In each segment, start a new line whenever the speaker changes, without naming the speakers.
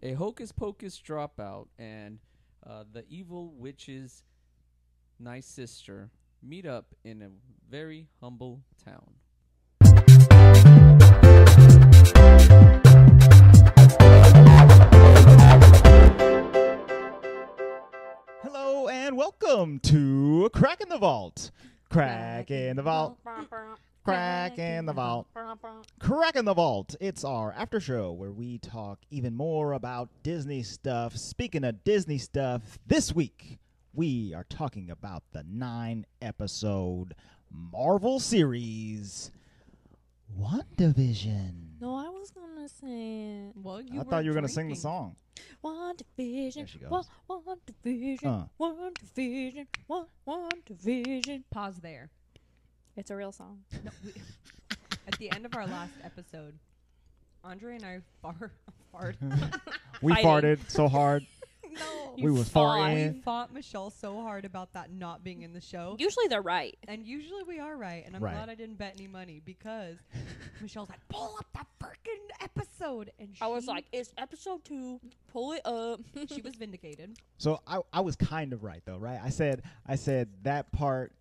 A hocus-pocus dropout and the evil witch's nice sister meet up in a very humble town.
Hello and welcome to Crack in the Vault. Crack in the Vault. Crack in the Vault. Crack in the Vault. It's our after show where we talk even more about Disney stuff. Speaking of Disney stuff, this week we are talking about the 9-episode Marvel series, WandaVision.
No, I was gonna sing.
Well,
I thought you were going to sing the song.
WandaVision.
There she goes.
WandaVision. WandaVision. WandaVision.
Pause there.
It's a real song.
No, at the end of our last episode, Andre and I farted.
We
Fighting.
farted so hard.
No.
We was
fought.
farting.
We fought Michelle so hard about that not being in the show.
Usually they're right.
And usually we are right. And I'm
Right.
glad I didn't bet any money because Michelle's like, pull up that freaking episode. And
I was like, it's episode 2. Pull it up.
she was vindicated.
So I was kind of right though, right? I said that part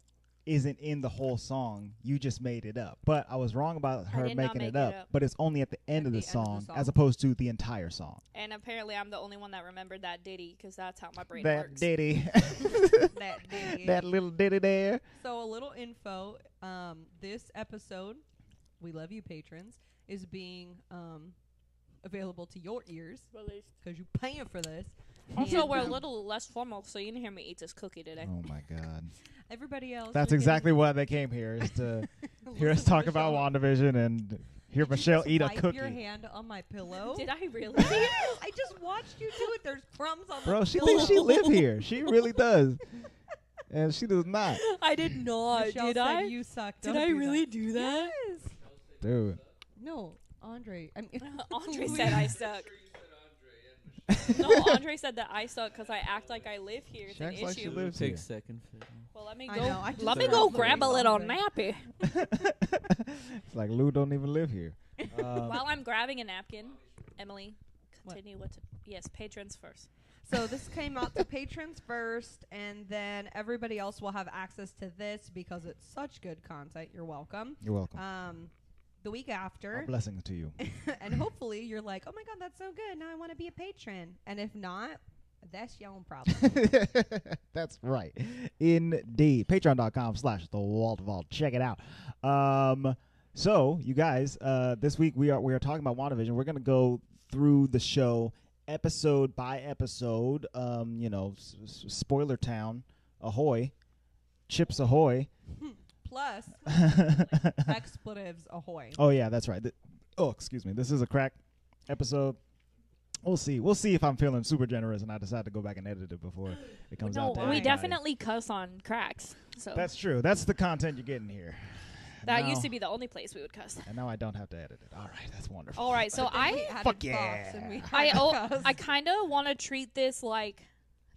isn't in the whole song. You just made it up. But I was wrong about her
did not
making
make
it
it
up.
up.
But it's only at the end of the song as opposed to the entire song.
And apparently I'm the only one that remembered that ditty because that's how my brain
That
works.
ditty.
That day.
That little ditty there.
So a little info. This episode, we love you patrons, is being available to your ears because you're paying for this.
Also,
And,
we're a little less formal, so you didn't hear me eat this cookie today.
Oh my God.
Everybody else.
That's
we can
exactly why they came here, is to hear us
listen to
talk about
Michelle.
WandaVision and hear
Did you
Michelle
just
eat a
wipe
cookie.
your hand on my pillow?
Did I really?
Yes, I just watched you do it. There's crumbs on
Bro,
the
she
pillow.
thinks she live here. She really does. And she does not.
I did not.
Michelle
did
said
I?
you suck.
Did
Don't
I
do
really
that.
do that?
Yes.
Dude.
No, Andre. I mean,
Andre said I suck. No, Andre said that I suck because I act like I live here. It's
She
an
acts like she
issue.
lives
Take
here.
second fiddle.
Well, let me
I
go.
know, I just
Let me
said
go
that
grab a
for
little
something.
nappy.
It's like Lou don't even live here.
While I'm grabbing a napkin, Emily,
What?
continue with yes, patrons first.
so this came out to patrons first, and then everybody else will have access to this because it's such good content. You're welcome.
You're welcome.
The week
Our
after,
blessings to you.
and hopefully you're like, oh my God, that's so good. Now I want to be a patron. And if not, that's your own problem.
That's right. Indeed. Patreon.com/The Walt Vault. Check it out. So you guys, this week we are talking about WandaVision. We're gonna go through the show episode by episode. Spoiler town, ahoy, chips ahoy.
Plus, expletives ahoy.
Oh yeah, that's right. Excuse me. This is a crack episode. We'll see. We'll see if I'm feeling super generous and I decide to go back and edit it before it comes
No,
out. To
we
everybody.
definitely cuss on cracks. So
That's true. That's the content you're getting here.
that
Now-
used to be the only place we would cuss.
And now I don't have to edit it. All right, that's wonderful.
All right, so
But then we
I
added
Fuck
Fox
yeah.
and we
I
had
oh,
cuss.
I kind of want to treat this like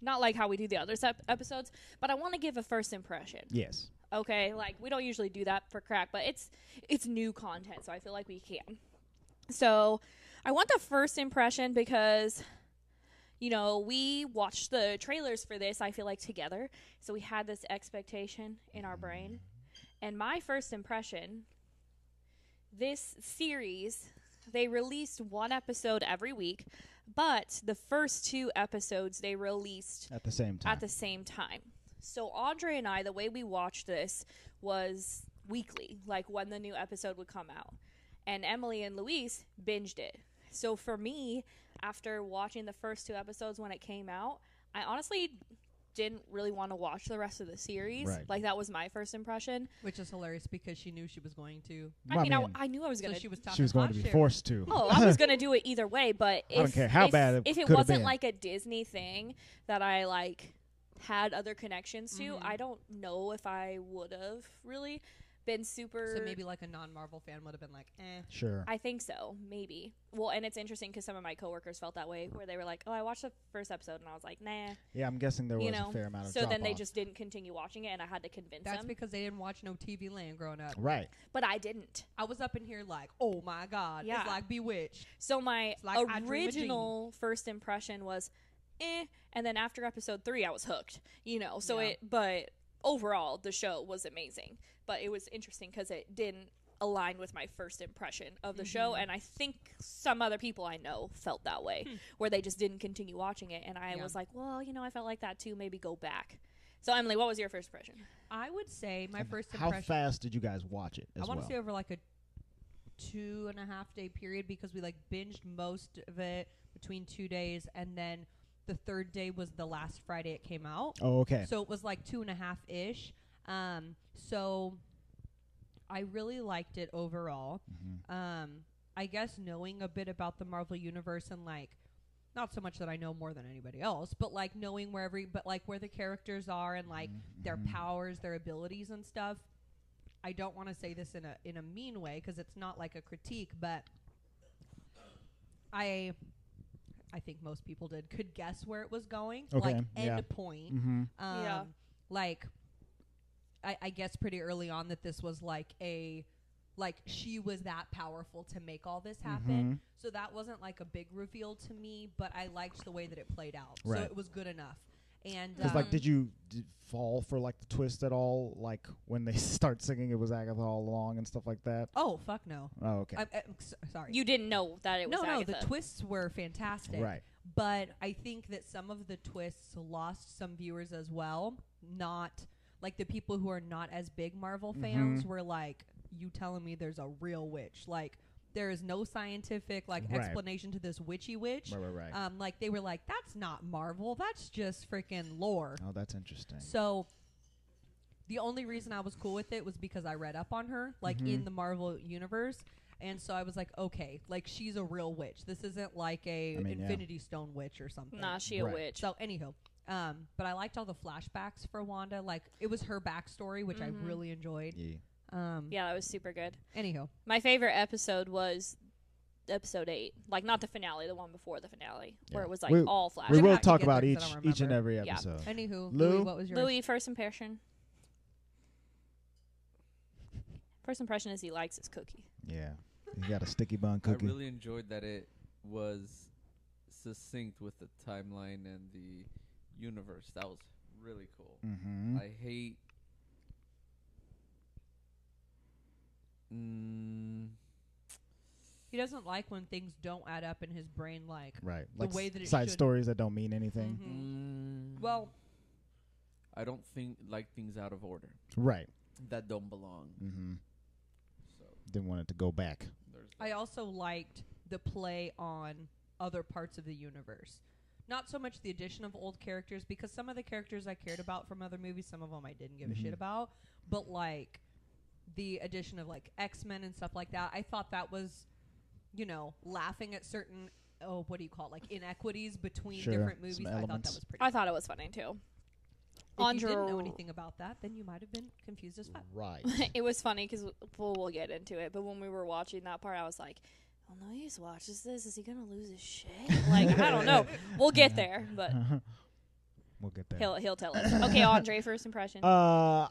not like how we do the other episodes, but I want to give a first impression.
Yes.
Okay, like we don't usually do that for crack, but it's new content, so I feel like we can. So I want the first impression because we watched the trailers for this, I feel like, together. So we had this expectation in our brain. And my first impression, this series, they released one episode every week, but the first 2 episodes they released
At the same time.
at the same time. So Andre and I, the way we watched this was weekly, like when the new episode would come out. And Emily and Luis binged it. So for me, after watching the first 2 episodes when it came out, I honestly didn't really want to watch the rest of the series.
Right.
Like that was my first impression.
Which is hilarious because she knew she was going to.
I mean, I knew I was
So
going to.
she was talking
she was going to
hot
be
shit.
forced to.
Oh, I was gonna do it either way, but if,
I don't care how bad it
if it
could've
wasn't
been.
like a Disney thing that I like had other connections to,
Mhm.
I don't know if I would have really. been super.
So maybe like a non-Marvel fan would have been like, eh.
Sure.
I think so, maybe. Well, and it's interesting because some of my coworkers felt that way, where they were like, "Oh, I watched the first episode," and I was like, "Nah."
Yeah, I'm guessing there was
You know,
a fair amount of
so then they
drop-off.
just didn't continue watching it, and I had to convince
That's
them.
because they didn't watch no TV Land growing up.
Right.
But I didn't.
I was up in here like, oh my God,
Yeah.
it's like Bewitched.
So my
It's like I Dream of
original first impression was, and then after episode 3, I was hooked. You know, so
Yeah.
but overall, the show was amazing. But it was interesting because it didn't align with my first impression of the show, and I think some other people I know felt that way, where they just didn't continue watching it, and I was like, well, you know, I felt like that too, maybe go back. So Emily, what was your first impression?
I would say my first
How
impression.
fast did you guys watch it?
I want to say over like a 2.5 day period, because we like binged most of it between 2 days, and then the third day was the last Friday it came out.
Oh, okay.
So it was like 2.5 ish. So I really liked it overall. I guess knowing a bit about the Marvel universe, and like, not so much that I know more than anybody else, but like knowing where the characters are, and like their powers, their abilities and stuff. I don't want to say this in a mean way, because it's not like a critique, but I think most people could guess where it was going,
Okay,
like
yeah.
end point.
Yeah.
Like I guess pretty early on that this was like she was that powerful to make all this happen. So that wasn't like a big reveal to me, but I liked the way that it played out.
Right.
So it was good enough. And
Because like, did you fall for like the twist at all? Like when they start singing, it was Agatha all along and stuff like that.
oh fuck no.
Oh, okay.
I'm sorry.
You didn't know that it was
no,
Agatha.
the twists were fantastic.
Right.
But I think that some of the twists lost some viewers as well. Not like the people who are not as big Marvel fans were like, you telling me there's a real witch? Like, there is no scientific
Right.
explanation to this witchy witch.
Right.
Like they were like, that's not Marvel. That's just freaking lore.
Oh, that's interesting.
So the only reason I was cool with it was because I read up on her, like in the Marvel universe. And so I was like, okay, like she's a real witch. This isn't like a Infinity Stone witch or something.
Nah, she a
Right.
witch.
So anywho, but I liked all the flashbacks for Wanda. Like it was her backstory, which I really enjoyed.
Yeah.
Yeah, that was super good.
Anywho,
My favorite episode was episode 8. Like, not the finale, the one before the finale, where it was like all flashbacks.
We will
have to
talk
get
about
there 'cause I
each
don't
and
remember.
every
Yeah.
episode.
anywho,
Lou?
Louis, what was yours?
Louis, first impression. First impression is he likes his cookie.
Yeah. You got a sticky bun cookie.
I really enjoyed that it was succinct with the timeline and the universe. That was really cool. I hate.
He doesn't like when things don't add up in his brain, like
Right.
the
Like
way that it
side
should.
stories that don't mean anything.
Well,
I don't think like things out of order
Right.
that don't belong. So
Didn't want it to go back.
there's
I also liked the play on other parts of the universe. Not so much the addition of old characters, because some of the characters I cared about from other movies, some of them I didn't give a shit about. But like the addition of like X-Men and stuff like that, I thought that was, you know, laughing at certain what do you call it, like inequities between
Sure,
different
some
movies. I thought that
elements.
was pretty.
I thought it was funny, too.
If you didn't know anything about that, then you might have been confused as fuck.
Right.
It was funny because we'll get into it, but when we were watching that part, I was like, "Oh no, he watches this. Is he gonna lose his shit?" Like, I don't know. We'll get there, but
We'll get there.
he'll tell us. Okay, Andre, first impression.
I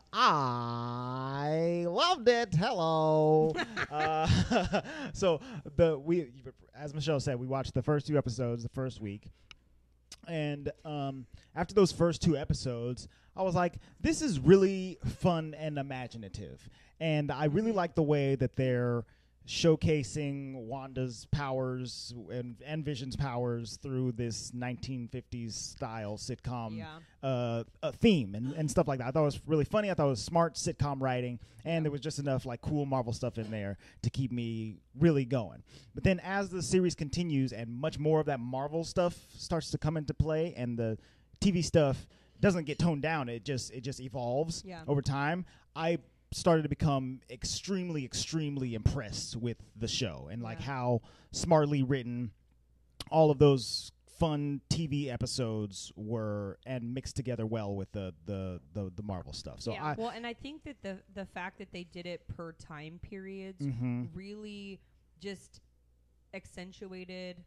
loved it. Hello. So as Michelle said, we watched the first 2 episodes the first week, and after those first 2 episodes, I was like, this is really fun and imaginative, and I really like the way that they're showcasing Wanda's powers and Vision's powers through this 1950s style sitcom theme and stuff like that. I thought it was really funny. I thought it was smart sitcom writing, and there was just enough like cool Marvel stuff in there to keep me really going. But then as the series continues and much more of that Marvel stuff starts to come into play, and the TV stuff doesn't get toned down, it just evolves over time, I started to become extremely impressed with the show and like how smartly written all of those fun TV episodes were and mixed together well with the Marvel stuff. So
Yeah.
Well, and I think that the fact that they did it per time periods really just accentuated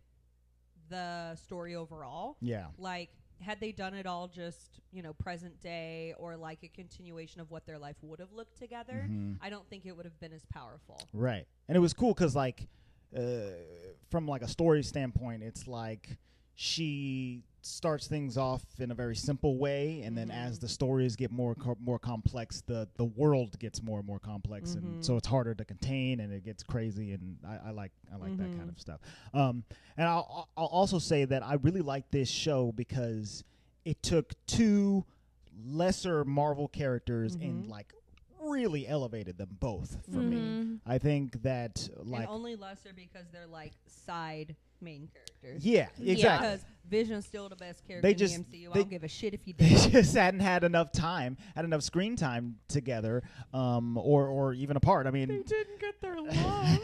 the story overall.
Yeah.
Like, had they done it all just, present day or like a continuation of what their life would have looked together, I don't think it would have been as powerful.
Right. And it was cool because, like, from like a story standpoint, it's like she starts things off in a very simple way, and then as the stories get more complex, the world gets more and more complex, and so it's harder to contain, and it gets crazy, and I like that kind of stuff. And I'll also say that I really like this show because it took two lesser Marvel characters and like really elevated them both for me. I think that like
and only lesser because they're like side main characters.
Yeah, exactly.
Because Vision's still the best character
They
in
just-
the MCU. I
they-
don't give a shit if you
They
did.
just hadn't had enough screen time together, or even apart. I mean,
didn't get their love.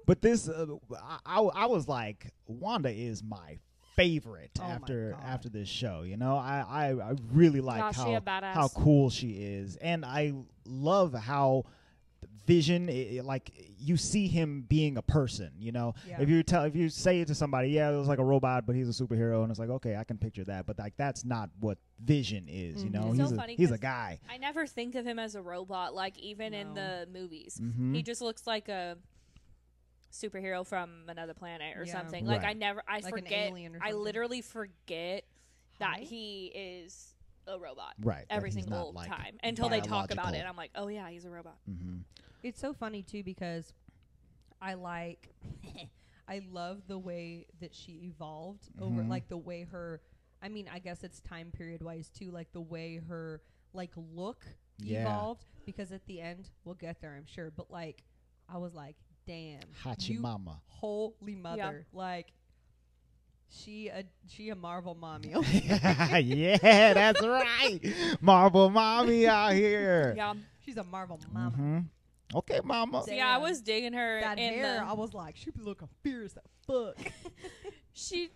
but this, I was like, Wanda is my favorite
Oh my
after
God.
this show. I really like
Gosh, she a badass.
how cool she is, and I love how Vision, like you see him being a person.
Yeah.
If you say it to somebody, yeah, it was like a robot, but he's a superhero, and it's like, okay, I can picture that, but like that's not what Vision is.
It's
He's
so
a
funny
he's a
'cause
guy.
I never think of him as a robot, like even in the movies.
Mhm.
He just looks like a superhero from another planet or
Yeah.
something. Like
Right.
I
Like an
forget.
alien or
I
something.
literally forget that
Hi?
he is a robot.
Right. that
Every
he's
single
not, like,
time until they talk about it.
biological.
I'm like, oh yeah, he's a robot.
Mhm.
It's so funny too because I like I love the way that she evolved over
Mhm.
like the way her I mean, I guess it's time period wise too, like the way her like look
Yeah.
evolved because at the end we'll get there I'm sure, but like I was like, damn.
Hachi
you
Mama.
Holy mother. Like she a Marvel mommy.
Yeah, that's right. Marvel mommy out here.
Yeah.
She's a Marvel mama.
Mhm. Okay, Mama.
So yeah, I
Damn.
was digging her
That
in
hair,
the.
I was like, she be looking fierce as fuck.
She,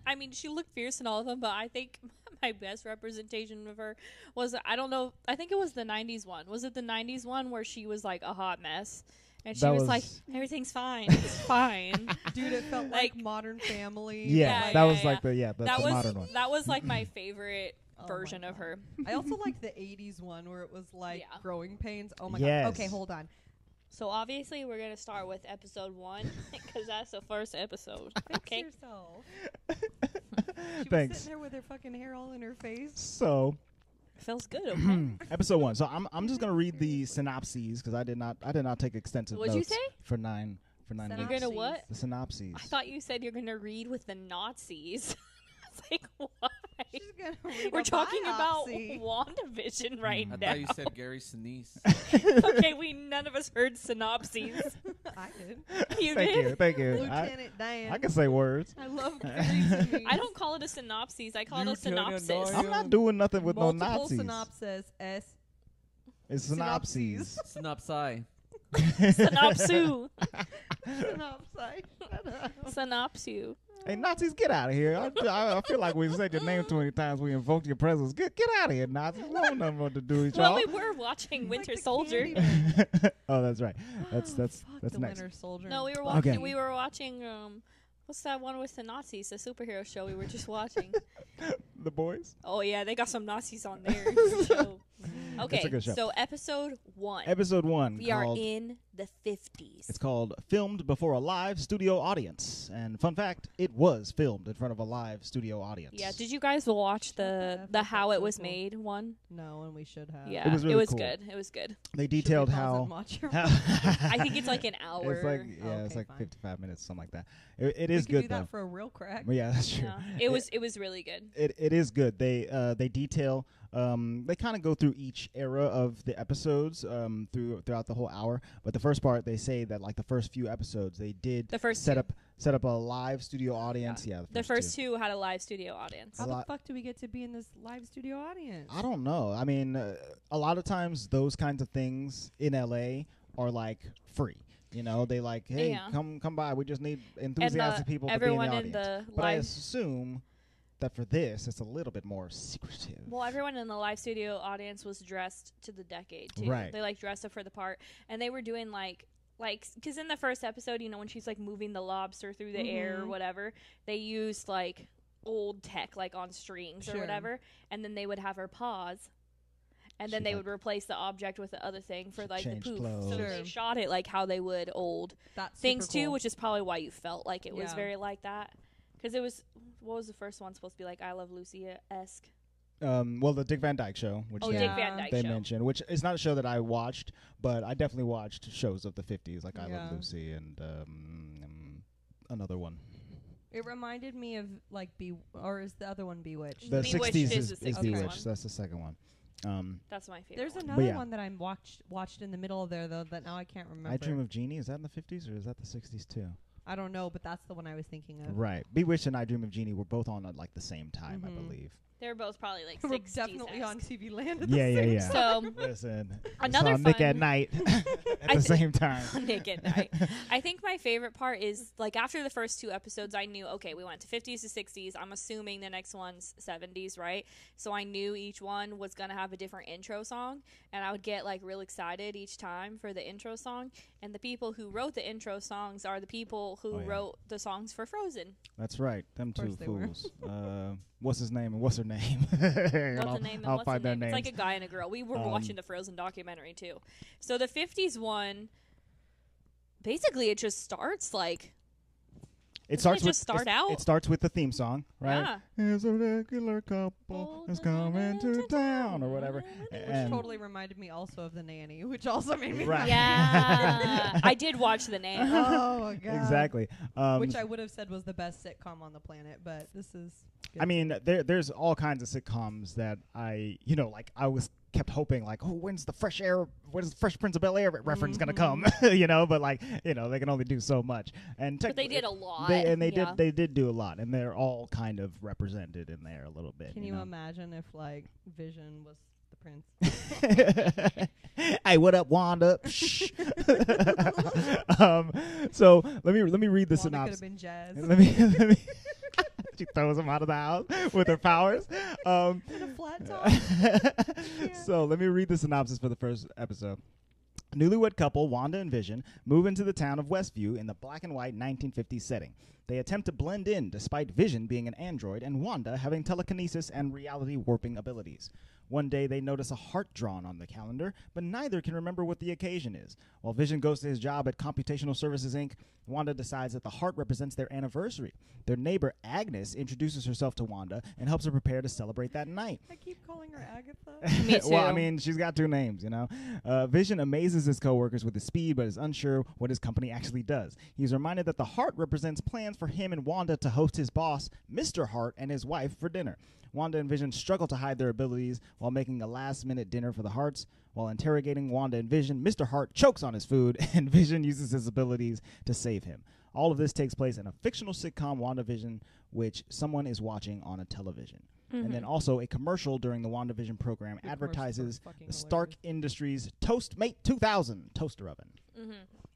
I mean, she looked fierce in all of them, but I think my best representation of her was, I don't know, I think it was the 90s one. Was it the 90s one where she was like a hot mess? And she
That
was like,
was-
everything's fine. It's fine.
Dude, it felt
Like-
like Modern Family.
Yeah,
Yeah,
that
yeah,
was
yeah.
like the
that was
modern one.
that was like my favorite
Oh my
version of
God.
her.
I also like the 80s one where it was like
Yeah.
growing pains. Oh my
Yes.
God. Okay, hold on.
So obviously we're gonna start with episode 1 because that's the first episode.
Fix
Okay.
yourself. She was
Thanks.
sitting there with her fucking hair all in her face.
So,
Feels good. Okay.
episode 1. So I'm just gonna read the synopses because I did not take extensive
What'd you
notes
say?
for nine
You're
weeks.
gonna what?
The synopses.
I thought you said you're gonna read with the Nazis. It's like why?
She's gonna read
We're
a
talking
biopsy.
about WandaVision right
I
now.
thought you said Gary Sinise.
Okay, we none of us heard synopses.
I did.
You
Thank
did?
you, thank you.
Lieutenant Dan.
I can say words.
I love Gary
I don't call it a synopsis. I call it a
Lieutenant
synopsis.
Dan.
I'm not doing nothing with
Multiple
no Nazis.
synopsis.
It's synopses.
Synopsi.
Synopsu.
Synopsis.
Synopsu.
Hey, Nazis, get out of here. I feel like we said your name too many times. We invoked your presence. Get out of here, Nazis. We don't know what to do with
Well,
y'all.
we were watching Winter
Like the
Soldier.
Candyman.
Oh, that's right. That's
Fuck
that's
the
next.
Winter Soldier.
No, we were
Okay.
watching. We were watching. What's that one with the Nazis? The superhero show we were just watching.
The boys.
Oh yeah, they got some Nazis on there. It's a show. Okay,
It's a good show.
so episode 1.
Episode 1.
We are
called,
in the 50s.
It's called Filmed Before a Live Studio Audience. And fun fact, it was filmed in front of a live studio audience.
Yeah, did you guys watch the
That's
how
so
it was
cool.
made one?
No, and we should have.
Yeah,
It was really cool.
good. It was good.
They
Should we
detailed
pause
how.
and watch your-
I think it's like an hour.
It's like it's
Okay,
like
fine.
55 minutes, something like that. It
we
is
could
good
do
though.
that for a real crack.
Well, yeah, that's true.
Yeah, it was really good.
It is good. They detail. They kind of go through each era of the episodes throughout the whole hour. But the first part, they say that like the first few episodes, they did
The first
set
two.
up a live studio audience. Yeah,
The first two had a live studio audience.
How
A
the
lot-
fuck do we get to be in this live studio audience?
I don't know. I mean, a lot of times those kinds of things in LA are like free. You know, they like, hey,
Yeah.
come by. We just need
And
enthusiastic people to be in
everyone
the
in
audience.
the
But I
live
assume that for this, it's a little bit more secretive.
Well, everyone in the live studio audience was dressed to the decade too.
Right.
They like dressed up for the part, and they were doing like because in the first episode, you know, when she's like moving the lobster through the air or whatever, they used like old tech like on strings or
Sure.
whatever, and then they would have her pause. And then
She,
they
like,
would replace the object with the other thing for like the
changed
poof.
clothes.
So
Sure.
they shot it like how they would old
That's
things
super
too,
cool.
which is probably why you felt like it was
Yeah.
very like that. Because it was, what was the first one supposed to be like? I Love Lucy-esque.
Well, the Dick Van Dyke Show, which
Oh,
they,
Dick Van Dyke
they
show.
mentioned, which is not a show that I watched, but I definitely watched shows of the 50s, like I
Yeah.
Love Lucy and another one.
It reminded me of like or is the other one Bewitched?
The
Bewitched
60s
is
is
the 60s
Bewitched.
one.
That's the second one.
That's my favorite.
There's
one.
another
yeah.
one that I watched in the middle of there though that now I can't remember.
I Dream of Jeannie, is that in the 50s or is that the 60s too?
I don't know, but that's the one I was thinking of.
Right. Bewitched and I Dream of Jeannie were both on at like the same time, I
Mhm.
believe.
They were both probably like
We're
60s.
definitely on TV Land. At
Yeah,
the
yeah,
same
yeah.
So
Listen, I
Another
saw Nick at
fun-
Night
I
at the
thi-
same time.
Nick at Night. I think my favorite part is like after the first two episodes, I knew okay, we went to 50s to 60s. I'm assuming the next one's 70s, right? So I knew each one was gonna have a different intro song, and I would get like real excited each time for the intro song. And the people who wrote the intro songs are the people who
Oh, yeah.
wrote the songs for Frozen.
That's right. Them two
course they were.
fools. What's his name and what's her name?
What's the name and
I'll
what's the
find their
name? It's
names.
like a guy and a girl. We were watching the Frozen documentary too. So the 50s one, basically, it just starts like
It
Doesn't
starts
it
with
just start
it
out?
starts with the theme song, right?
Yeah.
Here's a regular couple is coming to town or whatever.
Which
And
totally reminded me also of The Nanny, which also made me
Right.
Yeah, I did watch the name.
Oh my god.
exactly.
Which I would have said was the best sitcom on the planet, but this is good.
I mean, there's all kinds of sitcoms that I was kept hoping like, oh, when's the Fresh Prince of Bel-Air reference gonna come? But they can only do so much. And
But they did a lot.
They did do a lot, and they're all kind of represented in there a little bit.
Can
you
you
know?
imagine if like Vision was the prince?
Hey, what up, Wanda? Shh. So let me read the
Wanda could have
synopsis.
been Jazz.
Let me. She throws him out of the house with her powers.
And a flat top.
So let me read the synopsis for the first episode. Newlywed couple Wanda and Vision move into the town of Westview in the black and white 1950s setting. They attempt to blend in despite Vision being an android and Wanda having telekinesis and reality warping abilities. One day they notice a heart drawn on the calendar, but neither can remember what the occasion is. While Vision goes to his job at Computational Services Inc., Wanda decides that the heart represents their anniversary. Their neighbor Agnes introduces herself to Wanda and helps her prepare to celebrate that night.
I keep calling her Agatha.
Me too.
Well, I mean, she's got two names, Vision amazes his coworkers with his speed, but is unsure what his company actually does. He's reminded that the heart represents plans for him and Wanda to host his boss, Mr. Hart, and his wife for dinner. Wanda and Vision struggle to hide their abilities while making a last-minute dinner for the Harts. While interrogating Wanda and Vision, Mr. Hart chokes on his food, and Vision uses his abilities to save him. All of this takes place in a fictional sitcom, WandaVision, which someone is watching on a television. And then also a commercial during the WandaVision program
The
advertises
commercials are fucking
the Stark Industries Toastmate 2000 toaster oven.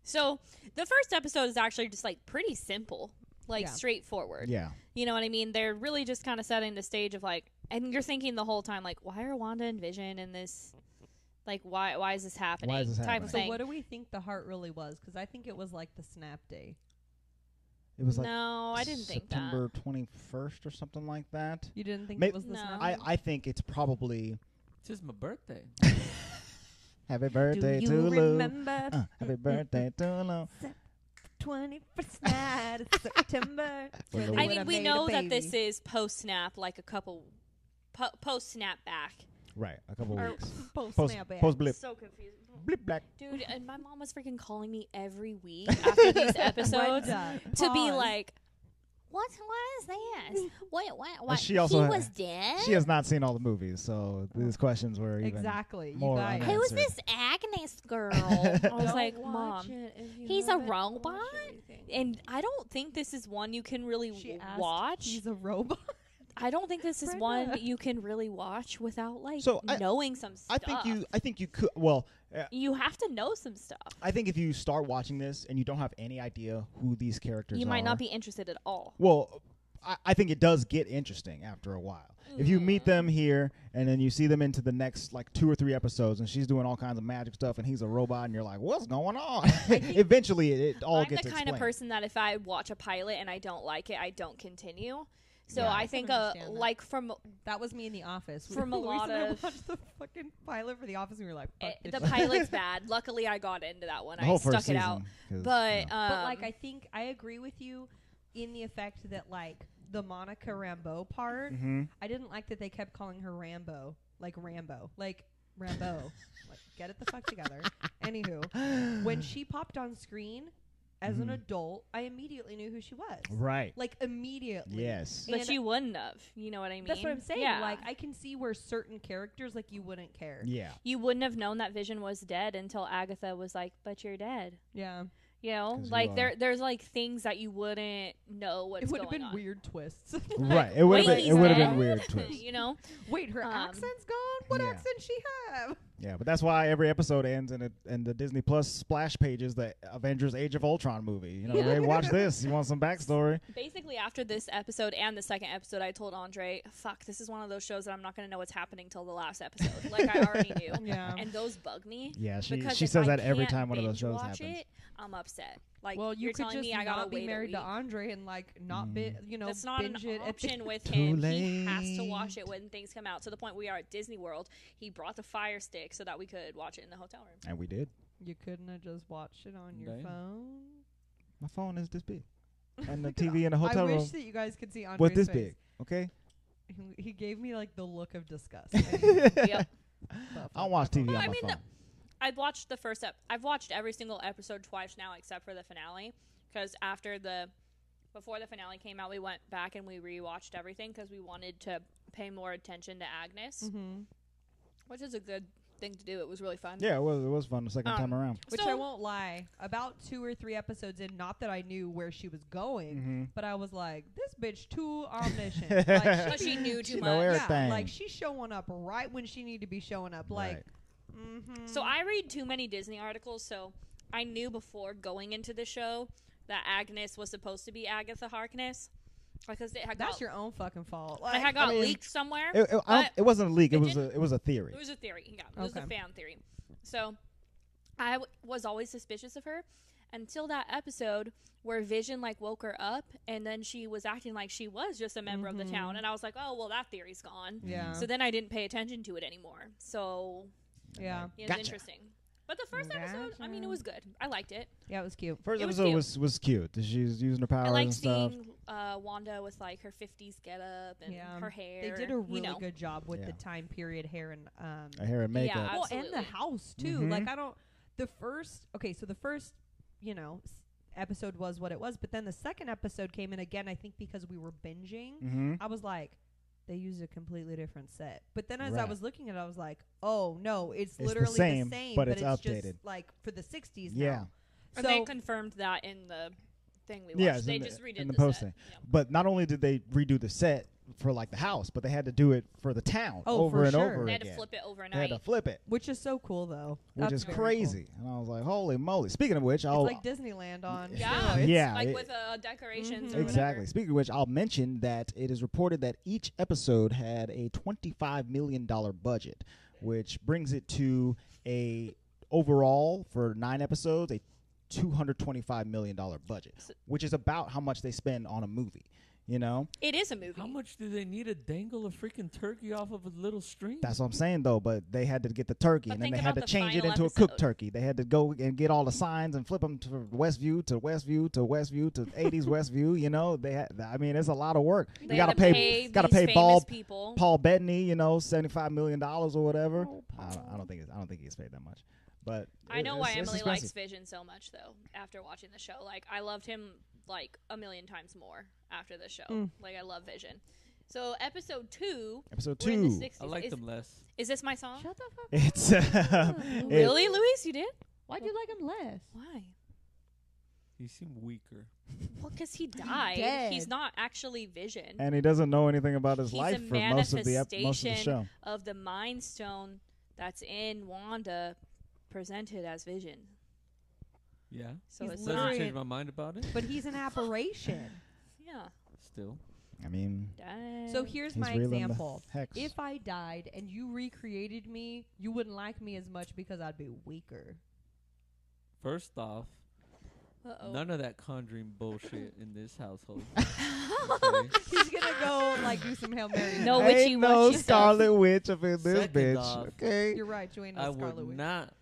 So the first episode is actually just like pretty simple, like
Yeah.
straightforward.
Yeah.
You know what I mean? They're really just kind of setting the stage of like, and you're thinking the whole time like, why are Wanda and Vision in this? Like, why is this happening?
Why is this
type
happening?
of
So
thing.
what do we think the heart really was? Because I think it was like the snap day.
It was like
No, I didn't think that.
September 21st or something like that.
You didn't think
May-
it was the
No.
snap?
I think it's probably
It's just my birthday.
happy birthday
Do
to
you
Lou.
remember
Happy birthday to Lou.
21st night of September?
Well,
I
Lou
mean,
would've
we
made a
know that
baby.
this is post snap, like a couple post snap back.
Right, a couple
Or-
weeks.
Post
Post
snap
blip.
So confused.
Blip black.
Dude, and my mom was freaking calling me every week after these episodes
Brenda,
to be
pause.
like, what is this? What?
she also
he
ha-
was dead?
She has not seen all the movies, so these questions were even
Exactly. You
more
guys.
Who's
unanswered.
this Agnes girl? I was
Don't
like,
watch
Mom,
it if you
he's a
haven't
robot?
watched anything.
and I don't think this is one you can really
She asked,
watch.
He's a robot.
I don't think this is
Brenda.
one that you can really watch without like
So,
knowing some stuff.
I think you could. Well,
You have to know some stuff.
I think if you start watching this and you don't have any idea who these characters
You
are,
might not be interested at all.
Well, I think it does get interesting after a while. If you meet them here and then you see them into the next like 2 or 3 episodes and she's doing all kinds of magic stuff and he's a robot and you're like, what's going on? Eventually it all
I'm
gets
the kind
explained.
of person that if I watch a pilot and I don't like it, I don't continue. So
Yeah.
I
I
think
can understand that.
like from
That was me in The Office.
From a
We
lot
sat and
of-
watched the fucking pilot for The Office and we were like, fuck this
the
shit.
pilot's bad. Luckily I got into that one.
The
I
whole
stuck
first
it out.
season, 'cause,
But
you know.
But like, I think I agree with you in the effect that like the Monica Rambeau part,
Mhm.
I didn't like that they kept calling her Rambo, like Rambo, like Rambo. Like, get it the fuck together. Anywho, when she popped on screen as an
Mhm.
adult, I immediately knew who she was.
Right.
Like immediately.
Yes.
but
And
she wouldn't have. You know what I mean?
that's what I'm saying.
Yeah.
Like I can see where certain characters like you wouldn't care.
Yeah.
You wouldn't have known that Vision was dead until Agatha was like, "But you're dead."
Yeah.
You know,
'Cause you
like
are.
there's like things that you wouldn't know what's
It would
going
have been
on.
weird twists.
Right. It would have
Wait,
been.
he's
It would have
dead?
been weird twist.
You know,
Wait, her accent's gone? What
yeah.
accent she have?
Yeah, but that's why every episode ends in the Disney Plus splash pages, the Avengers: Age of Ultron movie. You know, hey, watch this. You want some backstory?
basically after this episode and the second episode, I told Andre, "Fuck, this is one of those shows that I'm not going to know what's happening till the last episode." Like I already knew,
Yeah.
and those bug me.
Yeah, she
Because
she
if
says
I
that every
can't
time one of those
binge
shows
watch
happens.
it, I'm upset. Like,
Well, you
you're
could
telling
just
me I gotta
not be
wait
married
a
to
week.
Andre and like not be, you know,
That's not
binge
an
it.
option with
Too
him. He has to watch
late.
it when things come out. To the point we are at Disney World, he brought the Fire Stick so that we could watch it in the hotel room.
And we did.
You couldn't have just watched it on your
Damn.
phone.
My phone is this big, and the TV in the hotel
I
room
wish that you guys could see Andre's
was this
face.
big. Okay.
He gave me like the look of disgust.
Yep.
I don't watch TV
Well,
on
I
my
mean,
phone.
I've watched the first I've watched every single episode twice now, except for the finale. Because before the finale came out, we went back and we rewatched everything because we wanted to pay more attention to Agnes,
Mm-hmm.
which is a good thing to do. It was really fun.
Yeah, it was fun the second time around.
Which
So-
I won't lie. About 2 or 3 episodes in, not that I knew where she was going,
Mhm.
but I was like, this bitch too omniscient.
But she knew too
She
much.
know everything.
Yeah, like she's showing up right when she needed to be showing up. Like,
Right.
So I read too many Disney articles, so I knew before going into the show that Agnes was supposed to be Agatha Harkness because it had
that's
got,
your own fucking fault.
it had got
I mean,
leaked somewhere.
It wasn't a leak. It
it
was a theory.
It was a theory. Yeah, it was a
Okay.
fan theory. So I was always suspicious of her until that episode where Vision like woke her up and then she was acting like she was just a member of the town, and I was like, oh well, that theory's gone.
Yeah.
So then I didn't pay attention to it anymore. So
yeah.
it's
Gotcha.
interesting. But the first episode, I mean, it was good. I liked it.
Yeah, it was cute.
First
It was
episode
cute.
was cute. She's using her powers
I like
and stuff.
seeing Wanda with like her 50s getup and
Yeah.
her hair.
They did a really
you know.
good job with
Yeah.
the time period, hair, and
Her hair and makeup.
Yeah.
well, and the
Absolutely.
house too.
Mhm.
Like I don't. The first you know, episode was what it was, but then the second episode came in again. I think because we were binging,
Mm-hmm.
I was like, they used a completely different set. But then as I
Right.
was looking at it, I was like, oh no, it's
the
literally
same,
the same,
but it's
just
updated.
like for the 60s
Yeah.
now.
And
So
they confirmed that in the thing we watched.
Yeah, it's
they
in the-
just redid
in the
set.
posting.
Yeah.
But not only did they redo the set for like the house, but they had to do it for the town
Oh,
over
for
and
sure.
over
They had
again.
to flip it
They
overnight.
had to flip it,
Which is so cool though.
which
That's
is
very cool.
crazy. And I was like, holy moly. Speaking of which,
It's
I'll
like Disneyland on.
Yeah,
steroids.
it's
Yeah,
like
it-
with decorations.
Mhm.
Or
exactly.
whatever.
Speaking of which, I'll mention that it is reported that each episode had a $25 million budget, which brings it to a overall for 9 episodes a $225 million budget, which is about how much they spend on a movie. You know,
It is a movie.
How much do they need to dangle a freaking turkey off of a little string?
that's what I'm saying though. But they had to get the turkey,
But
and then
think
they had to
about the
change it
final
into a cooked
episode.
turkey. They had to go and get all the signs and flip them to Westview to Westview to Westview to 80s Westview. You know, they had. I mean, it's a lot of work.
They
you gotta
had to
pay. Gotta
these
pay
famous people.
Paul Bettany, you know, $75 million or whatever.
Oh,
I don't think he gets paid that much, but
I know why
it's
Emily
expensive.
likes Vision so much, though. After watching the show, like I loved him like a million times more after the show.
Mm.
Like I love Vision. So episode 2,
Episode
we're in the
2.
60s.
I like
is,
them less.
is this my song?
Shut the fuck up.
It's
Really, Luis? You did?
Why'd you like him less?
Why?
You seem weaker.
Well, because he died.
dead.
He's not actually Vision.
And he doesn't know anything about his
He's
life
a
for most of the
manifestation
show.
of the Mind Stone that's in Wanda, presented as Vision.
Yeah.
So
He's
it's
Doesn't
not.
literally-
change my mind about it.
But he's an apparition.
Yeah.
Still.
I mean,
Dang.
So here's
he's
my
reeling the
example.
hex.
If I died and you recreated me, you wouldn't like me as much because I'd be weaker.
First off,
Uh-oh.
none of that conjuring bullshit in this household. Okay.
He's gonna go like do some Hail Mary.
No
Ain't
witchy
no
witchy stuff.
Scarlet Witch up in this
Second
bitch.
off,
Okay.
You're right. You ain't
I
no
would
Scarlet Witch.
not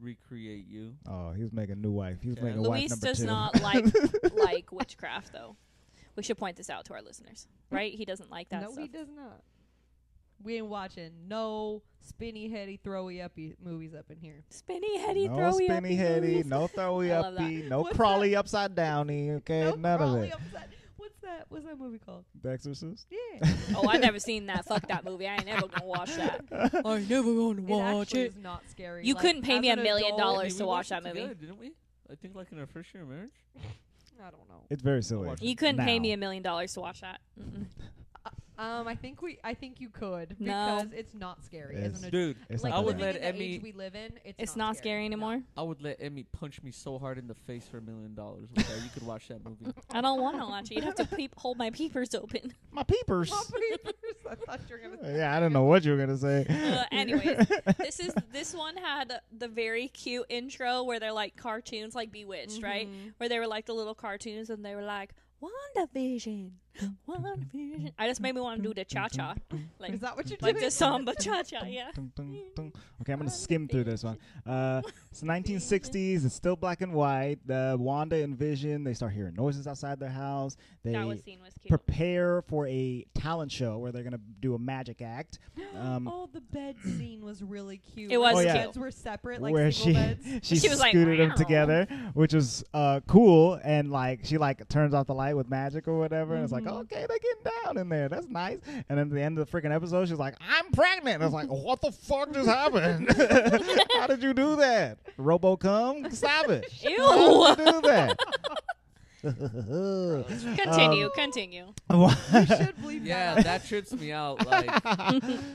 recreate you.
Oh, he's making a new wife. He's
Okay.
making wife
Luis
number
does
2.
not like witchcraft, though. We should point this out to our listeners, right? He doesn't like that
No,
stuff.
he does not. We ain't watching no spinny heady throwy uppy movies up in here.
Spinny heady,
No
throwy
spinny
uppy
heady,
movies.
no throwy
I love that.
uppy, no
What's
crawly upside downy. Okay,
No
none of
crawly
it.
upside- What's that? What's that movie called?
The Exorcist.
Yeah.
Oh, I've never seen that. Fuck that movie. I ain't never gonna watch that. I ain't never gonna
It
watch
actually
it.
is not scary.
You
Like,
couldn't pay
as
me $1
an
million
adult-
to
We
watch
watched
that
it
movie.
together, didn't we? I think like in our first year of marriage.
I don't know.
It's very silly.
watch it.
You couldn't pay
Now.
me $1 million to watch that. Mm-mm.
I think you could
No.
because it's not scary
It's-
as an adult.
Dude,
It's
Like
not
I would
bad.
living
let
in the
Emmy-
age we live in,
It's not scary anymore.
I would let Emmy punch me so hard in the face for $1 million. Okay, you could watch that movie.
I don't want to watch it. You'd have to hold my peepers open.
My peepers.
No. I thought you were gonna say
Yeah, I didn't know what you were gonna say.
Anyways, this one had the very cute intro where they're like cartoons, like Bewitched, right? Where they were like the little cartoons, and they were like WandaVision, WandaVision. I just made me want to do the cha cha, like
Is that what you're
like
doing?
the samba cha cha, yeah.
Dun, dun, dun. Okay, I'm gonna skim through this one. It's 1960s. It's still black and white. Wanda and Vision, they start hearing noises outside their house. They
That scene was cute.
prepare for a talent show where they're gonna do a magic act.
Oh, the bed scene was really cute.
It was
Oh,
The
yeah.
beds were separate, like
where
single beds.
She was like,
scooted them
"Meow."
together, which was cool, and like she like turns off the light with magic or whatever, and it's like, okay, they're getting down in there, that's nice. And then at the end of the freaking episode, she's like, I'm pregnant. And it's like, what the fuck just happened? How did you do that? Robo cum? Stop it.
Ew.
How did you do that?
Continue.
You should believe
Yeah,
that.
that trips me out.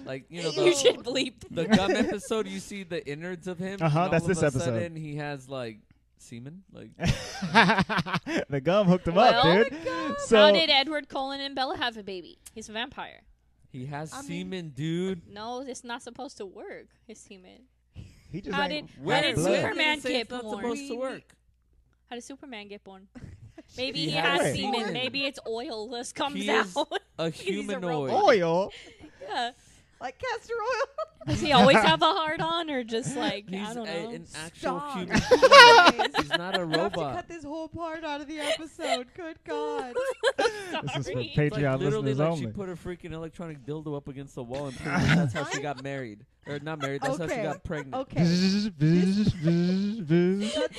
Like you know,
You should bleep.
the gum episode. You see the innards of him.
Uh-huh,
and
that's
all
this
of a
episode.
Sudden, he has like semen. Like
The gum hooked him up,
Well,
dude.
How
So
did Edward Cullen and Bella have a baby? He's a vampire.
he has
I mean-
semen, dude.
No, it's not supposed to work. His semen.
he just
How
ain't
did
Where
did
blood.
Superman
Didn't say
get
it's not
born?
supposed to work.
How did Superman get born? Maybe
He
he
has
has
semen.
semen. Maybe it's oil that comes
He
out.
is a
He's a
humanoid.
robot.
oil.
Yeah.
Like castor oil.
Does he always have a hard on, or just like
He's
I don't know?
an actual
Stop.
human.
Guys,
He's not a
you have to
robot.
cut this whole part out of the episode. Good God.
This is for
Sorry.
It's like
Patreon
literally
listeners
like
only.
she put a freaking electronic dildo up against the wall, and pretty much that's how she got married, or not married. That's how she
Okay.
got pregnant.
Okay. That's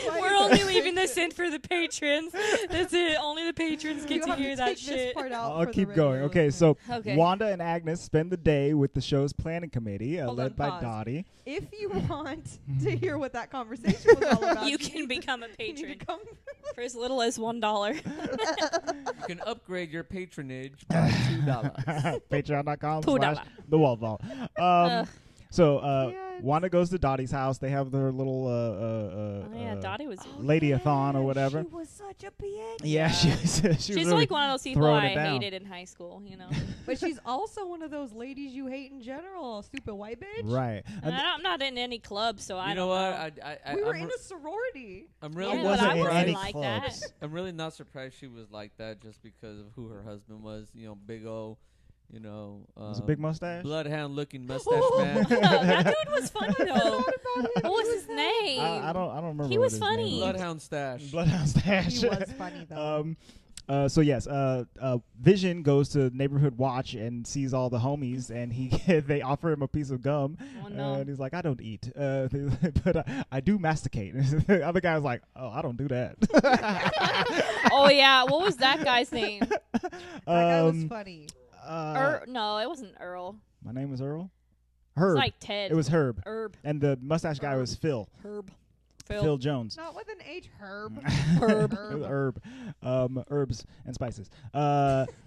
why
We're only leaving this in for the patrons. That's it. Only the patrons
you
get to
have
hear
to
that
take this
shit.
part out
I'll
for the
keep
regular
going. Okay, so
listeners.
Okay.
Wanda and Agnes spend the day with the show's planning committee,
Hold
led
on,
by
pause.
Dottie.
If you want to hear what that conversation was all about,
You can become a
you need to
patron
come.
for as little as $1.
You can upgrade your patronage by $2.
Patreon.com/The Walt Vault. So
Yes.
Wanda goes to Dottie's house. They have their little
Oh yeah, Dottie was.
Lady-a-thon or whatever.
She was such a bitch.
Yeah, she was
She's
really
like one of those people
throwing
I
it down.
hated in high school. You know,
But she's also one of those ladies you hate in general. Stupid white bitch.
right.
and I'm not in any club, so I
You
don't
know what?
We were
I'm,
in a sorority.
I'm
Yeah,
really
but
not
wasn't
I
in
wasn't
any
like
clubs.
that.
I'm really not surprised she was like that just because of who her husband was. You know, big old, you know,
It was a big mustache.
bloodhound looking mustache man.
That dude was funny though. What was his name?
I don't remember.
He
what
was
his
funny.
name was.
Bloodhound stash.
Bloodhound stash.
He was funny though.
So yes, Vision goes to Neighborhood Watch and sees all the homies, and they offer him a piece of gum,
Oh, no.
and he's like, "I don't eat, but I do masticate." The other guy's like, "Oh, I don't do that."
Oh yeah, what was that guy's name?
That guy was
Um,
funny.
No, it wasn't Earl.
My name is Earl.
It
Herb.
was like Ted.
It was Herb,
Herb.
and the mustache guy was Phil.
Herb.
Phil Jones.
Not with an H. Herb.
Herbs and spices.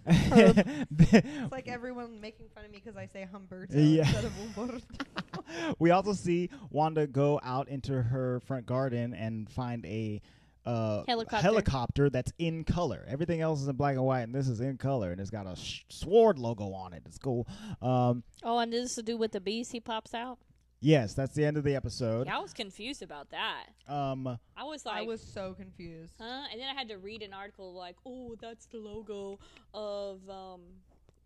It's like everyone making fun of me because I say Humberto instead of Humberto.
We also see Wanda go out into her front garden and find a helicopter that's in color. Everything else is in black and white, and this is in color, and it's got a sword logo on it. It's cool.
And this is to do with the beast he pops out?
Yes, that's the end of the episode.
Yeah, I was confused about that.
I
was so confused.
Huh? And then I had to read an article like, oh, that's the logo of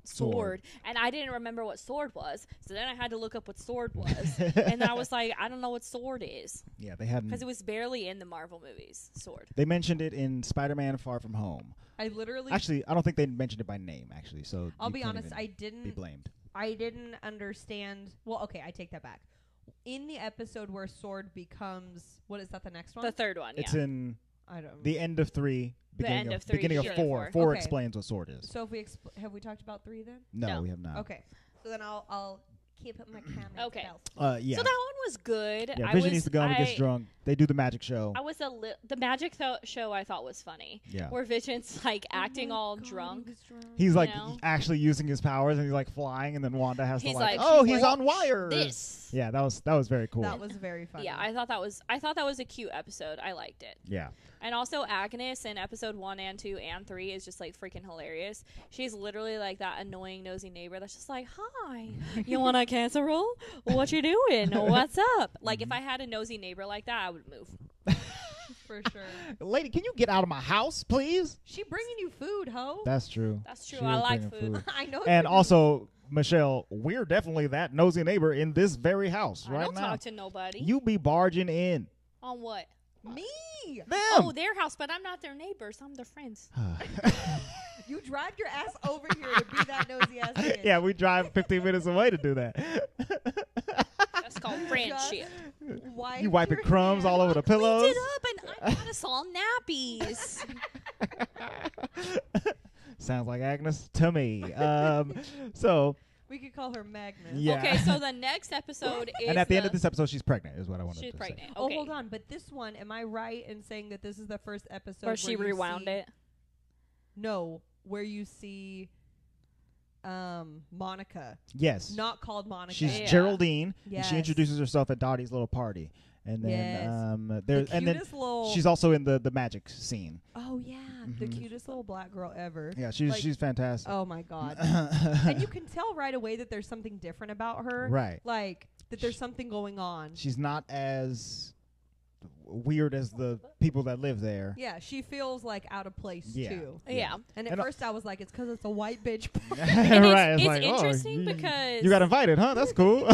sword. And I didn't remember what sword was. So then I had to look up what sword was. And I was like, I don't know what sword is.
Yeah, they hadn't.
Because it was barely in the Marvel movies, sword.
They mentioned it in Spider-Man Far From Home. Actually, I don't think they mentioned it by name, actually. So
I'll be honest, I didn't
be blamed.
I didn't understand. Well, okay, I take that back. In the episode where sword becomes, what is that, the next one?
The third one, yeah.
It's in
I don't
the end of 3, beginning of 4. 4
Okay.
explains what sword is.
So if we have we talked about 3 then?
No, we have not.
Okay. So then I'll keep up my comment.
Okay.
Yeah.
So that one was good.
Yeah, Vision needs to go and gets drunk. They do the magic show.
I was the magic show I thought was funny.
Yeah.
Where Vision's like acting all drunk.
He's like
know?
actually using his powers, and he's like flying, and then Wanda has
He's
to like,
like,
oh, he's on wires.
This.
Yeah, that was very cool.
That was very funny.
Yeah, I thought that was a cute episode. I liked it.
Yeah.
And also Agnes in episode 1 and 2 and 3 is just like freaking hilarious. She's literally like that annoying nosy neighbor that's just like, hi, you want a casserole? What you doing? What's up? Like if I had a nosy neighbor like that, I would move.
For sure.
Lady, can you get out of my house, please?
She bringing you food, ho.
That's true.
That's true.
She
I
is
like
bringing
food.
I know.
And also, Michelle, we're definitely that nosy neighbor in this very house
I
right
don't
now.
talk to nobody.
You be barging in.
On what?
Me.
Them.
Oh, their house, but I'm not their neighbors. I'm their friends.
You dragged your ass over here to be that nosy ass bitch.
Yeah, we drive 15 minutes away to do that.
That's called friendship.
You wiping crumbs all over the pillows.
Cleaned it up, and I got us all nappies.
Sounds like Agnes to me. So
we could call her Magnus.
yeah.
Okay, so the next episode is.
And at the end of this episode, she's pregnant. Is what I wanted
She's
to
pregnant.
say.
Oh,
Okay.
hold on. But this one, am I right in saying that this is the first episode
Where she
you
rewound
see,
it.
No, where you see Monica.
Yes.
Not called Monica.
She's
Yeah.
Geraldine. And
Yes.
she introduces herself at Dottie's little party. And then
Yes.
there's
the
and then
cutest little.
she's also in the magic scene.
Oh yeah, the
Mhm.
cutest little black girl ever.
Yeah, she's
Like,
she's fantastic.
Oh my god. And you can tell right away that there's something different about her.
Right.
Like that there's something going on.
She's not as weird as the people that live there.
Yeah, she feels like out of place
Yeah.
too.
Yeah.
And at
And
first I was like, it's because it's a white bitch.
And
Right,
it's
like, oh,
interesting because
you got invited, huh? That's cool.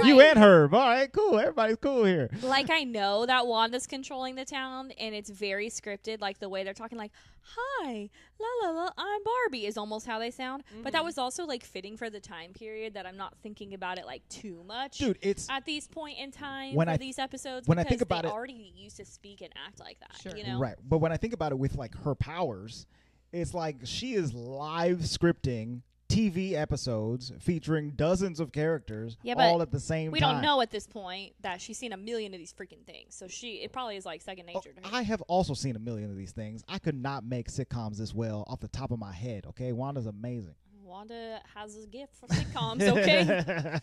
You and Herb. All right, cool. Everybody's cool here.
like I know that Wanda's controlling the town and it's very scripted, like the way they're talking like, hi, la la la, I'm Barbie is almost how they sound. But that was also like fitting for the time period that I'm not thinking about it like too much.
Dude, it's
at these point in time
When
for
I-
these episodes
when I
because
think about
they
it-
already used to speak and act like that.
Sure.
You know?
right. But when I think about it with like her powers, it's like she is live scripting TV episodes featuring dozens of characters
Yeah, but
all at the same
We
time.
don't know at this point that she's seen a million of these freaking things. So it probably is like second
Oh,
nature to her.
I have also seen a million of these things. I could not make sitcoms this well off the top of my head. Okay, Wanda's amazing.
Wanda has a gift for sitcoms, okay?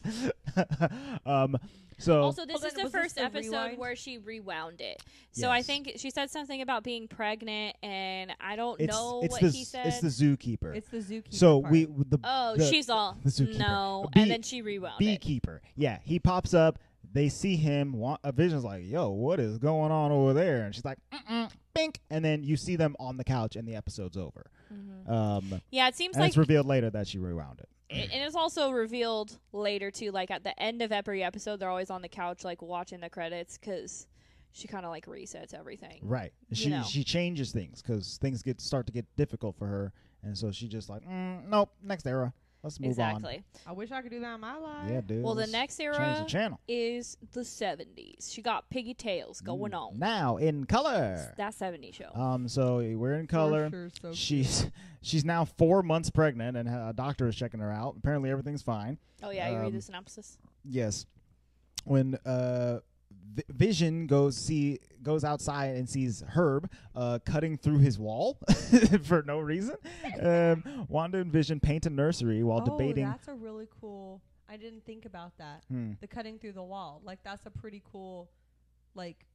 So
Also, this
Hold
is
on,
the
was this
first
the
episode
rewind?
where she rewound it. So I
Yes.
think she said something about being pregnant, and I don't
it's
know
it's
what
the
he said.
it's the zookeeper.
It's the zookeeper.
So
part.
She's all
the zookeeper.
no,
Bee-
and then she rewound it.
beekeeper. Yeah, he pops up. They see him. A Vision's like, "Yo, what is going on over there?" And she's like, "Bink." And then you see them on the couch, and the episode's over.
Yeah, it seems
And
like,
it's revealed later that she rewound it.
and it's also revealed later too. Like at the end of every episode, they're always on the couch, like watching the credits, because she kind of like resets everything.
Right.
know.
She changes things because things start to get difficult for her, and so she just like, nope, next era. Let's move
Exactly.
I wish I could do that in my life.
on. Yeah, dude.
Well, the
let's
next
change
era
the channel.
is the 70s. She got piggy tails going on.
Now in color.
That 70s show.
So we're in color.
For sure, so
She's now 4 months pregnant, and a doctor is checking her out. Apparently, everything's fine.
Oh yeah, you read the synopsis.
Yes. When Vision goes outside and sees Herb cutting through his wall for no reason. Wanda and Vision paint a nursery while debating.
That's a really cool. I didn't think about that. The cutting through the wall, like that's a pretty cool, like.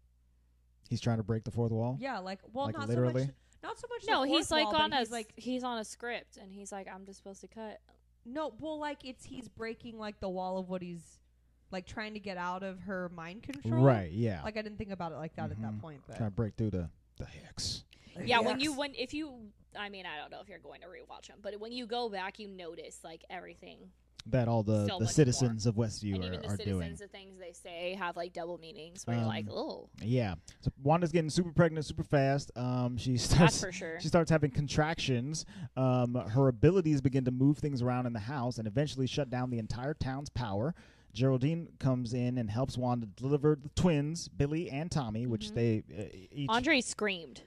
He's trying to break the fourth wall.
Yeah, like well,
like
not
literally.
so much. Not so much.
No,
the
he's
fourth
like
wall,
on
but
a he's on a script, and he's like, I'm just supposed to cut.
No, well, like he's breaking like the wall of what he's like trying to get out of her mind control.
Right. Yeah.
Like I didn't think about it like that at that point, but
Trying to break through the hex.
Yeah, if you, I mean, I don't know if you're going to rewatch them, but when you go back, you notice like everything.
That all
So
the
much
citizens of Westview
And even the
are doing.
citizens, the things they say have like double meanings where you're like, oh.
Yeah. So Wanda's getting super pregnant super fast. She starts.
That's for sure.
She starts having contractions. Her abilities begin to move things around in the house and eventually shut down the entire town's power. Geraldine comes in and helps Wanda deliver the twins, Billy and Tommy, which they each.
Andre screamed.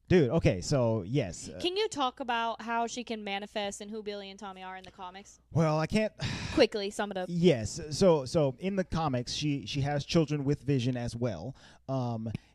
Dude, okay, so yes.
Can you talk about how she can manifest and who Billy and Tommy are in the comics?
Well, I can't.
Quickly, sum it up.
Yes. So in the comics, she has children with Vision as well.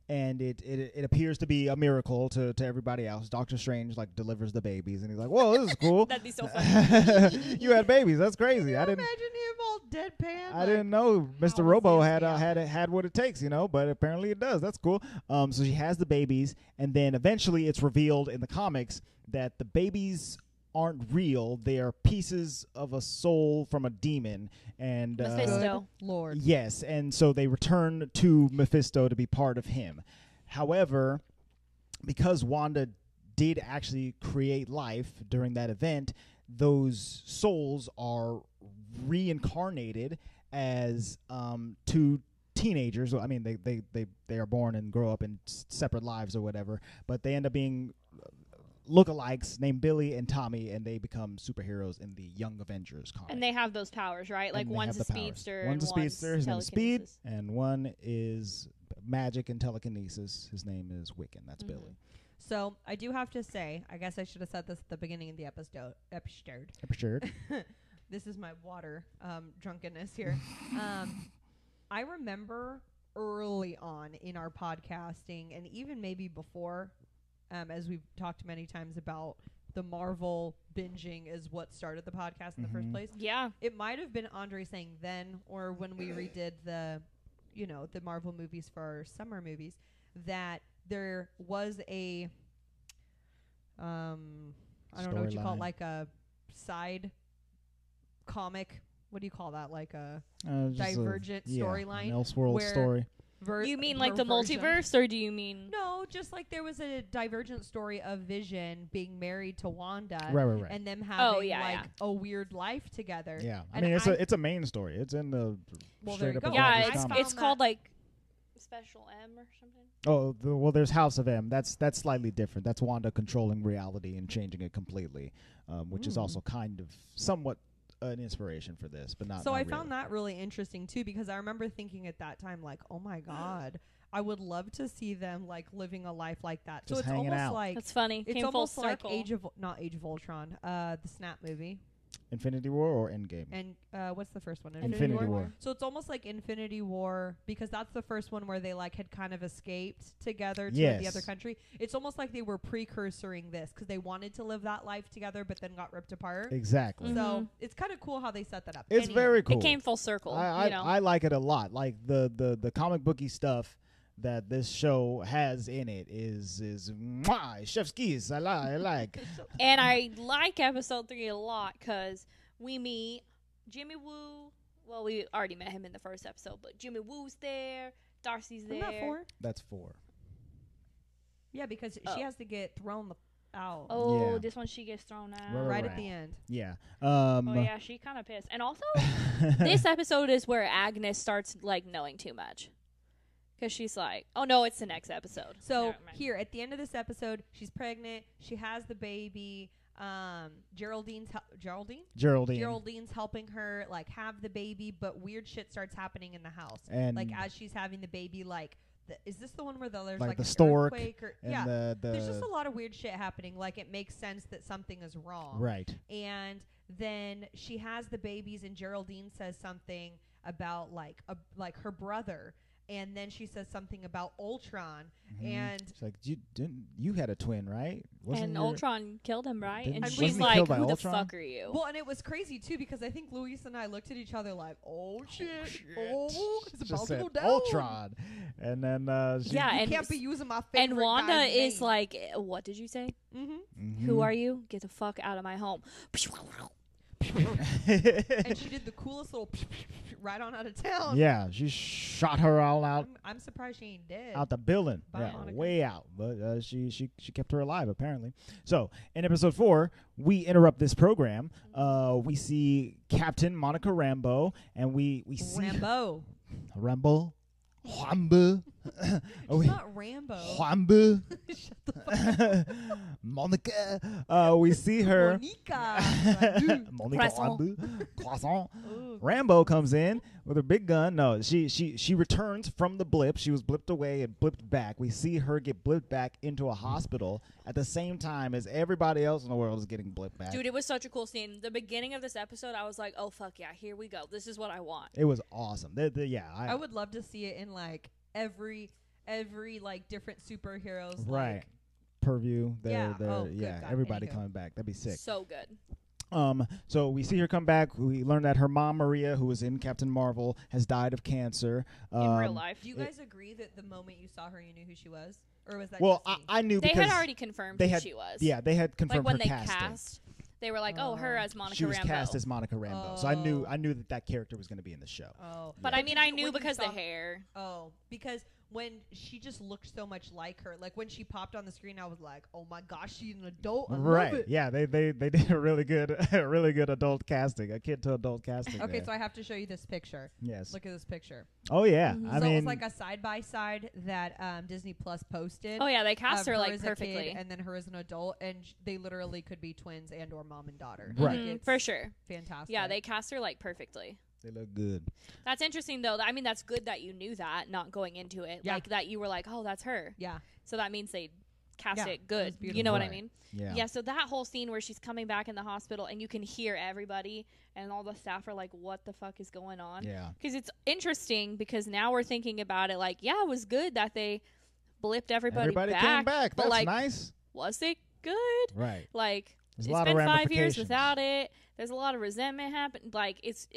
And it appears to be a miracle to everybody else. Doctor Strange like delivers the babies, and he's like, "Whoa, this is cool."
That'd be so funny.
You had babies. That's crazy. I didn't
imagine him all deadpan.
I didn't know Mr. Robo had what it takes, but apparently it does. That's cool. So she has the babies, and then eventually it's revealed in the comics that the babies aren't real. They are pieces of a soul from a demon. And
Mephisto.
Lord.
Yes, and so they return to Mephisto to be part of him. However, because Wanda did actually create life during that event, those souls are reincarnated as two teenagers. I mean, they are born and grow up in separate lives or whatever, but they end up being lookalikes named Billy and Tommy, and they become superheroes in the Young Avengers comic.
And they have those powers, right? Like one's a speedster.
One's a speedster. His name is Speed,
telekinesis.
and one is magic and telekinesis. His name is Wiccan. That's Billy.
So I do have to say, I guess I should have said this at the beginning of the episode. This is my water drunkenness here. I remember early on in our podcasting, and even maybe before, as we've talked many times about the Marvel binging is what started the podcast in the first place.
Yeah.
It might have been Andre saying then, or when we redid the Marvel movies for our summer movies, that there was a, I don't know what you call it, like a side comic. What do you call that? Like a divergent storyline.
An Elseworld story.
You mean like the multiverse, or do you mean...
No, just like there was a divergent story of Vision being married to Wanda.
Right.
And them having a weird life together.
Yeah. I
And
mean, it's a main story. It's in the
there you go.
Yeah,
Avengers
it's called like Special M or something.
Oh, well, there's House of M. That's slightly different. That's Wanda controlling reality and changing it completely, which is also kind of somewhat an inspiration for this, but not.
So
not
I
really.
found that really interesting too, because I remember thinking at that time, like, oh my god, I would love to see them like living a life like that.
Just
so it's
hanging
almost
out.
like
That's funny.
it's
Came
almost
full
like
circle.
not Age of Ultron, the Snap movie.
Infinity War or Endgame?
And what's the first one?
Infinity War.
So it's almost like Infinity War, because that's the first one where they like had kind of escaped together to the other country. It's almost like they were precursoring this because they wanted to live that life together, but then got ripped apart.
Exactly.
So it's kind of cool how they set that up.
It's very cool.
It came full circle.
I like it a lot. Like the comic booky stuff that this show has in it is chef's keys. I like.
And I like episode 3 a lot because we meet Jimmy Woo. Well, we already met him in the first episode, but Jimmy Woo's there. Darcy's there.
Isn't that 4?
That's 4.
Yeah, because she has to get thrown out.
Oh,
Yeah.
this one she gets thrown out.
Right at the end.
Yeah.
Oh yeah, she kind of pissed. And also, this episode is where Agnes starts like knowing too much. Because she's like, oh no, it's the next episode.
So
Never mind.
here at the end of this episode, she's pregnant. She has the baby. Geraldine's helping her like have the baby, but weird shit starts happening in the house.
And
like as she's having the baby, like is this the one where there's
like
like
the
an
stork
earthquake or
and
there's just a lot of weird shit happening. Like it makes sense that something is wrong.
Right.
And then she has the babies, and Geraldine says something about like her brother. and then she says something about Ultron,
Mhm.
and
It's like you had a twin, right?
And
your-
Ultron killed him, right?
Didn't-
And
wasn't
she's
he
like,
killed by
"Who the
Ultron?
fuck are you?"
well, and it was crazy too because I think Luis and I looked at each other like, "Oh shit, it's
Just
about to
said
go down."
Ultron, and then she,
Yeah,
You
and
can't be using my favorite
and Wanda
guy's
is
name.
like, "What did you say?
Mhm.
Who are you? Get the fuck out of my home!"
And she did the coolest little right on out of town.
Yeah, she shot her all out
I'm surprised she ain't dead.
out the building.
Bye,
Yeah,
Monica.
way out. But she kept her alive apparently. So in episode 4, we interrupt this program. We see Captain Monica Rambeau, and we see
Rambo.
Rambo. Rambo. Oh,
It's not Rambo.
Rambo.
Shut the fuck
Monica. We see her.
Monica.
Monica
Croissant.
Rambeau. Croissant.
Ooh.
Rambo comes in with her big gun. No, she returns from the blip. She was blipped away and blipped back. We see her get blipped back into a hospital at the same time as everybody else in the world is getting blipped back.
Dude, it was such a cool scene. The beginning of this episode, I was like, "Oh fuck yeah, here we go. This is what I want."
It was awesome.
I would love to see it in like every like different superheroes.
right.
Like,
Purview.
Yeah. Oh, good God.
Everybody
Anywho.
coming back. That'd be sick.
So good.
So we see her come back. We learn that her mom Maria, who was in Captain Marvel, has died of cancer.
In real life.
do you guys agree that the moment you saw her, you knew who she was, or was that
Well,
just me?
I knew
They
because
had already confirmed
they
who
had-
she was.
yeah, they had confirmed
like when
her
they
casting.
cast, they were like, "Oh, her as Monica
She was
Rambeau."
cast as Monica Rambeau, so I knew
Oh.
that character was going to be in the show.
Oh,
But
Yeah.
I mean, I knew
when you
because the
saw-
hair.
Oh, because when she just looked so much like her, like when she popped on the screen, I was like, "Oh my gosh, she's an adult." I
Right?
love it.
Yeah, they did a really good adult casting, a kid to adult casting.
Okay,
there.
so I have to show you this picture.
yes.
Look at this picture.
Oh yeah,
Mhm.
I
so
mean,
it was like a side by side that Disney Plus posted.
Oh yeah, they cast
of
her like
as a kid
perfectly.
and then her as an adult, and they literally could be twins and or mom and daughter.
Right.
Like,
Mhm,
it's
for sure.
fantastic.
Yeah, they cast her like perfectly.
they look good.
That's interesting though. I mean, that's good that you knew that, not going into it.
Yeah.
Like that you were like, "Oh, that's her."
Yeah.
So that means they cast
Yeah,
it
it
good.
was
You know what I
Right.
mean?
Yeah.
Yeah, so that whole scene where she's coming back in the hospital and you can hear everybody and all the staff are like, "What the fuck is going on?"
Yeah.
Because it's interesting because now we're thinking about it like, yeah, it was good that they blipped everybody back.
came back.
But
That's
like,
nice.
was it good?
Right.
Like,
There's a
it's
lot of
been 5 years
ramifications.
without it. There's a lot of resentment happened. Like, it's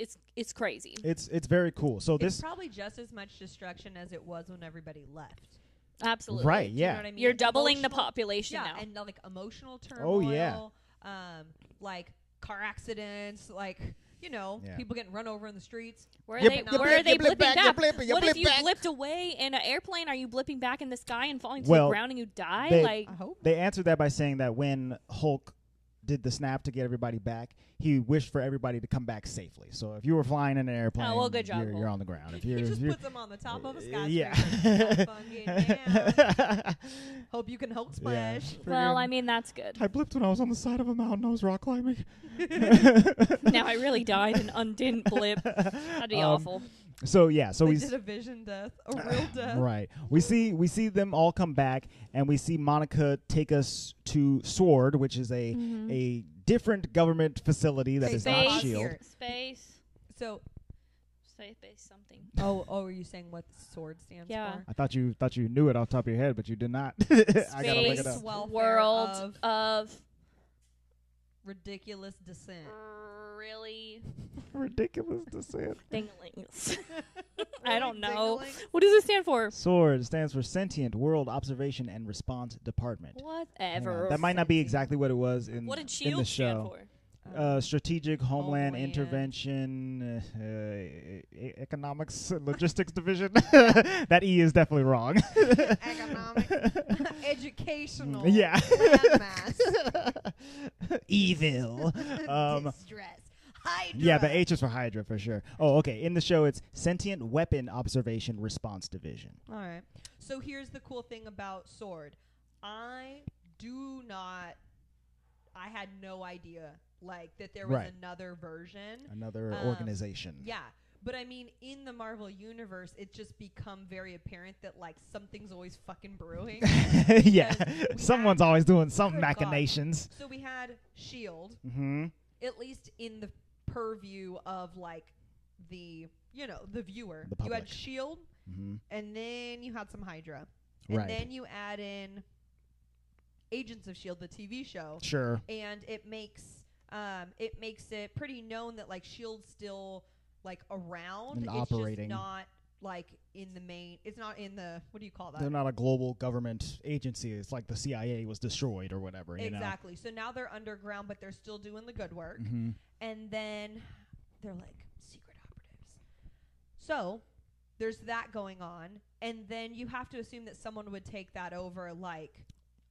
crazy.
It's very cool. So
It's
this
probably just as much destruction as it was when everybody left.
Absolutely.
right,
Do you know
yeah.
what I mean?
You're doubling the
Emotional-
population
Yeah,
now.
and like emotional turmoil.
Oh, yeah.
Like car accidents, like
Yeah.
people getting run over in the streets.
Where
Yep,
are they,
yep,
where
yep,
are they
you blip
blipping
back, you
back?
blip, you
What
blip
if you
back.
blipped away in an airplane? Are you blipping back in the sky and falling to
Well,
the ground and you die?
they-
like,
I hope.
They answered that by saying that when Hulk did the snap to get everybody back, he wished for everybody to come back safely. So if you were flying in an airplane,
Oh, well, good job,
you're
Hulk.
on the ground. If
He
you're,
just
if you're
puts them on the top of a skyscraper.
yeah.
Have fun getting down. Hope you can Hulk
Yeah.
splash.
well, I mean, that's good.
I blipped when I was on the side of a mountain. I was rock climbing.
Now I really died and didn't blip. That'd be awful.
So yeah, so
They
we
did a vision death, a real death.
right. We see them all come back, and we see Monica take us to Sword, which is a different government facility that is not
Space,
Shield.
Here.
space,
So,
space something.
are you saying what SWORD stands
Yeah.
for?
I thought you knew it off the top of your head, but you did not. I gotta look
Space
it up.
Welfare
world
of
of
ridiculous descent.
really
Ridiculous descent.
thinglings. I don't know.
Dingling?
What does it stand for?
SWORD stands for Sentient World Observation and Response Department. Hang
Whatever.
on. That might not be exactly what it was in,
What did
in the
SHIELD stand
show.
for?
Strategic Homeland
Homeland.
Intervention Economics and Logistics Division. That E is definitely wrong.
Economic, educational,
Yeah.
landmass,
Evil.
distress, Hydra.
Yeah, the H is for Hydra for sure. Oh, okay. In the show, it's Sentient Weapon Observation Response Division.
All right. So here's the cool thing about SWORD. I had no idea like that there was
Right.
another version.
Another
Um,
organization.
Yeah. But I mean, in the Marvel universe, it's just become very apparent that like something's always fucking brewing.
Yeah.
Because we
Someone's
had-
always doing some
Good God.
machinations.
So we had SHIELD,
Mm-hmm.
at least in the purview of like the viewer.
The
You had
public.
SHIELD, and then you had some Hydra, and
Right.
then you add in Agents of S.H.I.E.L.D., the TV show.
Sure.
And it makes it pretty known that like S.H.I.E.L.D.'s still like around.
And
It's
operating.
just not like in the main. It's not in the, what do you call that?
They're not a global government agency. It's like the CIA was destroyed or whatever.
Exactly. So now they're underground, but they're still doing the good work.
Mm-hmm.
And then they're like secret operatives. So there's that going on, and then you have to assume that someone would take that over, like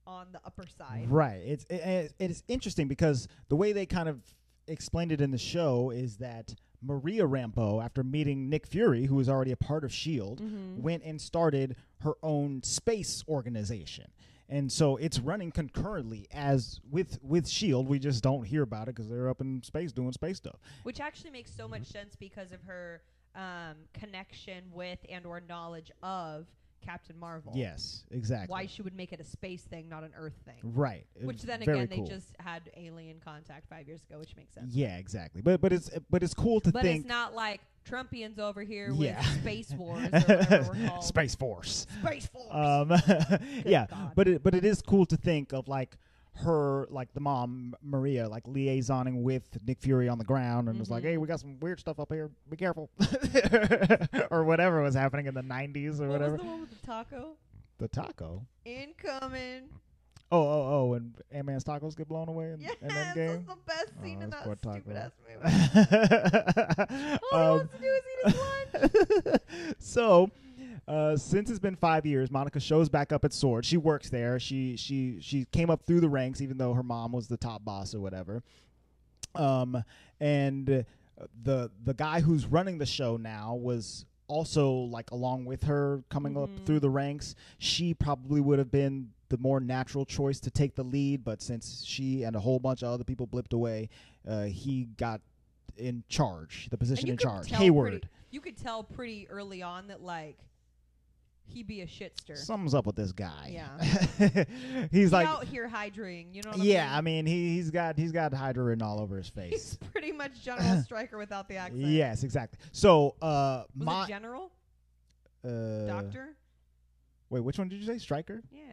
on the upper side.
Right. It's interesting because the way they kind of explained it in the show is that Maria Rambeau, after meeting Nick Fury, who was already a part of S.H.I.E.L.D., went and started her own space organization. And so it's running concurrently as with S.H.I.E.L.D. We just don't hear about it because they're up in space doing space stuff.
Which actually makes so much sense because of her connection with and or knowledge of Captain Marvel.
Yes, exactly.
Why she would make it a space thing, not an Earth thing.
Right.
Which then
Very
again,
cool.
they just had alien contact 5 years ago, which makes sense.
Yeah, exactly. But it's cool to
But
think.
it's not like Trumpians over here
Yeah.
with Space Wars or whatever we're called.
Space Force.
Space Force.
Yeah,
God.
but it is cool to think of like her, like the mom Maria, like liaisoning with Nick Fury on the ground and was like, "Hey, we got some weird stuff up here. Be careful," or whatever was happening in the 90s or
What
whatever.
was the one with the taco?
The taco.
Incoming.
Oh, and Ant-Man's tacos get blown away in
Yes,
Endgame.
that's the best scene in
that's
that
poor
stupid
taco.
ass movie. All he wants to do is eat his lunch.
So, since it's been 5 years, Monica shows back up at Sword. She works there. She came up through the ranks, even though her mom was the top boss or whatever. And the guy who's running the show now was also like along with her coming up through the ranks. She probably would have been the more natural choice to take the lead, but since she and a whole bunch of other people blipped away, he got in charge, the position in charge. Hayward.
You could tell pretty early on that like he be a shitster.
Something's up with this guy.
Yeah.
He's like
out here hydrating, you know what
yeah,
I mean?
I mean he's got Hydra written all over his
He's
face.
pretty much General Stryker without the accent.
Yes, exactly. So
Was it General?
uh
Doctor?
wait, which one did you say? Stryker?
Yeah.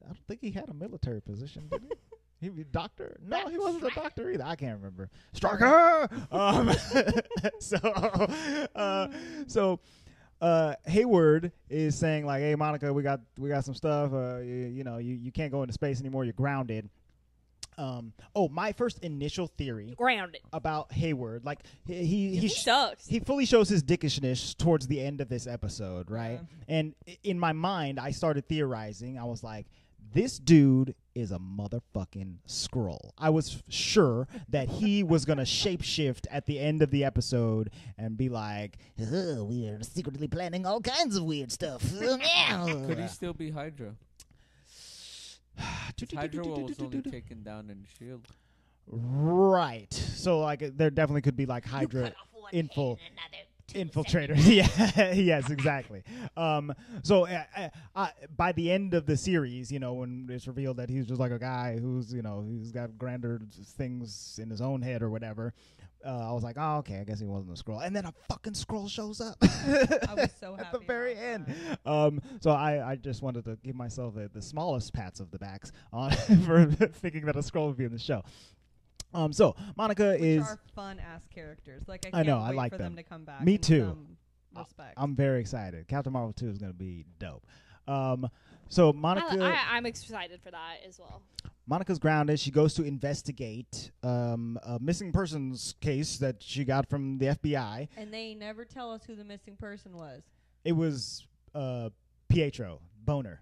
I don't think he had a military position, did he? He was a doctor? No, he wasn't a doctor either. I can't remember. Stryker. So Hayward is saying like, "Hey, Monica, we got some stuff. You can't go into space anymore. You're grounded." My first initial theory
Grounded.
about Hayward, like he
sucks.
He fully shows his dickishness towards the end of this episode, right?
Yeah.
And in my mind, I started theorizing. I was like, this dude is a motherfucking Skrull. I was sure that he was going to shapeshift at the end of the episode and be like, we are secretly planning all kinds of weird stuff.
Could he still be Hydra? Hydra was only taken down in S.H.I.E.L.D.
Right. So, like, there definitely could be, like, Hydra infiltrators. Yeah. Yes, exactly. So by the end of the series, when it's revealed that he's just like a guy who's, he's got grander things in his own head or whatever, I was like, oh, okay, I guess he wasn't a Skrull. And then a fucking Skrull shows up.
I was so happy
at the very
about
end.
that.
So I just wanted to give myself the smallest pats of the backs on for thinking that a Skrull would be in the show. So Monica
Which
is
are fun ass characters. Like
I
can't
know, I
wait
like
for
them.
them to come back.
Me
in
too.
some respect.
I'm very excited. Captain Marvel 2 is going to be dope. So Monica,
I'm excited for that as well.
Monica's grounded. She goes to investigate a missing persons case that she got from the FBI.
And they never tell us who the missing person was.
It was Pietro Boner.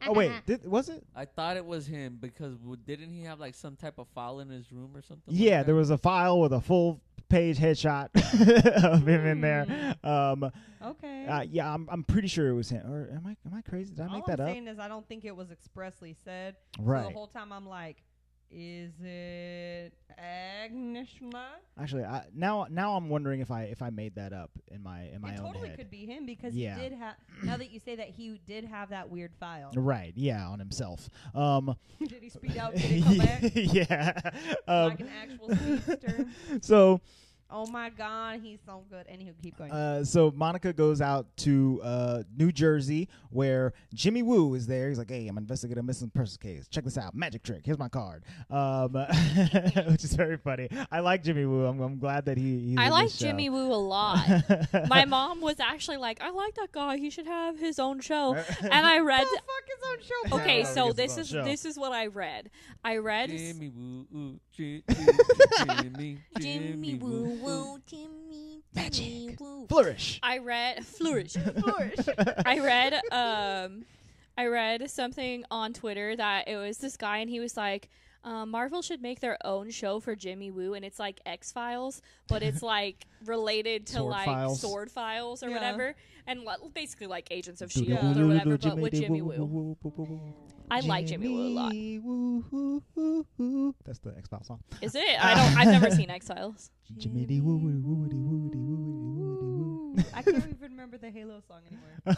Oh wait, was it?
I thought it was him because didn't he have like some type of file in his room or something?
Yeah,
like
there was a file with a full page headshot of him in there.
Okay.
Yeah, I'm pretty sure it was him. Or am I crazy? Did I make that
All I'm
up?
saying is I don't think it was expressly said.
Right.
So the whole time I'm like, is it Agnesma?
Actually, now I'm wondering if I made that up in my
It
own
totally
head.
could be him because
Yeah.
he did have. Now that you say that, he did have that weird file.
Right, yeah, on himself.
Did he speed out? Did he come back
Yeah.
like an actual speedster?
So
Oh my God, he's so good. Anywho, keep going.
So Monica goes out to New Jersey where Jimmy Woo is there. He's like, hey, I'm investigating a missing person case. Check this out. Magic trick. Here's my card. Which is very funny. I like Jimmy Woo. I'm glad that he's
I
in
like
this show.
Jimmy Woo a lot. My mom was actually like, I like that guy. He should have his own show. And I read.
the fuck his own show?
Okay,
Yeah,
so
he gets his own show.
this is what I read. I read
Jimmy Woo,
Jimmy Woo Woo Jimmy
Magic.
Woo.
Flourish.
I read flourish.
Flourish.
I read something on Twitter that it was this guy and he was like, Marvel should make their own show for Jimmy Woo, and it's like X-Files, but it's like related to
Sword
like
Files.
Sword Files or
Yeah.
whatever, and basically like Agents of S.H.I.E.L.D. or whatever, but with Jimmy Woo. I like Jimmy Woo a lot.
Woo. That's the X-Files song.
Is it? I've never seen X-Files.
Jimmy Dee woo woo woo dee woo dee woo dee woo dee woo.
I can't even remember the Halo song anymore.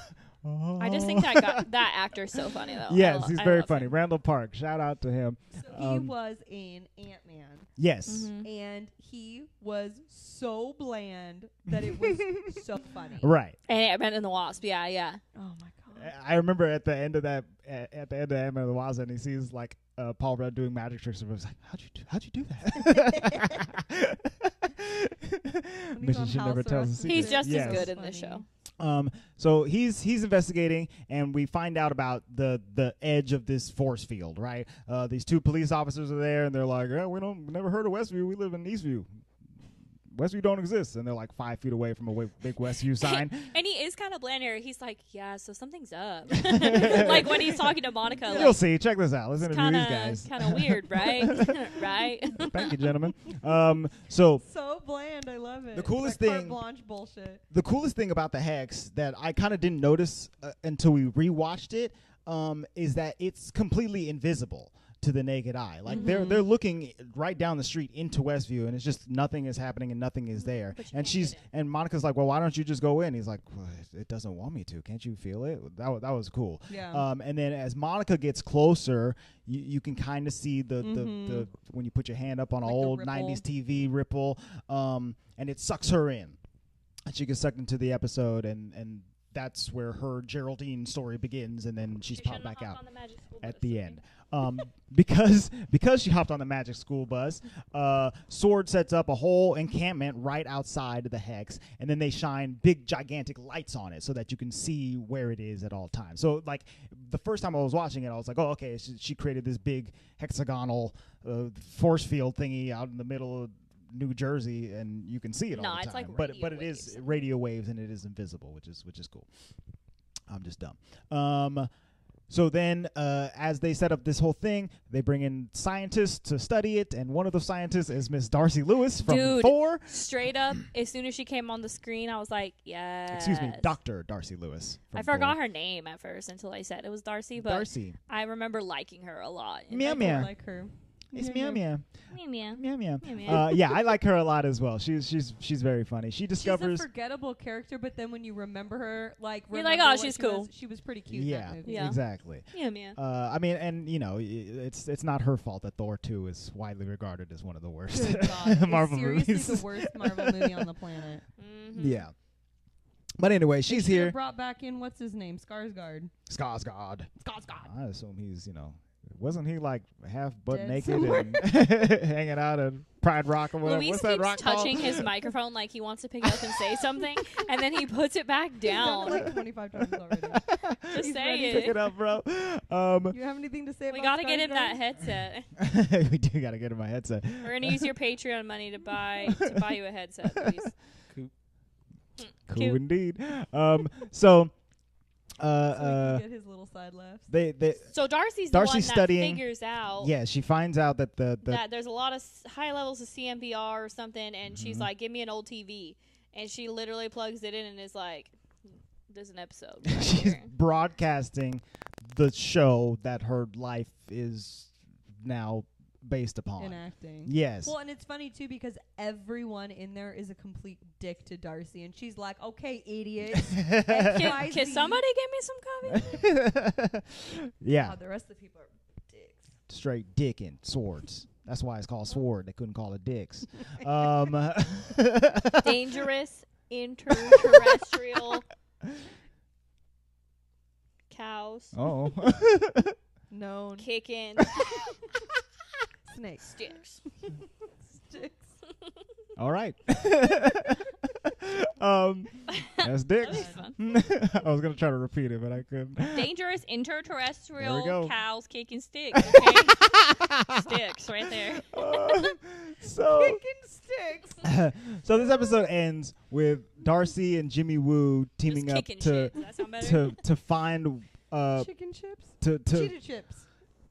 I just think that actor's so funny though.
Yes, he's
I
very
love
funny.
him.
Randall Park. Shout out to him.
So he was in Ant-Man,
Yes.
Mhm.
and he was so bland that it was so funny.
Right.
And Ant-Man and the Wasp. Yeah.
Oh my God.
I remember at the end of that, at the end of Ant-Man and the Wasp, and he sees like Paul Rudd doing magic tricks, and he was like, "How'd you do that?"
When he's
Mission
on
should
house
never tell
arrest.
the
He's
secret.
just
Yes.
as good in this
Funny.
show.
So he's investigating, and we find out about the edge of this force field. Right. These two police officers are there, and they're like, "Yeah, we never heard of Westview. We live in Eastview. Westview don't exist." And they're like 5 feet away from a big Westview sign.
And he is kind of bland here. He's like, yeah, so something's up. Like when he's talking to Monica.
You'll see. Check this out. Let's
It's
interview these guys.
kind of weird, right? Right?
Thank you, gentlemen. So
So bland. I love it.
The coolest
That carte
thing-
blanche bullshit.
the coolest thing about the Hex that I kind of didn't notice until we rewatched it is that it's completely invisible to the naked eye. Like they're looking right down the street into Westview, and it's just nothing is happening and nothing is there.
But you
And
can't get
and Monica's like, "Well, why don't you just go in?" He's like, well, "It doesn't want me to. Can't you feel it?" That was cool.
Yeah.
And then as Monica gets closer, you can kind of see the when you put your hand up on
Like
an
the
old
ripple.
90s TV ripple, and it sucks her in. And she gets sucked into the episode, and that's where her Geraldine story begins, and then she's popped back out at the end. Because she hopped on the magic school bus, Sword sets up a whole encampment right outside of the Hex, and then they shine big gigantic lights on it so that you can see where it is at all times. So like the first time I was watching it, I was like, oh, okay, she created this big hexagonal force field thingy out in the middle of New Jersey, and you can see it all
No,
the
it's
time.
like
but
radio
it is
waves.
radio waves, and it is invisible, which is cool. I'm just dumb. So then, as they set up this whole thing, they bring in scientists to study it, and one of the scientists is Miss Darcy Lewis from
Dude.
Thor.
Straight up, as soon as she came on the screen, I was like, yes.
Excuse me, Dr. Darcy Lewis.
I forgot her name at first until I said it was Darcy, but
Darcy.
I remember liking her a lot.
Meow
I
meow.
like her.
It's meow meow.
Meow, meow.
Meow meow.
Meow, meow.
Yeah, I like her a lot as well. She's very funny. She
She's
discovers.
a forgettable character, but then when you remember her, like,
You're
remember
like, oh,
what
she's
she
cool.
was, she was pretty cute in
Yeah,
that movie.
Yeah.
exactly.
Meow, meow.
I mean, and you know, it's not her fault that Thor 2 is widely regarded as one of the worst
Good God.
Marvel
it's seriously
movies.
the worst Marvel movie on the planet.
Mhm.
Yeah. But anyway,
They
she's
should've
here.
brought back in, what's his name? Skarsgård.
Skarsgård.
Skarsgård.
I assume he's, wasn't he like half butt
Dead
naked
somewhere.
and hanging out at Pride Rock or whatever?
Luis
What's that
keeps
rock
touching
called?
his microphone like he wants to pick it up and say something, and then he puts it back
He's done
down.
it like 25 times already.
Just
he's
say
ready.
Pick
it.
it up, bro.
You have anything to say
We
about
gotta get him
Skarsgård?
that headset.
We do gotta get in my headset.
We're gonna use your Patreon money to buy you a headset, Luis.
Cool
Cute.
indeed. So,
So he can get his little side laughs.
they
So Darcy's
Darcy's
the one
studying-
that figures out
yeah, she finds out that the
that there's a lot of high levels of CMBR or something, and
Mm-hmm.
she's like, "Give me an old TV," and she literally plugs it in and is like, "There's an episode." Right
she's
here.
broadcasting the show that her life is now based upon.
Enacting.
Yes.
Well, and it's funny too because everyone in there is a complete dick to Darcy, and she's like, "Okay, idiot."
Can somebody give me some coffee?
Yeah.
God, the rest of the people are dicks.
Straight dick and swords. That's why it's called sword. They couldn't call it dicks.
Dangerous interterrestrial cows
Oh.
Known
kicking
snakes.
sticks.
Sticks.
All right. That's dicks.
That was fun.
I was gonna try to repeat it, but I couldn't.
Dangerous
There we go.
interterrestrial cows kicking sticks. Okay? Sticks right there.
So,
Kicking sticks.
so this episode ends with Darcy and Jimmy Woo teaming
Just
up
kicking
to
shit. Does that sound better?
to find
Chicken chips.
to
Cheetah chips.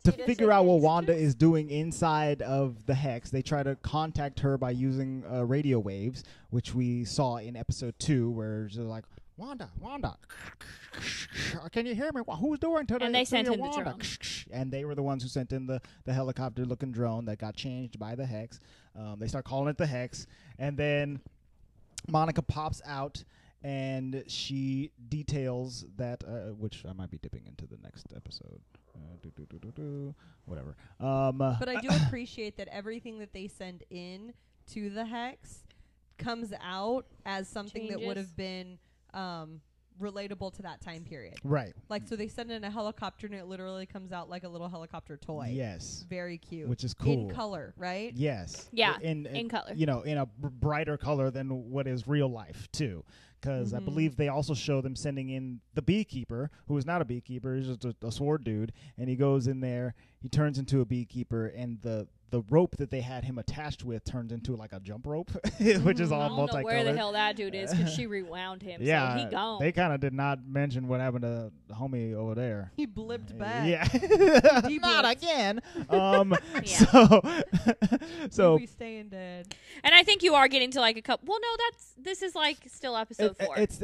to
Cheetah
figure out what
chips.
Wanda is doing inside of the hex. They try to contact her by using radio waves, which we saw in episode 2, where they're like, Wanda, can you hear me? Who's doing today?
And they sent in the
Wanda?
drone.
And they were the ones who sent in the helicopter-looking drone that got changed by the hex. They start calling it the hex, and then Monica pops out, and she details that, which I might be dipping into the next episode. Whatever.
But I do appreciate that everything that they send in to the hex comes out as something that would
Changes.
have been relatable to that time period.
Right.
Like, so they send in a helicopter and it literally comes out like a little helicopter toy.
Yes.
Very cute.
Which is cool.
In color, right?
Yes.
Yeah,
In
color.
You know, in a brighter color than what is real life, too. Because I believe they also show them sending in the beekeeper, who is not a beekeeper, he's just a sword dude. And he goes in there, he turns into a beekeeper, and the rope that they had him attached with turns into like a jump rope, which is
I
all
don't know
multicolored.
where the hell that dude is because she rewound him.
Yeah,
So he gone.
they kind of did not mention what happened to the homie over there.
He blipped back.
Yeah,
He
not
blipped.
again.
Yeah.
So
We staying dead.
And I think you are getting to like a couple. Well, no, this is like still episode 4.
it's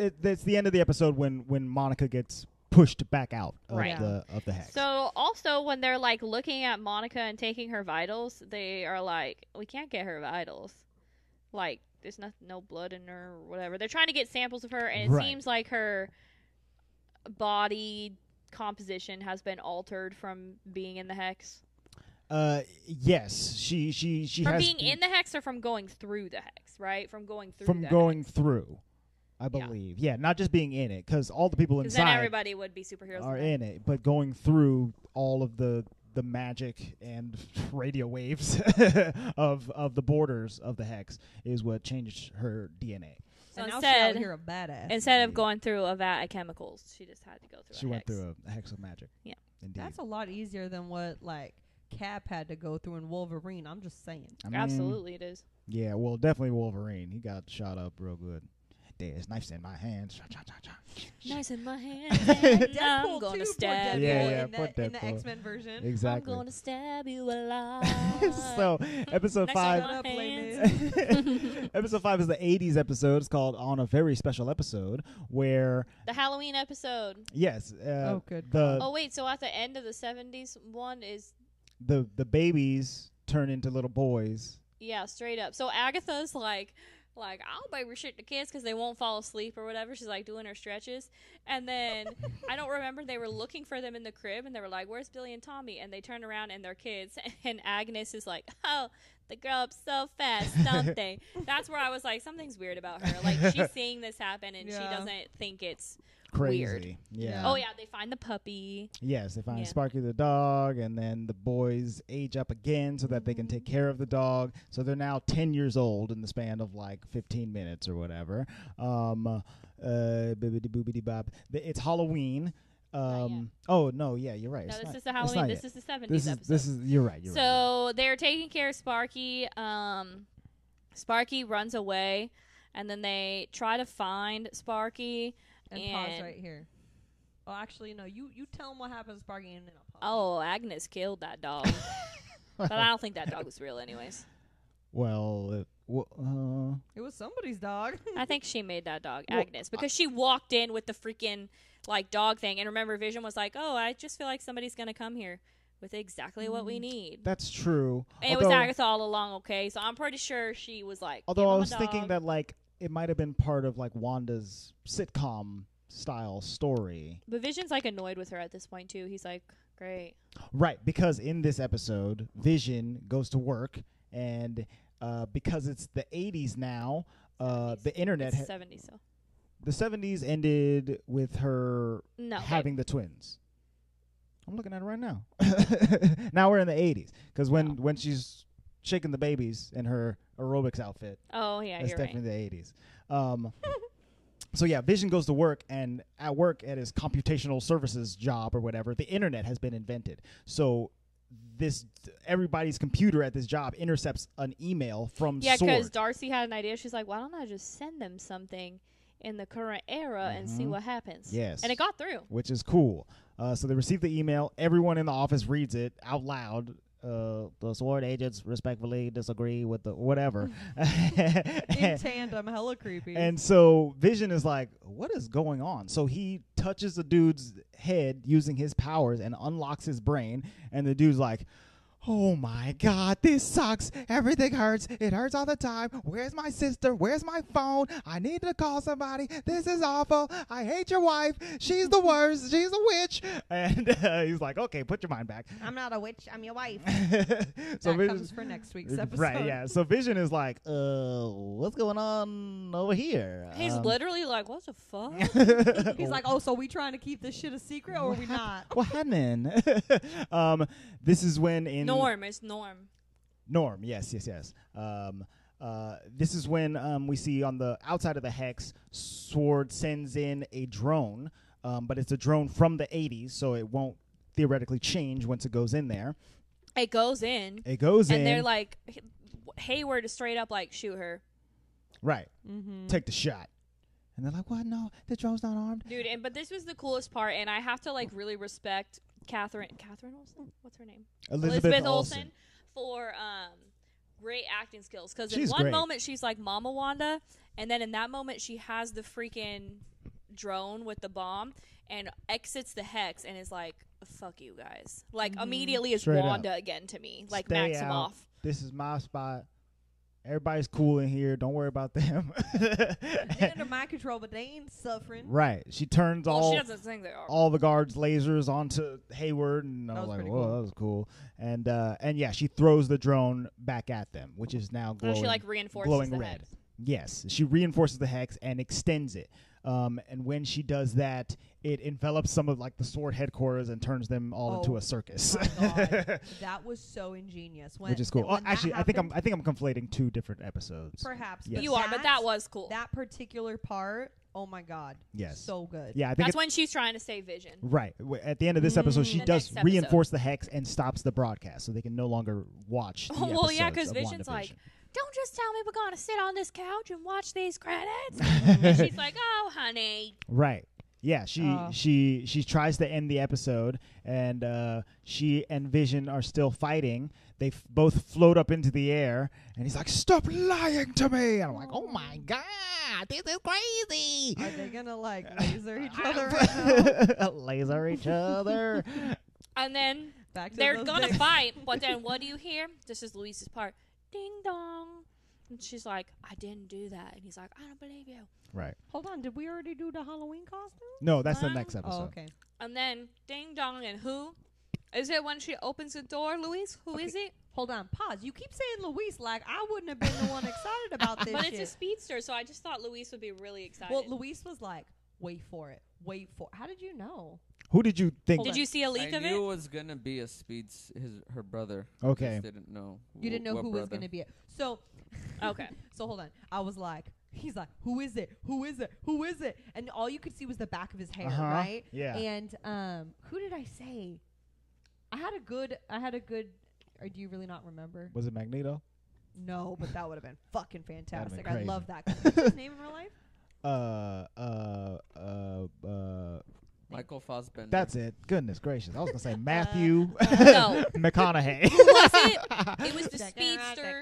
the end of the episode when Monica gets pushed back out of
Right.
the hex.
So also when they're like looking at Monica and taking her vitals, they are like, we can't get her vitals. Like there's no blood in her or whatever. They're trying to get samples of her, and it
Right.
seems like her body composition has been altered from being in the hex.
Yes, she
From
has
being in the hex or from going through the hex, right? From going through
from
the
going
hex.
through. I believe, yeah, not just being in it, because all the people
Because then
inside
everybody would be superheroes.
are
then.
in it, but going through all of the magic and radio waves of the borders of the hex is what changed her DNA.
So
and now
instead,
she's out here a badass.
instead of going through a vat of chemicals, she just had to go through
She
a
went
hex.
through a hex of magic.
Yeah.
Indeed.
That's a lot easier than what like Cap had to go through in Wolverine. I'm just saying.
I mean,
Absolutely, it is.
Yeah, well, definitely Wolverine. He got shot up real good. There's knives in my hands. Cha, cha, cha, cha.
Nice in my hand. and I'm
Deadpool
gonna
too,
stab
poor
you.
Yeah,
Deadpool
yeah,
in
poor
the
Deadpool.
X-Men version.
Exactly.
I'm gonna stab you alive.
So, episode
Nice
5.
in my
Shut up,
hands.
Layman.
Episode 5 is the 80s episode. It's called On a Very Special Episode, where,
The Halloween episode.
yes,
Oh, good
the
Oh wait, so at the end of the 70s one is
the babies turn into little boys.
yeah, straight up. So Agatha's like I'll babysit the kids because they won't fall asleep or whatever. She's like doing her stretches, and then I don't remember, they were looking for them in the crib, and they were like, "Where's Billy and Tommy?" And they turned around and they're kids, and Agnes is like, "Oh, they grow up so fast, don't they?" That's where I was like, something's weird about her. Like she's seeing this happen, and she
Yeah.
doesn't think it's
Crazy.
weird.
Yeah.
Yeah.
Oh yeah, they find the puppy.
Yes, they find
Yeah.
Sparky the dog, and then the boys age up again so that they can take care of the dog. So they're now 10 years old in the span of like 15 minutes or whatever. Bibbidi-boobidi-bob. It's Halloween.
Not yet.
Oh no, yeah, you're right.
No,
It's
this
not-
is the
it's
Halloween.
not
This
yet.
is the 70s
This is
episode.
this is you're right. You're right.
So they're taking care of Sparky. Sparky runs away, and then they try to find Sparky.
And pause right here. Oh, actually, no. You tell them what happens, Sparky, and then I'll pause.
Oh, Agnes killed that dog. But I don't think that dog was real anyways.
Well,
It was somebody's dog.
I think she made that dog,
Well,
Agnes, because she walked in with the freaking like dog thing. And remember, Vision was like, "Oh, I just feel like somebody's going to come here with exactly what we need."
that's true.
And it was Agatha all along, okay? So I'm pretty sure she was like,
Although
"Give
I
him a
was thinking
dog."
that like it might have been part of like Wanda's sitcom style story.
But Vision's like annoyed with her at this point too. He's like, great.
Right, because in this episode, Vision goes to work, and because it's the 80s now, the internet...
It's 70s, so.
The 70s ended with her
No,
having the twins. I'm looking at it right now. Now we're in the 80s, because when she's shaking the babies in her aerobics outfit,
Oh, yeah,
that's
you're right.
definitely the 80s. So yeah, Vision goes to work, and at work at his computational services job or whatever, the internet has been invented. So everybody's computer at this job intercepts an email from
Yeah,
Sword.
because Darcy had an idea. She's like, why don't I just send them something in the current era and see what happens?
Yes.
And it got through.
Which is cool. So they receive the email. Everyone in the office reads it out loud. The Sword agents respectfully disagree with the whatever.
In tandem, hella creepy.
And so Vision is like, what is going on? So he touches the dude's head using his powers and unlocks his brain. And the dude's like, oh my God, this sucks. Everything hurts. It hurts all the time. Where's my sister? Where's my phone? I need to call somebody. This is awful. I hate your wife. She's the worst. She's a witch. And he's like, okay, put your mind back.
I'm not a witch. I'm your wife.
So
That comes for next week's episode.
Right, yeah. So Vision is like, what's going on over here?
He's literally like, what the fuck?
He's like, oh, so we trying to keep this shit a secret or are we not?
What happened? This is when in
Norm. It's Norm.
Norm, yes. This is when we see on the outside of the hex, Sword sends in a drone, but it's a drone from the 80s, so it won't theoretically change once it goes in there.
It goes in.
And
they're like, Hayward is straight up like, shoot her.
Right.
Mm-hmm.
Take the shot. And they're like, what? No, the drone's not armed.
Dude, but this was the coolest part, and I have to like really respect Catherine Olsen? What's her name?
Elizabeth
Olsen for great acting skills. Because in
She's
one
great.
moment she's like Mama Wanda, and then in that moment she has the freaking drone with the bomb and exits the hex and is like, fuck you guys. Like immediately is
Straight
Wanda
up.
again to me. Like
Stay
Maximoff.
out. This is my spot. Everybody's cool in here. Don't worry about them.
They're under my control, but they ain't suffering.
Right. She turns
Well, she doesn't think they are.
all the guards' lasers onto Hayward, and I
That
was
was
like,
pretty
whoa,
cool.
that was cool. And yeah, she throws the drone back at them, which is now
And
glowing,
she like reinforces
glowing
the
red.
hex.
Yes, she reinforces the hex and extends it. And when she does that, it envelops some of like the Sword headquarters and turns them all into a circus.
My God. That was so ingenious.
Which is cool.
when that
Actually, I think
happened,
I'm conflating two different episodes.
perhaps.
Yes.
You are, but that was cool.
That particular part, oh my God.
Yes.
So good.
Yeah, I think
That's when she's trying to save Vision.
right. At the end of this episode, she
The
does
next episode.
reinforce the hex and stops the broadcast, so they can no longer watch. The
Well, yeah,
because
because Vision's like,
WandaVision.
don't just tell me we're going to sit on this couch and watch these credits. And she's like, oh, honey.
Right. Yeah, she tries to end the episode, and she and Vision are still fighting. They both float up into the air, and he's like, "Stop lying to me!" And I'm like, "Oh my God, this is crazy!"
Are they gonna like laser each other right now?
Laser each other.
And then
Back to
they're
those
going to
days.
fight, but then what do you hear? This is Luis's part. Ding dong. And she's like, I didn't do that. And he's like, I don't believe you.
Right.
Hold on, did we already do the Halloween costume?
No, that's the
Wow.
next episode.
Oh, okay.
And then ding dong, and who? Is it when she opens the door, Luis? Who is it?
Hold on, pause. You keep saying Luis like I wouldn't have been the one excited about this
But
shit.
it's a speedster, so I just thought Luis would be really excited.
Well, Luis was like, wait for it. How did you know?
Who did you think?
Hold
Did
on.
you see a
I
leak of
knew
it?
it was gonna be a her brother.
Okay.
Just didn't know.
You didn't know
what
who was
brother.
going to be it. So,
Okay.
so hold on. I was like, he's like, who is it? Who is it? Who is it? And all you could see was the back of his hair,
Uh-huh.
right?
Yeah.
And who did I say? I had a good. Or do you really not remember?
Was it Magneto?
No, but that would have been fucking fantastic. I
crazy.
love that guy. What's his name in real life?
Michael Fassbender.
That's it. Goodness gracious. I was gonna say Matthew
No.
McConaughey.
Who was it? It was the speedster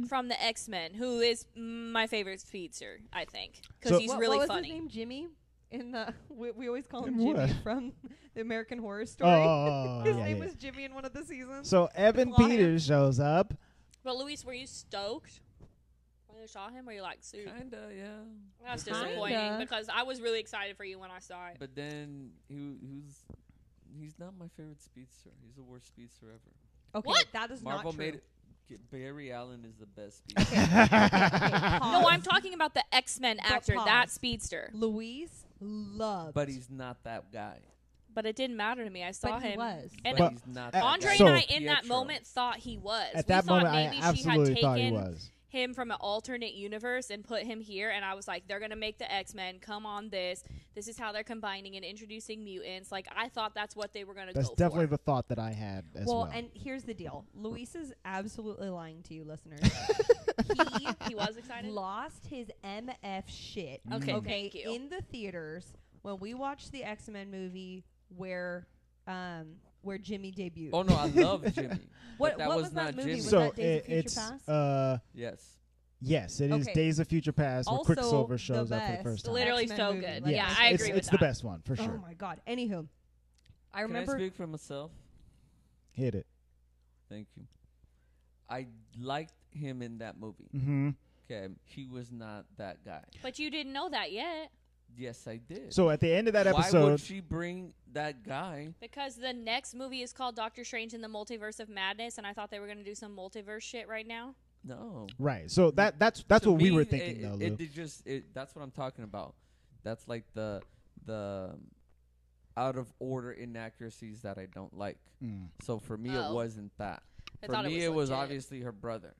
from the X-Men, who is my favorite speedster, I think. Because
So-
he's
what
really
was
funny.
his name? Jimmy? In the we always call
In
him Jimmy
what?
from the American Horror Story.
Oh,
His
yeah,
name
yeah.
was Jimmy in one of the seasons.
So Evan
Fly him.
Peters shows up.
But Luis, were you stoked when you saw him? Or you like, suit?
Kinda, yeah.
That's
Kinda.
disappointing because I was really excited for you when I saw it.
But then he was He's not my favorite speedster. He's the worst speedster ever.
Okay,
What?
that is
Marvel
not true.
made it. Barry Allen is the best speedster.
No, I'm talking about the X-Men
But
actor,
pause.
that speedster.
Louise loved.
But he's not that guy.
But it didn't matter to me. I saw
But he
him.
was.
And
But he's not that
Andre
So-
and I, in that
Pietro.
moment, thought he was.
At
We
that
thought
moment, I
maybe she
absolutely
had
thought he
taken
was.
him from an alternate universe and put him here, and I was like, they're gonna make the X-Men come on this. This is how they're combining and introducing mutants. Like, I thought that's what they were gonna
That's
go
definitely
for.
the thought that I had as well.
Well, and here's the deal. Luis is absolutely lying to you, listeners.
He was excited.
Lost his MF shit.
Okay,
Mm.
thank you.
In the theaters when we watched the X-Men movie where Jimmy debuted.
Oh no, I love Jimmy.
What-
But that
what
was
was that
not
movie?
Jimmy.
Was
so
that Days of Future
it's
Past?
Yes.
yes, it is
Okay.
Days of Future Past where
Also
Quicksilver
the
shows up for the
best.
first time.
Literally
X-Men
so
movie.
good.
Like,
Yeah, I
it's,
agree with
it's
that.
the best one for
Oh
sure.
my god. Anywho, I
Can I
remember.
speak for myself?
Hit it.
Thank you. I liked him in that movie.
Mm-hmm.
Okay, he was not that guy.
But you didn't know that yet.
Yes, I did.
So at the end of that
why
episode,
would she bring that guy?
Because the next movie is called Doctor Strange in the Multiverse of Madness, and I thought they were going to do some multiverse shit right now.
No.
right? So that's
To
what we
me,
were thinking, though, Lou.
That's what I'm talking about. That's like the out of order inaccuracies that I don't like.
Mm.
So for me,
Oh.
it wasn't that.
I
For
thought
me,
it was legit.
obviously her brother.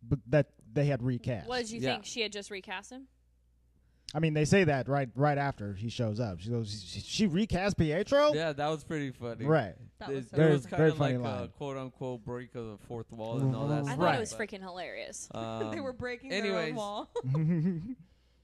But that they had recast.
What did you
Yeah.
think? She had just recast him?
I mean, they say that right after he shows up. She goes, she recast Pietro?
Yeah, that was pretty funny.
Right.
That was so
It
Very-
was
funny.
kind
very
of
funny
like
line.
a quote unquote break of the fourth wall and all that
I
stuff.
thought it was
but,
freaking hilarious.
they were breaking their
anyways.
own wall.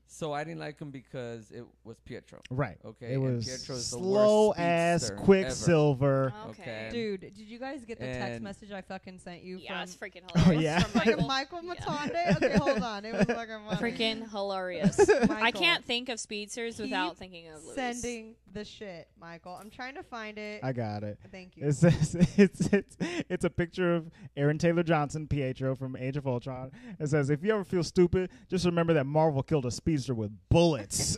So I didn't like him because it was Pietro.
right.
Okay,
It
and
was
Pietro is the
slow
worst
ass
speedster
Quicksilver.
Okay.
Dude, did you guys get the text
And-
message I fucking sent you
Yeah, it's
from
freaking
Oh,
hilarious.
yeah.
From
Michael
Yeah.
Matande? Okay, hold on. It was fucking funny.
Freaking hilarious. I
Michael,
can't think of speedsters without
keep
thinking of Louis.
sending the shit, Michael. I'm trying to find it.
I got it.
Thank you.
It says it's a picture of Aaron Taylor Johnson, Pietro from Age of Ultron. It says, if you ever feel stupid, just remember that Marvel killed a speedster with bullets.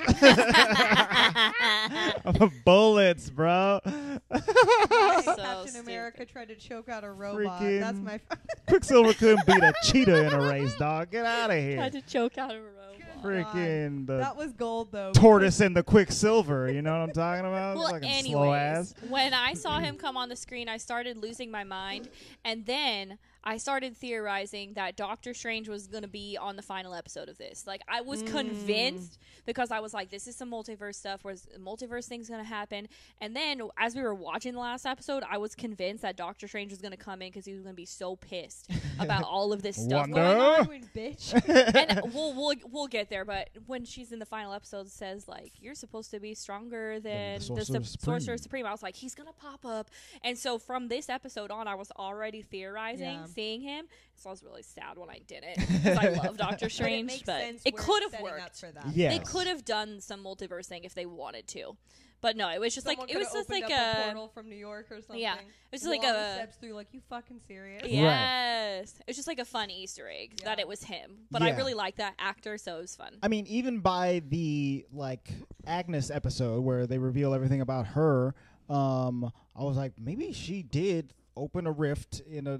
Bullets, bro.
Captain America tried to choke out a robot.
Freaking
That's my
Quicksilver couldn't beat a cheetah in a race, dog. Get out of here.
Tried to choke out a robot.
Freaking the
That was gold though.
tortoise and the Quicksilver. You know what I'm talking about?
Well,
Fucking slow
anyways,
ass.
when I saw him come on the screen, I started losing my mind, and then I started theorizing that Doctor Strange was going to be on the final episode of this. Like, I was convinced because I was like, this is some multiverse stuff where the multiverse thing's going to happen. And then as we were watching the last episode, I was convinced that Doctor Strange was going to come in because he was going to be so pissed about all of this stuff
Wanda?
going on.
Doing, bitch.
And we'll get there, but when she's in the final episode, it says like you're supposed to be stronger than
the
the
Sorcerer Supreme.
Sorcerer Supreme. I was like, he's gonna pop up, and so from this episode on, I was already theorizing,
Yeah.
seeing him. So I was really sad when I didn't, because I love Doctor
But it
Strange,
makes
but
sense
it
where
could
it's
have
setting up
worked.
for that.
Yes.
They could have done some multiverse thing if they wanted to, but no, it was just
Someone
like it was
coulda
just like
opened up a
a
portal from New York or something.
Yeah. It was just like
Walt
a-
steps through like, you fucking serious?
yes, it was just like a fun Easter egg that
Yeah.
it was him. But I
Yeah.
really like that actor, so it was fun.
I mean, even by the like Agnes episode where they reveal everything about her, I was like, maybe she did open a rift in a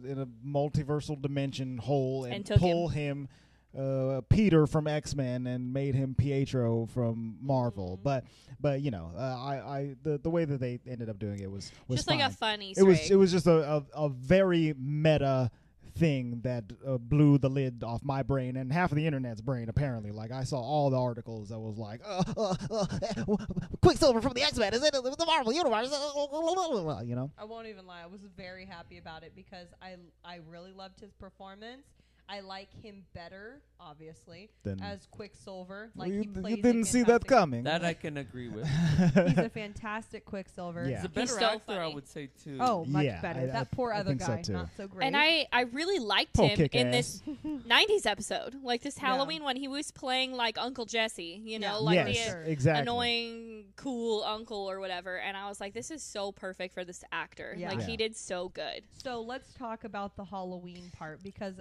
multiversal dimension hole and
took
pull him. Peter from X-Men and made him Pietro from Marvel,
Mhm.
but you know, the way that they ended up doing it was
Just
fine.
like a fun Easter
it was
egg.
it was just a very meta thing that blew the lid off my brain and half of the internet's brain apparently. Like I saw all the articles that was like Quicksilver from the X-Men is in the Marvel universe, you know.
I won't even lie. I was very happy about it because I really loved his performance. I like him better, obviously,
Then
as Quicksilver. Like
you
he plays
didn't
a
see that
fantastic-
coming.
That I can agree with.
He's a fantastic Quicksilver.
Yeah.
He's a
He's
better
so
actor, I
funny.
would say too.
Oh, much
Yeah,
better.
I
That poor other
think so,
guy,
too.
not so great.
And I really liked
Poor
him
kick
in
ass.
this 90s episode. Like this
Yeah.
Halloween when he was playing like Uncle Jesse, you know,
Yeah.
like
yes,
the
Sure.
exactly.
annoying fucking cool uncle or whatever, and I was like, this is so perfect for this actor.
Yeah.
Like
Yeah.
he did so good.
So let's talk about the Halloween part because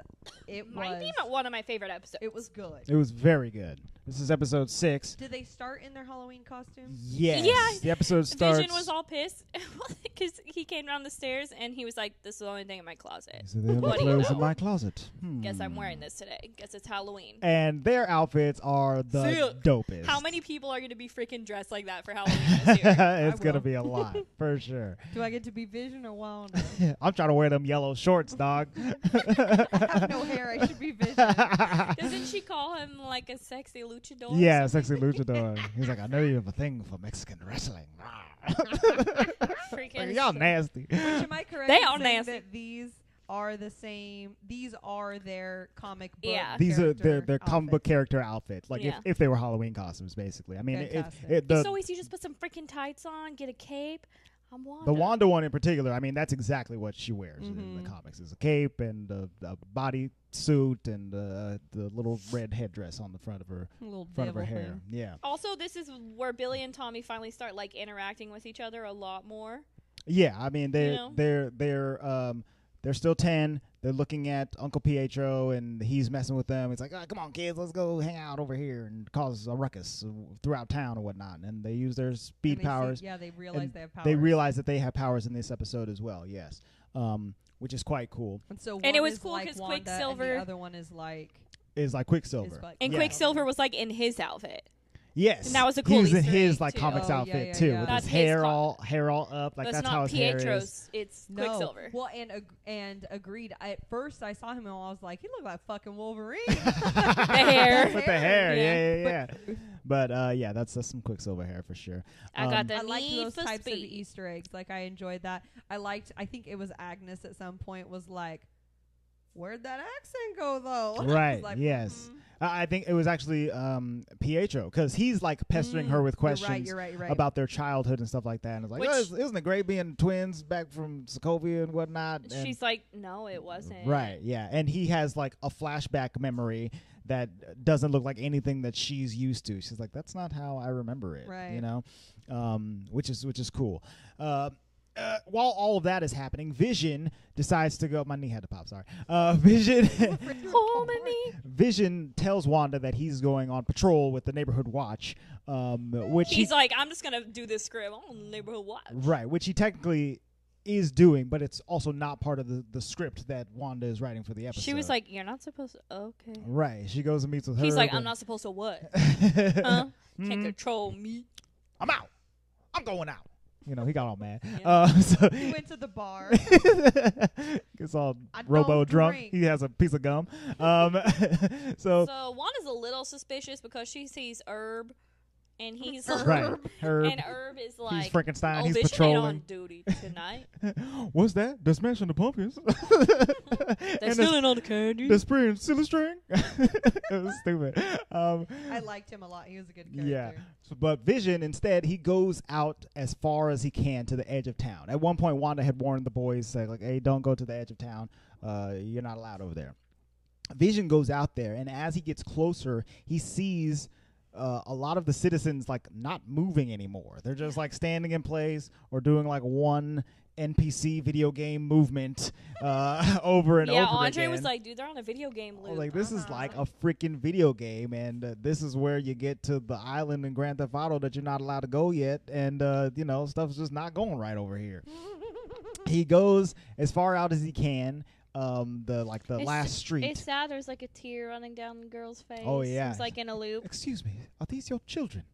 it
Might
was
be one of my favorite episodes.
it was good.
It was very good. This is episode 6.
Did they start in their Halloween costumes?
Yes.
Yeah.
The episode starts.
Vision was all pissed because he came down the stairs and he was like, "This is the only thing in my closet.
So the only
What do you
clothes in
know?
my closet.
Guess I'm wearing this today. Guess it's Halloween."
And their outfits are the
See ya.
dopest.
How many people are going to be freaking dressed like that for Halloween this year?
It's going to
will.
be a lot, for sure.
Do I get to be Vision or Wanda?
I'm trying to wear them yellow shorts, dog.
I have no hair. I should be Vision.
Doesn't she call him like a sexy luchador? or
Yeah,
something?
sexy luchador. He's like, I know you have a thing for Mexican wrestling.
Freaking
Like, y'all nasty.
Which am I correct?
They
in
are
saying
nasty.
That these are the same. These are their comic book.
Yeah.
These are their
character
comic book
outfits.
character outfits. Like
Yeah.
if they were Halloween costumes, basically. I mean,
Fantastic.
It's always you just put some freaking tights on, get a cape. I'm Wanda.
the Wanda one in particular, I mean, that's exactly what she wears in
Mhm.
the comics. Is a cape and a body suit and the little red headdress on the front of her
A little
front of her
devil
hair.
thing.
Yeah,
Also, this is where Billy and Tommy finally start like interacting with each other a lot more.
yeah. I mean,
You know?
they're still 10. They're looking at Uncle Pietro, and he's messing with them. It's like, oh, come on, kids, let's go hang out over here and cause a ruckus throughout town or whatnot. And they use their speed
And they see-
powers.
they realize
and
they have powers.
They realize that they have powers in this episode as well. Yes, which is quite cool.
And so
And it
one
was
is
cool
like
'cause
Wanda, and
Quicksilver-
the other one is like.
Is like Quicksilver.
is like
And
Yeah.
Quicksilver was like in his outfit.
Yes,
And that was a
he
cool
was in
Easter
his
egg,
like
too.
comics
Oh, yeah,
outfit
yeah,
too,
yeah.
with
That's
his
his
hair
com-
all up. Like that's
not
how his hair is.
Pietro's. It's
No.
Quicksilver.
Well, and agreed. At first, I saw him and I was like, he looked like fucking Wolverine.
The hair.
With the hair,
Yeah.
yeah. But yeah, that's some Quicksilver hair for sure.
I got the
I liked
need
those
for
types of
speed.
Easter eggs. Like I enjoyed that. I think it was Agnes at some point was like, "Where'd that accent go though?" I was
Right,
like,
yes.
mhm.
I think it was actually Pietro, because he's like pestering her with questions
You're right.
about their childhood and stuff like that. And it's like,
Which-
oh, isn't it great being twins back from Sokovia and whatnot? And
She's like, no, it wasn't.
right, yeah. And he has like a flashback memory that doesn't look like anything that she's used to. She's like, that's not how I remember it.
Right.
You know, which is cool. While all of that is happening, Vision decides to go. My knee had to pop. Sorry. Vision.
Oh, my knee.
Vision tells Wanda that he's going on patrol with the neighborhood watch, which
He's like, I'm just gonna do this script on the neighborhood watch.
right, which he technically is doing, but it's also not part of the script that Wanda is writing for the episode.
She was like, you're not supposed to. Okay.
right. She goes and meets with her.
He's like,
but-
I'm not supposed to what? Huh? Can't
Mhm.
control me.
I'm out. I'm going out. You know, he got all mad.
Yeah.
So
He went to the bar.
gets all
I
robo
don't
drunk.
drink.
He has a piece of gum. So
So Wanda's a little suspicious because she sees Herb, and he's
right, Herb.
and Herb is like,
He's Frankenstein.
oh,
he's
Vision ain't
patrolling.
on duty tonight.
What's that? They're smashing the pumpkins.
They're
And
stealing all the candy.
they're spraying silly string. It was stupid.
I liked him a lot. He was a good character.
Yeah. So, but Vision, instead, he goes out as far as he can to the edge of town. At one point, Wanda had warned the boys, say, like, hey, don't go to the edge of town. You're not allowed over there. Vision goes out there, and as he gets closer, he sees a lot of the citizens, like, not moving anymore. They're just, like, standing in place or doing, like, one NPC video game movement over and
yeah,
over
Andre
again.
was like, dude, they're on a video game loop.
Like, this is like a freaking video game, and this is where you get to the island in Grand Theft Auto that you're not allowed to go yet, and you know, stuff's just not going right over here. He goes as far out as he can. The last street.
It's sad. There's like a tear running down the girl's face.
Oh, yeah.
It's like in a loop.
Excuse me, are these your children?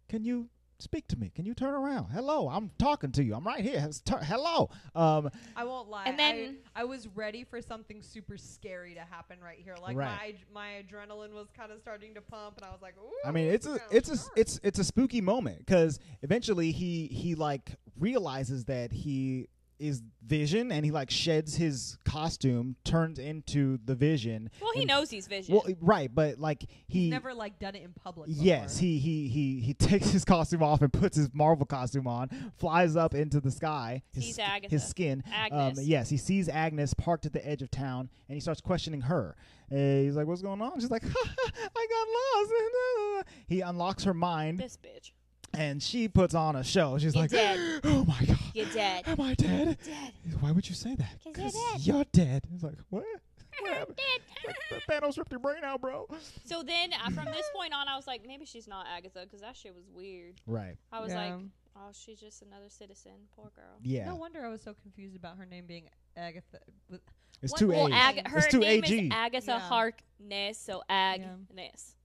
Can you speak to me? Can you turn around? Hello, I'm talking to you. I'm right here. Hello.
I won't lie.
And then-
I was ready for something super scary to happen right here. Like
Right.
my adrenaline was kind of starting to pump, and I was like, "Ooh!"
I mean, it's a spooky moment because eventually he like realizes that he is Vision, and he like sheds his costume, turns into the Vision.
Well, he
and-
knows he's Vision.
Well, right, but like
He's never like done it in public.
yes,
before.
he takes his costume off and puts his Marvel costume on, flies up into the sky.
Sees Agatha.
His skin.
Agnes.
Yes, he sees Agnes parked at the edge of town, and he starts questioning her. He's like, "What's going on?" She's like, "I got lost." He unlocks her mind.
This bitch.
And she puts on a show. She's
You're
like,
dead.
"Oh my god,
You're dead.
am I dead?
Dead.
Why would you say that?
'Cause you're dead.
You're dead." It's like, what? What happened? Thanos ripped your brain out, bro.
So then, from this point on, I was like, maybe she's not Agatha, because that shit was weird.
Right.
I was
Yeah.
like, oh, she's just another citizen. Poor girl.
Yeah.
No wonder I was so confused about her name being Agatha.
It's
What-
two
well,
A's.
Her
It's two
name
AG.
is Agatha
Yeah.
Harkness, so Agnes.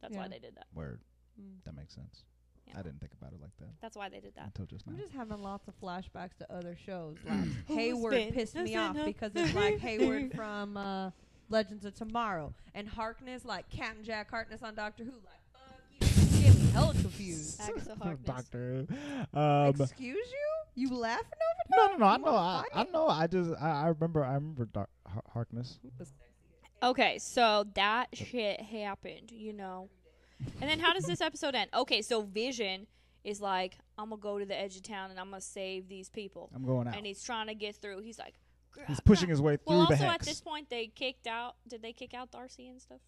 That's why
Yeah.
they did that.
Word.
Mm.
That makes sense.
Yeah.
I didn't think about it like that
That's why they did that.
until just now.
I'm just having lots of flashbacks to other shows. Like
Who's
Hayward
been
pissed me
missing
off
up
because it's like Hayward from Legends of Tomorrow, and Harkness like Captain Jack Harkness on Doctor Who. Like fuck you, get me hella confused.
Agatha Harkness.
Doctor.
Excuse you? You laughing over
No,
that?
no, no. I
You
know.
wanna
I
fight?
know. I remember Harkness.
Okay, so that shit happened, you know. And then how does this episode end? Okay, so Vision is like, I'm going to go to the edge of town and I'm going to save these people.
I'm going out.
And he's trying to get through. He's like,
He's pushing his way through
well,
the
also
hex.
at this point, they kicked out. Did they kick out Darcy and stuff?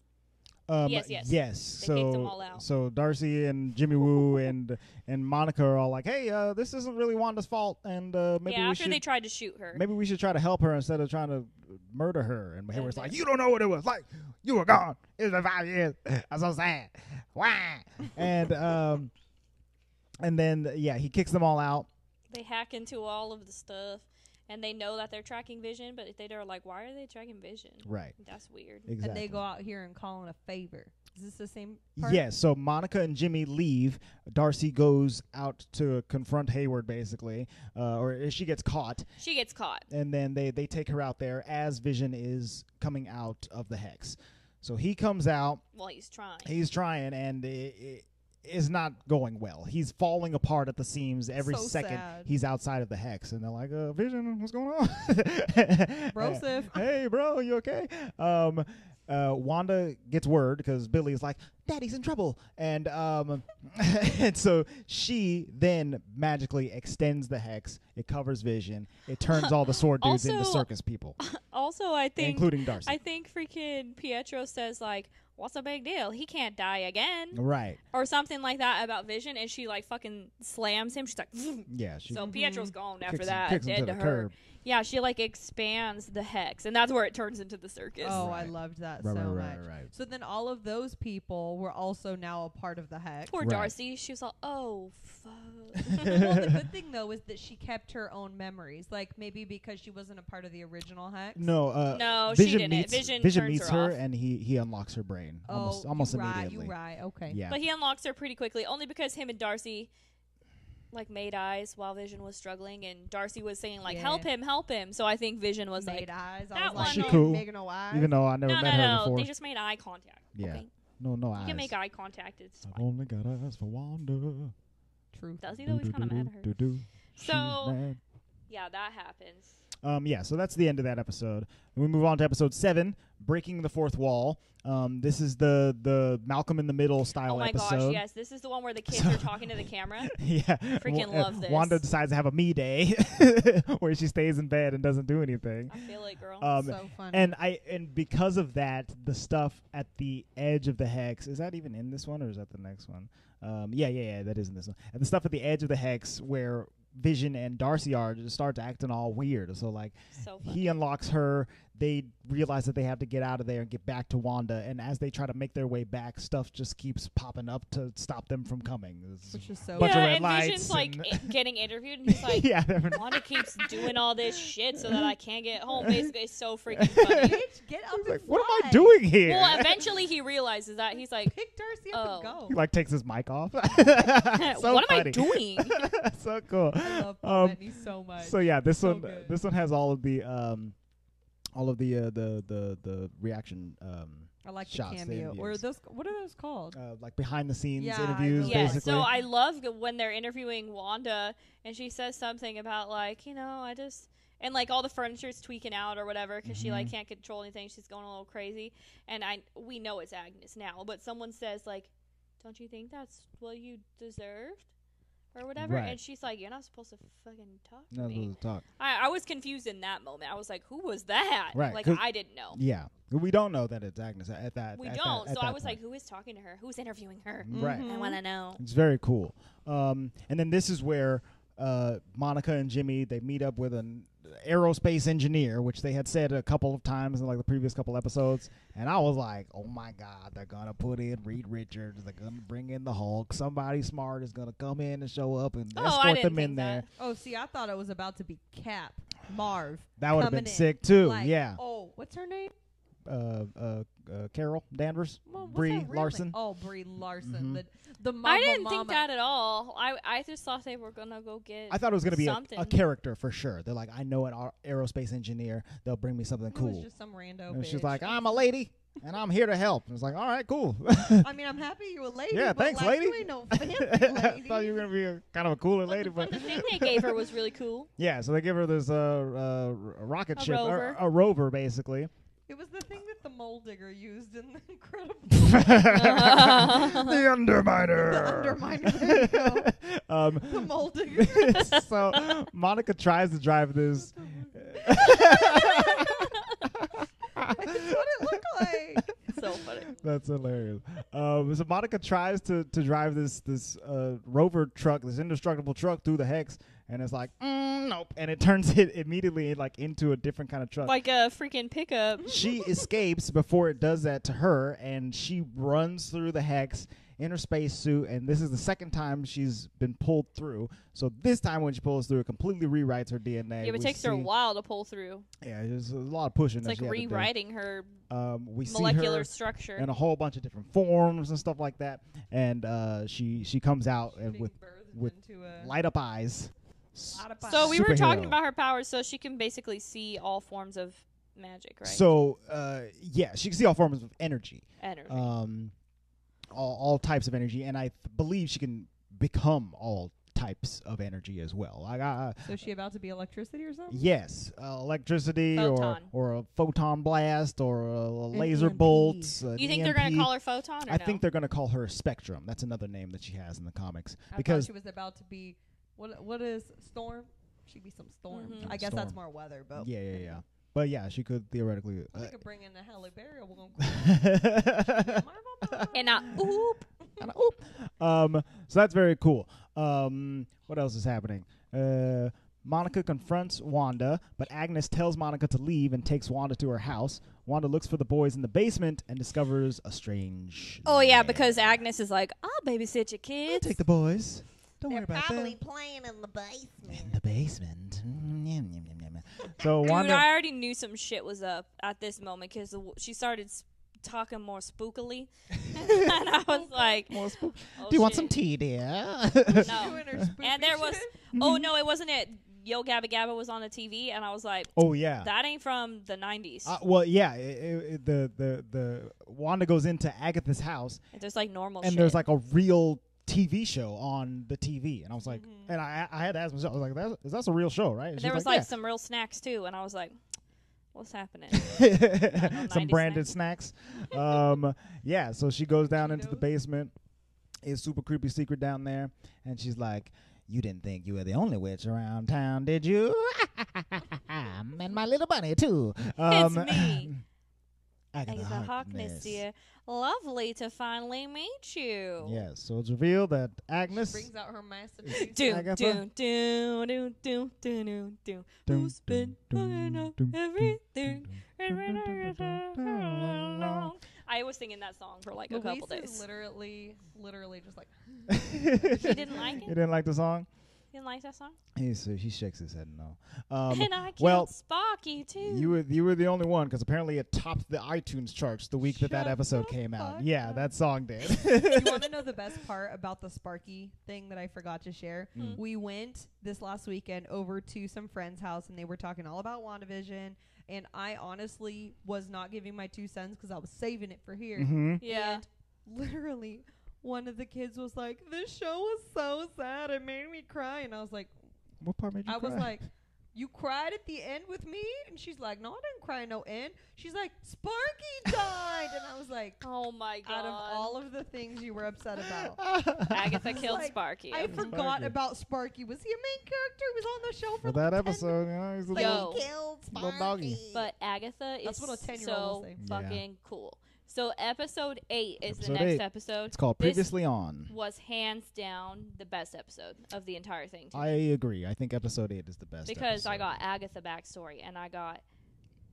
Yes.
They
So,
kicked them all out.
so Darcy and Jimmy Woo and Monica are all like, "Hey, this isn't really Wanda's fault, and maybe
Yeah,
we
after
should
they tried to shoot her.
maybe we should try to help her instead of trying to murder her." And Hayward's
then-
like, "You don't know what it was like. You were gone. It's been 5 years. I'm so sad. Why?" And then he kicks them all out.
They hack into all of the stuff, and they know that they're tracking Vision, but they're like, why are they tracking Vision?
Right.
That's weird.
Exactly.
And they go out here and call in a favor. Is this the same part?
Yes, so Monica and Jimmy leave. Darcy goes out to confront Hayward, basically, or she gets caught,
She gets caught.
and then they take her out there as Vision is coming out of the hex. So he comes out,
Well, he's trying.
he's trying, and it is not going well. He's falling apart at the seams every
So
second
sad.
he's outside of the hex, and they're like, Vision, what's going on?
Broseph.
Hey, bro, you okay? Wanda gets word because Billy's like, Daddy's in trouble, and and so she then magically extends the hex. It covers Vision. It turns all the sword dudes into
Also-
circus people,
Also, I think
including Darcy.
I think freaking Pietro says like, "What's the big deal? He can't die again,"
Right?
or something like that about Vision, and she like fucking slams him. She's like,
Yeah. She
so Pietro's gone after
kicks
that,
him
dead
to
to
the
her.
curb.
Yeah, she like expands the hex, and that's where it turns into the circus.
Oh, I
Right.
loved that
Right,
so
right,
much.
right.
So then all of those people were also now a part of the hex.
Poor
Right.
Darcy. She was like, "Oh fuck."
Well, the good thing though is that she kept her own memories. Like maybe because she wasn't a part of the original hex.
No,
No, she
Vision
didn't.
meets
Vision turns
meets
her
her,
off.
and he unlocks her brain
Oh,
almost
you right,
immediately.
you right. Okay.
Yeah,
But he unlocks her pretty quickly, only because him and Darcy like made eyes while Vision was struggling, and Darcy was saying like,
Yeah.
"Help him, help him." So I think Vision was
Made
like,
eyes.
that
I was
one
like,
She
"Man,
cool.
making no eyes.
even though I never
"No,
met her
no,
before.
they just made eye contact."
Yeah.
Okay?
No
You
eyes.
can make eye contact. It's
I've
fine.
only got eyes for Wanda.
Truth.
Does he though? He's kind of mad at her.
Do-do-do-do-do. She's
So-
mad.
Yeah, that happens.
Yeah, so that's the end of that episode. And we move on to episode 7, Breaking the Fourth Wall. This is the Malcolm in the Middle style
Oh my
episode.
gosh, yes, this is the one where the kids are talking to the camera.
Yeah.
Freaking love this.
Wanda decides to have a me day where she stays in bed and doesn't do anything.
I feel it, girl.
So funny.
And because of that, the stuff at the edge of the hex, is that even in this one or is that the next one? Yeah, that is in this one. And the stuff at the edge of the hex where Vision and Darcy are just starts acting all weird. So like
So funny.
he unlocks her, they realize that they have to get out of there and get back to Wanda, and as they try to make their way back, stuff just keeps popping up to stop them from coming. It's
Which is so
bunch of
Yeah,
red
and
lights
Vision's like
and-
getting interviewed, and he's like,
yeah,
Wanda keeps doing all this shit so that I can't get home. Basically, it's so freaking funny.
Bitch, get up
He's
and
like, what am I
fly.
doing here?
Well, eventually he realizes that. He's like,
Pick Darcy up
Oh.
and go.
He like takes his mic off. So
what am I
funny.
doing?
So cool.
I love Paul Bettany so much.
So yeah, this
So
one
good.
this one has all of the reaction
I like the
shots, the
cameo. Or
interviews.
those? What are those called?
like behind the scenes
Yeah, I
interviews
really
Yeah,
basically.
so I love when they're interviewing Wanda and she says something about like, I just and like all the furniture's tweaking out or whatever because she like can't control anything. She's going a little crazy, and we know it's Agnes now, but someone says like, "Don't you think that's what you deserved?" or whatever.
Right.
And she's like, you're not supposed to fucking talk to
Not
me.
supposed to talk.
I was confused in that moment. I was like, who was that?
Right,
Like,
'cause-
I didn't know.
Yeah, we don't know that it's Agnes at that.
We
at
don't.
That, at
So I
that
was
point.
like, who is talking to her? Who's interviewing her?
Right.
I want to know.
It's very cool. And then this is where Monica and Jimmy, they meet up with an aerospace engineer, which they had said a couple of times in like the previous couple episodes. And I was like, oh my God, they're going to put in Reed Richards. They're going to bring in the Hulk. Somebody smart is going to come in and show up and
I
escort
didn't
them
think
in there.
that.
Oh, see, I thought it was about to be Cap, Marv.
That would have
coming
been
in.
sick too.
Like,
Yeah.
Oh, what's her name?
Carol Danvers,
Well, what's
Brie
her real
Larson.
name? Oh, Brie Larson.
Mhm.
The Marvel
I didn't
mama.
think that at all. I just thought they were going to go get
I thought it was going to be
something.
a character for sure. They're like, I know an aerospace engineer. They'll bring me something
It
cool.
was just some rando
And
bitch.
she's like, I'm a lady, and I'm here to help. And it's like, all right, cool.
I mean, I'm happy you're a lady.
Yeah,
but
thanks,
like,
lady.
You ain't no fancy
I
lady.
thought you were going to be a kind of a cooler lady.
But
But
the thing they gave her was really cool.
yeah, so they give her this rocket
A
ship,
rover.
a rover, basically.
It was the thing that the mole digger used in the Incredible.
The Underminer.
The Underminer. There you go. The mole digger.
So Monica tries to drive this.
That's what it looked like.
So funny.
That's hilarious. So Monica tries to drive this rover truck, this indestructible truck, through the hex, and it's like, nope, and it turns it immediately like into a different kind of truck.
Like a freaking pickup.
She escapes before it does that to her, and she runs through the hex in her spacesuit, and this is the second time she's been pulled through. So this time when she pulls through, it completely rewrites her DNA.
Yeah, but it
We
takes her a
see-
while to pull through.
Yeah, there's a lot of pushing.
It's
that
like
she had to do.
rewriting her
We see
molecular
her
structure.
in a whole bunch of different forms and stuff like that, and she comes out and
Being
with
birthed into a
light up eyes.
lot of
So we were talking
Superhero.
about her powers, so she can basically see all forms of magic, right?
So yeah, she can see all forms of energy.
Energy.
All types of energy, and I believe she can become all types of energy as well. Like,
So is she about to be electricity or something?
yes, electricity
Photon.
or a photon blast or a laser
EMP.
bolts.
You think they're going to call her Photon or
I
no?
think they're going to call her Spectrum. That's another name that she has in the comics.
I
Because
thought she was about to be what is storm? She'd be some storm.
Mhm.
I guess that's
Storm.
more weather, but
yeah. But yeah, she could theoretically.
We could bring in the Halle Berry. We're gonna
And now, oop.
So that's very cool. What else is happening? Monica confronts Wanda, but Agnes tells Monica to leave and takes Wanda to her house. Wanda looks for the boys in the basement and discovers a strange.
Oh, yeah,
man.
because Agnes is like, I'll babysit your
I'll
kids.
take the boys. Don't
They're
worry about
probably
that.
playing in the basement.
In the basement. So
Dude,
Wanda.
I already knew some shit was up at this moment because she started talking more spookily. And I was like,
More spook-
oh,
Do you want
shit.
some tea, dear?
No.
doing her spoopy
And there was,
shit.
oh, no, it wasn't it. Yo Gabba Gabba was on the TV, and I was like,
Oh yeah.
that ain't from the 90s.
Well, yeah. The Wanda goes into Agatha's house,
There's like normal
and
shit.
there's like a real TV show on the TV, and I was like, and I had to ask myself, I was like, that's a real show, right? And
there
she's
was like some real snacks too, and I was like, what's happening?
yeah. Some
90s
branded snacks. Yeah, so she goes down into the
Cheetos.
basement. It's super creepy secret down there, and she's like, you didn't think you were the only witch around town, did you? And my little bunny too.
It's me.
Agatha
Agatha Harkness, dear. Lovely to finally meet you.
Yes, so it's revealed that Agnes.
brings out her masterpiece.
Do
Agatha?
do do do do do do do.
Dun,
Who's been
dun,
fucking up
dun,
everything?
dun, dun, dun.
I was singing that song for like a
Luis
couple
is
days.
literally just like.
He didn't like
You
it.
didn't like the song?
You didn't like that song?
He shakes his head no.
And I killed
well,
Sparky too.
You were the only one because apparently it topped the iTunes charts the week that
Shut
episode
the
came out.
fuck
Yeah,
up.
that song did.
You want to know the best part about the Sparky thing that I forgot to share?
Mm.
We went this last weekend over to some friend's house, and they were talking all about WandaVision. And I honestly was not giving my 2 cents because I was saving it for here.
Mm-hmm.
Yeah.
And literally, one of the kids was like, "This show was so sad. It made me cry." And I was like,
What part made you
I
cry?
was like, you cried at the end with me? And she's like, no, I didn't cry no end. She's like, Sparky died. And I was like,
Oh my god.
out of all of the things you were upset about.
Agatha killed
like,
Sparky.
I forgot
Sparky.
about Sparky. Was he a main character? He was on the show for
For that
like 10
episode, you know, he's a
Like,
Yo.
he killed
Little doggy.
Sparky.
But Agatha is
That's what a 10-year-old will
so
say.
Yeah.
fucking cool. So episode 8 is
Episode
the next
8.
episode.
It's called
This
Previously On.
was hands down the best episode of the entire thing to
I
me.
agree. I think episode 8 is the best.
Because I
episode.
got Agatha backstory and I got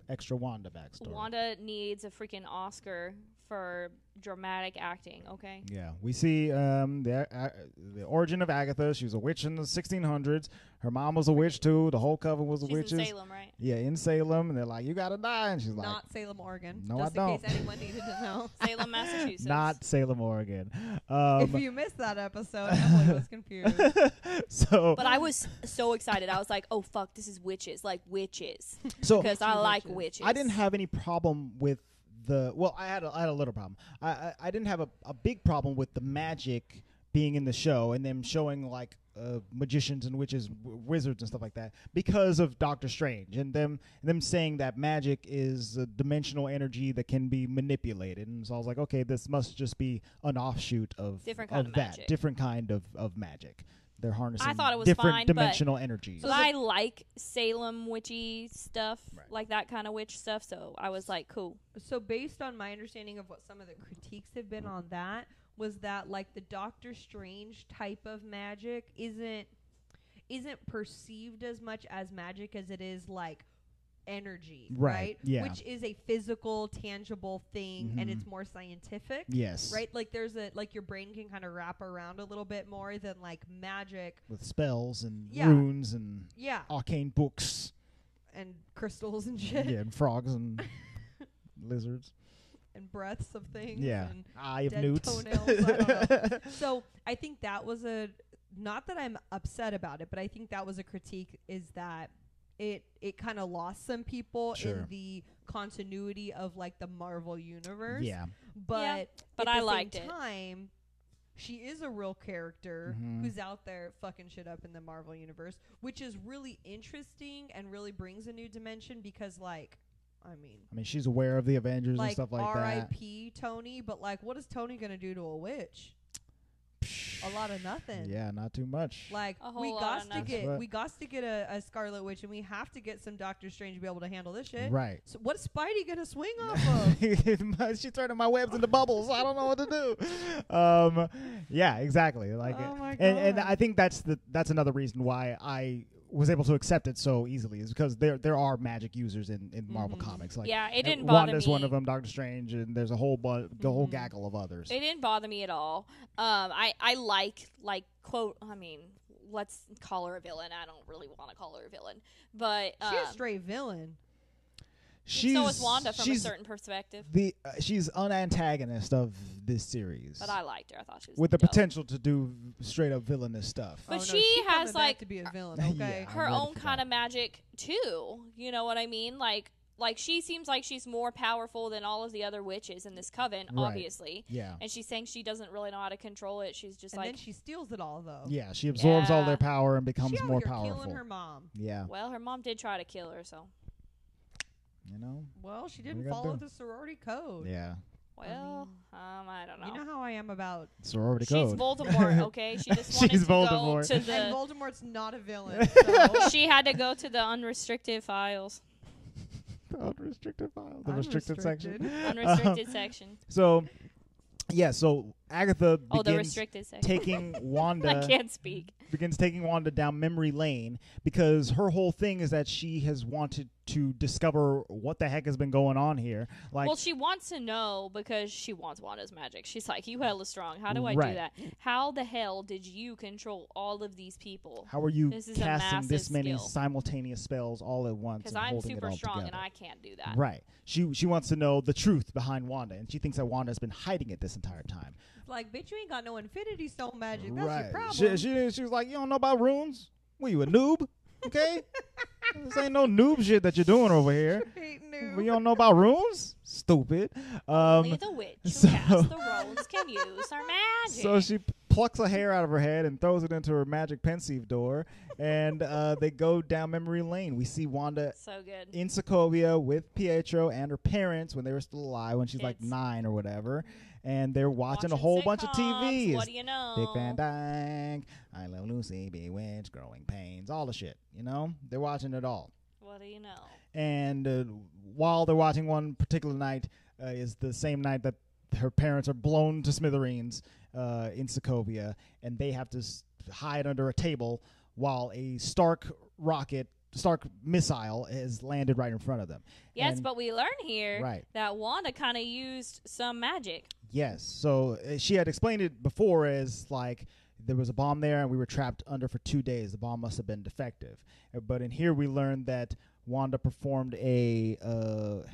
extra Wanda backstory.
Wanda needs a freaking Oscar for dramatic acting, okay?
Yeah, we see the origin of Agatha. She was a witch in the 1600s. Her mom was a witch too. The whole coven was
She's
witches.
in Salem, right?
Yeah, in Salem, and they're like, "You gotta die," and she's like,
Not Salem, Oregon.
No,
just
I
in
don't.
case anyone needed to know.
Salem, Massachusetts.
"Not Salem, Oregon."
If you missed that episode, Emily was confused.
So,
But I was so excited. I was like, "Oh fuck, this is witches, like witches."
so
Because I like
witches.
witches.
I didn't have any problem with the. Well, I had a little problem. I didn't have a big problem with the magic being in the show and them showing like magicians and witches, wizards and stuff like that because of Doctor Strange and them saying that magic is a dimensional energy that can be manipulated. And so I was like, okay, this must just be an offshoot of
Different kind of
that
magic.
different kind of magic. They're harnessing
I thought it was
different
fine, but-
dimensional energies.
So I like Salem witchy stuff,
Right.
like that kind of witch stuff. So I was like, cool.
So based on my understanding of what some of the critiques have been on that, was that like the Doctor Strange type of magic isn't perceived as much as magic as it is like energy,
Right, yeah.
Which is a physical, tangible thing, and
Mhm.
it's more scientific.
Yes.
Right? Like there's your brain can kind of wrap around a little bit more than like magic.
With spells and
Yeah.
runes and
Yeah.
arcane books.
And crystals and shit.
Yeah, and frogs and lizards.
And breaths of things.
Yeah.
And
Eye of
dead
newts.
toenails, I don't know. So I think that was not that I'm upset about it, but I think that was a critique, is that it kind of lost some people
Sure.
in the continuity of like the Marvel universe.
Yeah.
But
but
at
I
the
liked
same
it.
time, she is a real character
Mhm.
who's out there fucking shit up in the Marvel universe, which is really interesting and really brings a new dimension because like I mean,
she's aware of the Avengers and
like
stuff like that.
R.I.P. Tony, but like, what is Tony gonna do to a witch? A lot of nothing.
Yeah, not too much.
Like
A
we
whole lot
got
of
to
nothing.
get
What?
we got to get a Scarlet Witch, and we have to get some Doctor Strange to be able to handle this shit.
Right.
So what's Spidey gonna swing off of?
She's turning my webs into bubbles. I don't know what to do. Yeah, exactly. Like,
Oh my
and
God.
I think that's another reason why I was able to accept it so easily, is because there are magic users in Marvel
Mhm.
comics. Like,
Yeah, it
and
didn't bother
Wanda's
me.
one of them, Doctor Strange, and there's a whole whole
Mhm.
gaggle of others.
It didn't bother me at all. I like quote. I mean, let's call her a villain. I don't really want to call her a villain, but
She's a straight villain.
so is Wanda from a
she's
certain perspective.
she's an antagonist of this series,
But I liked her. I thought she was
with the
dope.
potential to do straight up villainous stuff.
But
Oh, no,
she
she's
has,
coming back
like-
to be a villain.
Yeah.
Okay.
her
I'm ready
own
for
kind
that.
of magic too. You know what I mean? Like she seems like she's more powerful than all of the other witches in this coven,
Right.
obviously.
Yeah.
And she's saying she doesn't really know how to control it. She's just
And
like,
then she steals it all though.
Yeah, she absorbs all
Yeah.
their power and becomes
she out
more
here
powerful.
killing her mom.
Yeah,
well, her mom did try to kill her, so
you know.
Well, she
We
didn't
gotta
follow
do.
the sorority code.
Yeah,
well, I don't know.
You know how I am about.
sorority
She's
code.
Voldemort, okay? She just wanted
She's
to go
Voldemort.
to
And
the.
Voldemort's not a villain. So.
She had to go to the unrestricted files,
The unrestricted file, the restricted section.
unrestricted section.
So, yeah, so Agatha
Oh, the
begins
restricted section.
taking
I
Wanda
can't speak.
begins taking Wanda down memory lane because her whole thing is that she has wanted to discover what the heck has been going on here. Like,
Well, she wants to know because she wants Wanda's magic. She's like, you hella strong. How do I
Right.
do that? How the hell did you control all of these people?
how are you
This is a
casting this
massive
many
skill.
simultaneous spells all at once
Because
and
I'm
holding it
super
all
strong
together?
and I can't do that.
Right. She wants to know the truth behind Wanda, and she thinks that Wanda has been hiding it this entire time.
It's like, bitch, you ain't got no Infinity Stone magic. That's
right.
your problem.
She was like, you don't know about runes? What, you a noob? Okay? This ain't no noob shit that you're doing over here.
Hate noob.
You don't know about runes? Stupid.
Only the witch who
so-
casts the runes can use her magic.
So she plucks a hair out of her head and throws it into her magic pensieve door, and they go down memory lane. We see Wanda
So good.
in Sokovia with Pietro and her parents when they were still alive, when she's like
Kids.
9 or whatever, and they're watching a whole bunch of
sitcoms.
TVs.
What do you know?
Dick Van Dyke, I Love Lucy, Bewitched, Growing Pains, all the shit. You know, they're watching it all.
What do you know?
And while they're watching one particular night, is the same night that her parents are blown to smithereens in Sokovia, and they have to hide under a table while a Stark missile has landed right in front of them.
Yes,
And-
but we learn here
Right.
that Wanda kind of used some magic.
Yes. So she had explained it before as like there was a bomb there and we were trapped under for 2 days. The bomb must have been defective. But in here we learned that Wanda performed a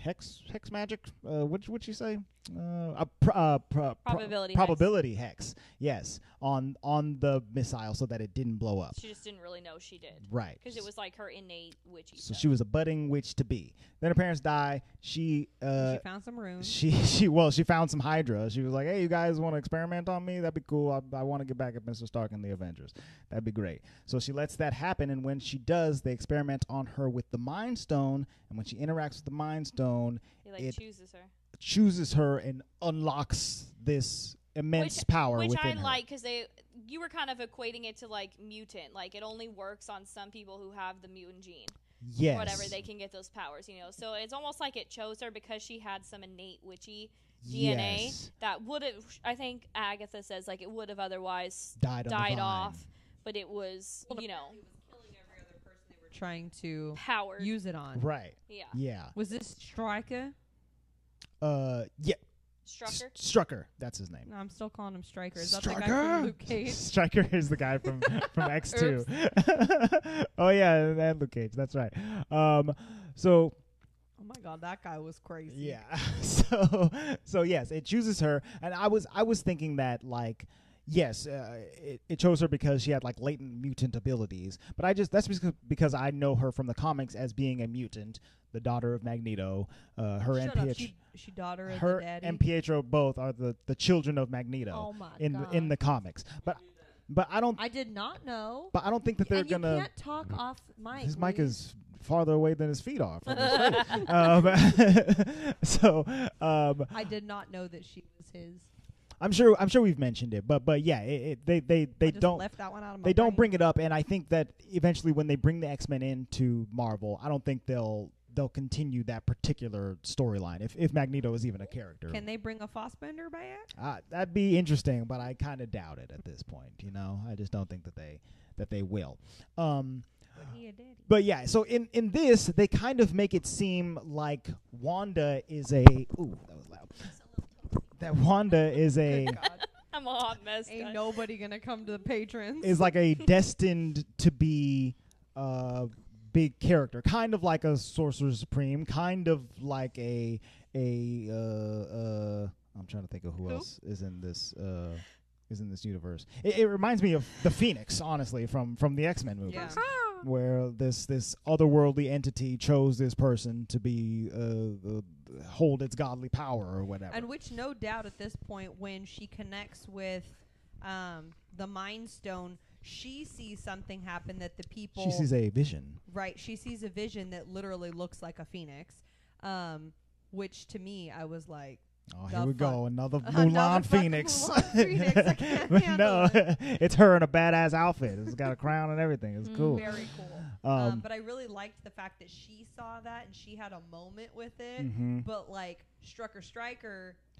hex magic. What'd she say?
Probability
probability hex. Yes, on the missile so that it didn't blow up.
She just didn't really know she did.
Right.
Because it was like her innate witchy
So
stuff.
she was a budding witch to be. Then her parents die.
She found some runes.
She found some Hydra. She was like, "Hey, you guys want to experiment on me? That'd be cool. I want to get back at Mr. Stark and the Avengers. That'd be great." So she lets that happen, and when she does, they experiment on her with the Mind Stone. And when she interacts with the Mind Stone,
He
it
chooses her.
and unlocks this immense power
Which
within
I
her.
like because you were kind of equating it to like mutant. Like it only works on some people who have the mutant gene.
Yes.
Whatever, they can get those powers, So it's almost like it chose her because she had some innate witchy DNA
Yes.
that would have, I think Agatha says, like it would have otherwise
Died on the vine.
off. But it was,
It was killing every other person they were trying to
powered.
use it on.
Right.
Yeah.
Yeah.
Was this Stryker?
Yeah.
Strucker.
Strucker. That's his name.
No, I'm still calling him Stryker. Is that the guy
Stryker?
from Luke Cage?
Stryker is the guy from X2. Oh yeah, and Luke Cage. That's right. So
Oh my god, that guy was crazy.
yeah. So yes, it chooses her, and I was thinking that like. Yes, it chose her because she had like latent mutant abilities, but that's because I know her from the comics as being a mutant, the daughter of Magneto. Her
Shut
and
up.
Pietro,
She daughter of
her
the daddy.
and Pietro both are the children of Magneto
Oh my
in
god.
the comics. But I don't.
I did not know.
But I don't think that they're
and
gonna.
You can't talk off mic.
His mic
please.
is farther away than his feet are. From his face.
I did not know that she was his.
I'm sure we've mentioned it, but yeah, they
I just
don't
left that one out of my
they don't
brain.
bring it up, and I think that eventually when they bring the X-Men into Marvel, I don't think they'll continue that particular storyline if Magneto is even a character.
Can they bring a Fassbender back?
That'd be interesting, but I kind of doubt it at this point. I just don't think that they will.
But he a daddy.
But yeah, so in this, they kind of make it seem like Wanda is a ooh, that was loud. That Wanda is a
Good God.
I'm a hot mess.
Ain't
guys.
nobody gonna come to the patrons.
is like a destined to be big character, kind of like a Sorcerer Supreme, kind of like a I'm trying to think of who else is in this universe. It reminds me of the Phoenix, honestly, from the X-Men movies.
Yeah.
Where this otherworldly entity chose this person to be hold its godly power or whatever.
And which, no doubt, at this point, when she connects with the Mind Stone, she sees something happen that the people.
She sees a vision.
Right. She sees a vision that literally looks like a phoenix. Which to me, I was like,
Oh,
The
here we
fuck?
go. Another
Another
Mulan
fucking
Phoenix.
Mulan Phoenix. I can't
But
handle
no, it's her in a badass outfit. It's got a crown and everything. It's cool.
very cool. But I really liked the fact that she saw that and she had a moment with it.
Mhm.
But like Stryker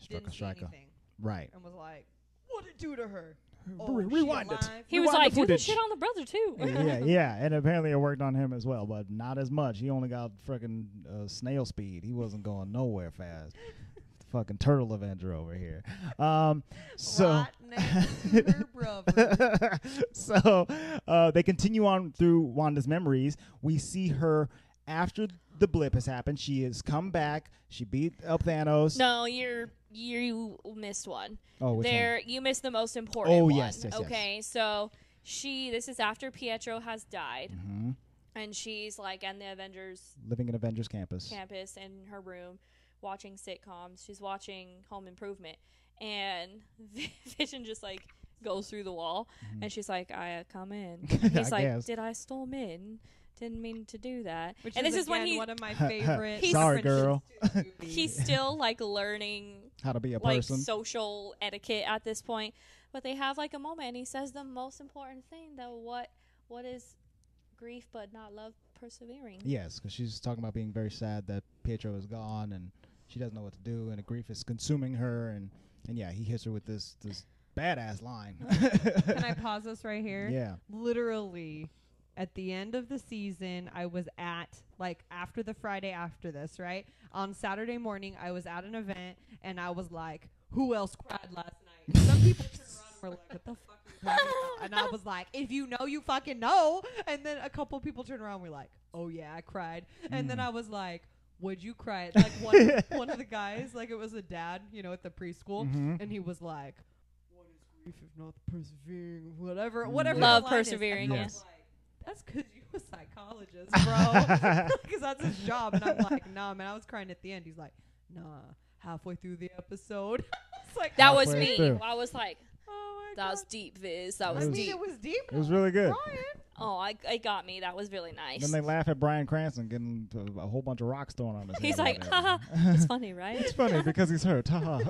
didn't see
Stryker.
anything
Right.
and was like, "What'd it do to her?"
Rewind it.
He was
Rewind
like,
the
do this
footage.
shit on the brother too.
yeah, and apparently it worked on him as well, but not as much. He only got freaking snail speed. He wasn't going nowhere fast. Fucking turtle Avenger over here. So
Right next to her brother.
so they continue on through Wanda's memories. We see her after the blip has happened. She has come back. She beat up Thanos.
No, you missed one.
Oh, which one?
You missed the most important
Oh,
one.
yes.
Okay, so this is after Pietro has died,
Mhm.
and she's like in the Avengers
Living in Avengers Campus.
campus in her room, watching sitcoms. She's watching Home Improvement, and Vision just like goes through the wall,
Mhm.
and she's like, "I come in."
I
And he's like,
guess.
"Did I storm in? Didn't mean to do that."
Which
and
is
this is when
again
he
one of my favorite.
Sorry,
references
girl.
to the movie.
he's still like learning
How to be a
like
person.
social etiquette at this point. But they have like a moment, and he says the most important thing, though. What is grief but not love persevering?
Yes, because she's talking about being very sad that Pietro is gone and she doesn't know what to do, and the grief is consuming her. And yeah, he hits her with this badass line.
Can I pause this right here?
Yeah.
Literally, at the end of the season, I was at, like, after the Friday after this, right? On Saturday morning, I was at an event, and I was like, who else cried last night? Some people turned around and were like, what the fuck are you talking about? And I was like, if you know, you fucking know. And then a couple people turned around and were like, oh, yeah, I cried. And then I was like, would you cry? Like, one of the guys, like, it was a dad, you know, at the preschool,
Mhm.
and he was like, what is grief if not persevering? Whatever
Yeah.
the
Love
line is.
persevering,
And I
yes.
was like, that's because you're a psychologist, bro. Because that's his job. And I'm like, nah, man. I was crying at the end. He's like, nah, halfway through the episode. It's like,
That was
Halfway
me.
through.
I was like,
oh my
that
God.
was deep, Viz. That
It
was
I
was
mean,
deep.
it was deep.
It was really good.
Crying.
Oh, it got me. That was really nice.
Then they laugh at Bryan Cranston getting a whole bunch of rocks thrown on his head.
He's
or
like,
whatever.
haha, it's funny, right?
It's funny because he's hurt. Haha.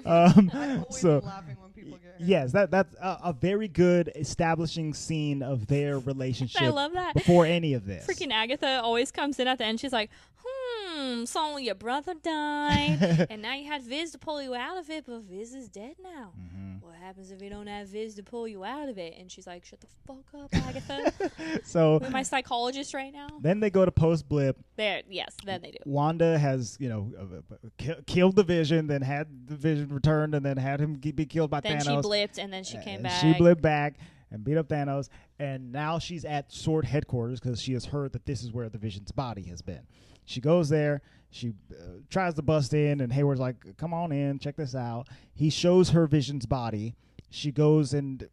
I'm always
so
laughing when people get hurt.
yes, that's a very good establishing scene of their relationship
I love that.
before any of this.
Freaking Agatha always comes in at the end. She's like, so your brother died, and now you had Viz to pull you out of it, but Viz is dead now.
Mhm.
What happens if you don't have Viz to pull you out of it? And she's like, shut the fuck up, Agatha.
So
Am I my psychologist right now?
then they go to post blip.
There, yes, then they do.
Wanda has, killed the Vision, then had the Vision returned, and then had him be killed by
Then
Thanos.
she blipped, and then she came
And
back.
She blipped back and beat up Thanos, and now she's at Sword headquarters because she has heard that this is where the Vision's body has been. She goes there. She tries to bust in, and Hayward's like, "Come on in, check this out." He shows her Vision's body. She goes and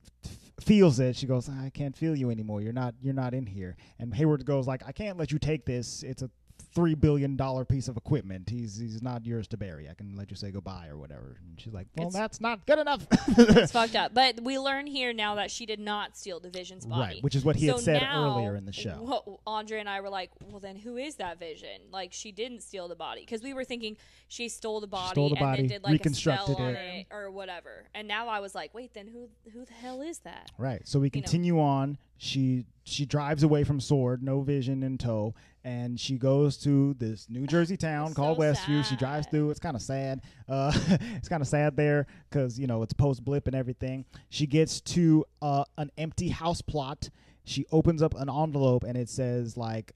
feels it. She goes, "I can't feel you anymore. You're not in here." And Hayward goes like, "I can't let you take this. It's a $3 billion piece of equipment. He's not yours to bury. I can let you say goodbye or whatever." And she's like, "Well, that's not good enough."
It's fucked up. But we learn here now that she did not steal the Vision's body.
Right, which is what he had
So
said
now,
earlier in the show.
Andre and I were like, well, then who is that Vision? Like, she didn't steal the body. Because we were thinking she stole the body,
stole the
and
body,
then did like
reconstructed
a spell on
it.
it or whatever. And now I was like, wait, then who the hell is that?
Right. So we continue on. She drives away from Sword, no Vision in tow, and she goes to this New Jersey town called
so
Westview. She drives
sad.
through. It's kind of sad. It's kind of sad there because it's post blip and everything. She gets to an empty house plot. She opens up an envelope and it says like,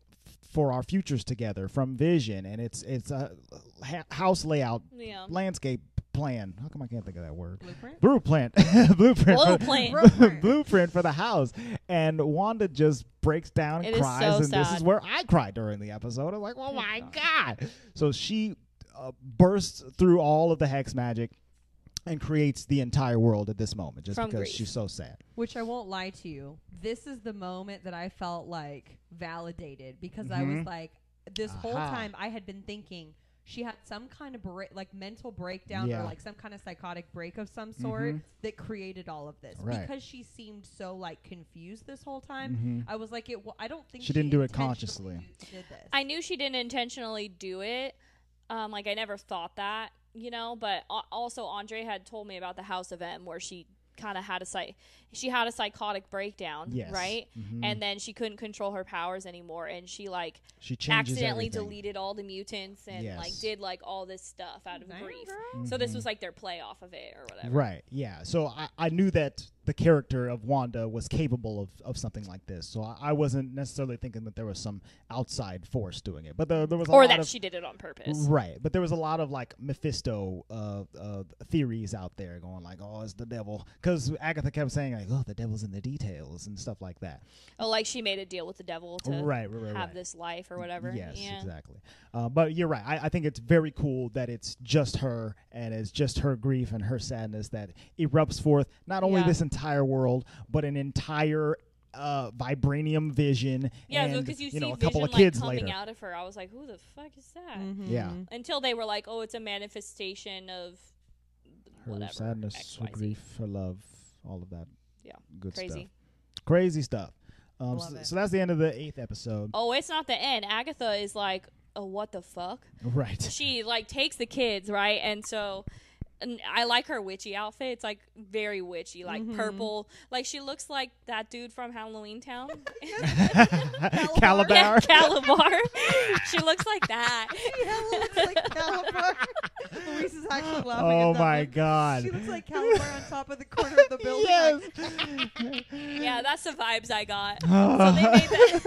"For our futures together" from Vision, and it's a house layout
Yeah.
landscape plan. How come I can't think of that word?
Blueprint?
Blueprint. Blueprint.
Blueprint.
Blueprint for the house. And Wanda just breaks down and
It is
cries,
so
and this
sad.
is where I cried during the episode. I'm like, oh my God. So she bursts through all of the hex magic and creates the entire world at this moment just
From
because
grief.
she's so sad.
Which I won't lie to you. This is the moment that I felt like validated because I was like, this whole
Aha.
time I had been thinking she had some kind of mental breakdown
Yeah.
or like some kind of psychotic break of some sort
Mhm.
that created all of this.
Right.
Because she seemed so like confused this whole time. I was like, I don't think
She didn't do it
intentionally
consciously.
Did this.
I knew she didn't intentionally do it. Like, I never thought that, but also Andre had told me about the house event where she kind of had a psychotic breakdown,
Yes.
right?
Mhm.
And then she couldn't control her powers anymore, and she like
She changes
accidentally
everything.
deleted all the mutants and
Yes.
like did like all this stuff out of
Damn,
grief.
girl.
So this was like their play off of it or whatever.
Right, yeah. So I knew that the character of Wanda was capable of something like this. So I wasn't necessarily thinking that there was some outside force doing it. But there was a
Or
lot
that
of...
she did it on purpose.
Right, but there was a lot of like Mephisto theories out there going like, "Oh, it's the devil," because Agatha kept saying like, "Oh, the devil's in the details" and stuff like that.
Oh, like she made a deal with the devil to
Right,
have this life or whatever.
Yes,
Yeah.
exactly. But you're right. I think it's very cool that it's just her and it's just her grief and her sadness that erupts forth not only
Yeah.
this entire world, but an entire vibranium Vision.
Yeah,
and
because you see
a
Vision
couple of
like
kids
coming
later.
out of her. I was like, who the fuck is that?
Mhm.
Yeah.
Until they were like, oh, it's a manifestation of
her
whatever.
sadness, her
XYZ.
grief, her love, all of that.
Yeah.
Good
Crazy.
stuff. Crazy stuff.
Love
So,
it.
so that's the end of the 8th episode.
Oh, it's not the end. Agatha is like, oh, what the fuck?
Right.
She like takes the kids, right? And so and I like her witchy outfit. It's like very witchy, like purple. Like she looks like that dude from Halloween Town.
Calabar.
Yeah, Calabar. She looks like that.
Yeah, looks like Calabar. Luis is actually laughing
Oh
at that
my
one.
God.
She looks like Calabar on top of the corner of the building.
Yes.
Yeah, that's the vibes I got. So they made that.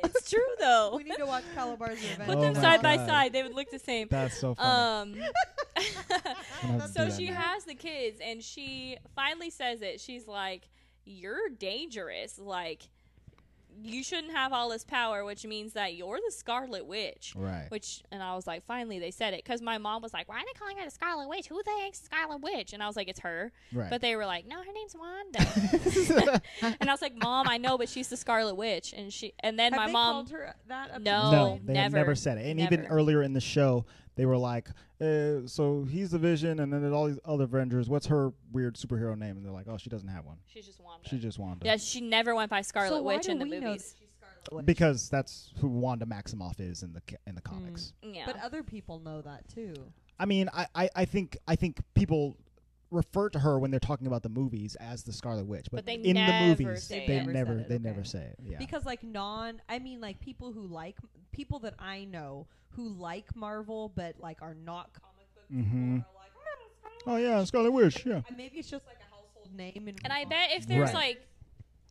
It's true though.
We need to watch Calabar's Revenge.
Put
Oh
them
my
side by
God.
side. They would look the same.
That's so funny. I'm gonna have to
So
do that
she
now.
has the kids, and she finally says it. She's like, "You're dangerous. Like, you shouldn't have all this power, which means that you're the Scarlet Witch."
Right.
Which, and I was like, finally they said it, because my mom was like, "Why are they calling her the Scarlet Witch? Who the heck's the Scarlet Witch?" And I was like, "It's her."
Right.
But they were like, "No, her name's Wanda." And I was like, "Mom, I know, but she's the Scarlet Witch." And then
Have
my
they
mom.
called her that? Up to
No.
this
No,
point?
they had
never.
never said it. And even
Never.
earlier in the show, they were like, so he's the Vision, and then there's all these other Avengers. What's her weird superhero name? And they're like, oh, she doesn't have one.
She's just Wanda.
She just Wanda.
Yeah, she never went by Scarlet
So why
Witch
do
in the
we know that
movies.
she's Scarlet Witch?
Because that's who Wanda Maximoff is in the comics.
Yeah.
But other people know that too.
I mean, I think people refer to her when they're talking about the movies as the Scarlet Witch, but
they
in
never
the movies
say
they
it.
never
Said it,
never
okay.
say it. Yeah.
Because like people who like people that I know who like Marvel but like are not comic book people
Mhm.
are like,
Oh yeah, Scarlet Witch. Yeah.
and maybe it's just like a household name.
And I bet if there's
Right.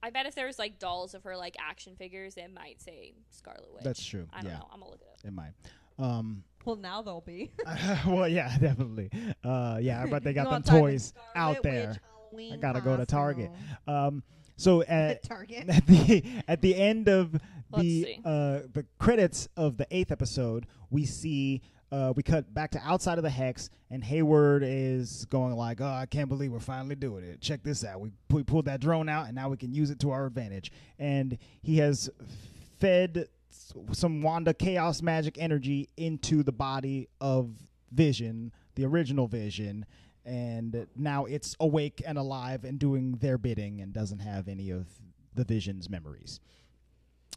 if there's like dolls of her like action figures, it might say Scarlet Witch.
That's true.
I don't
Yeah.
know. I'm gonna look it up.
It might.
well, now they'll be.
Well, yeah, definitely. Yeah, but they got
Go
them
outside with
toys out
Scarlet
there.
Witch Halloween
I gotta go to Target.
costume.
So at
Target.
at the end of
Let's
the
see.
the credits of the 8th episode, we see we cut back to outside of the Hex, and Hayward is going like, "Oh, I can't believe we're finally doing it. Check this out. We pulled that drone out, and now we can use it to our advantage." And he has fed some Wanda chaos magic energy into the body of Vision, the original Vision, and now it's awake and alive and doing their bidding and doesn't have any of the Vision's memories.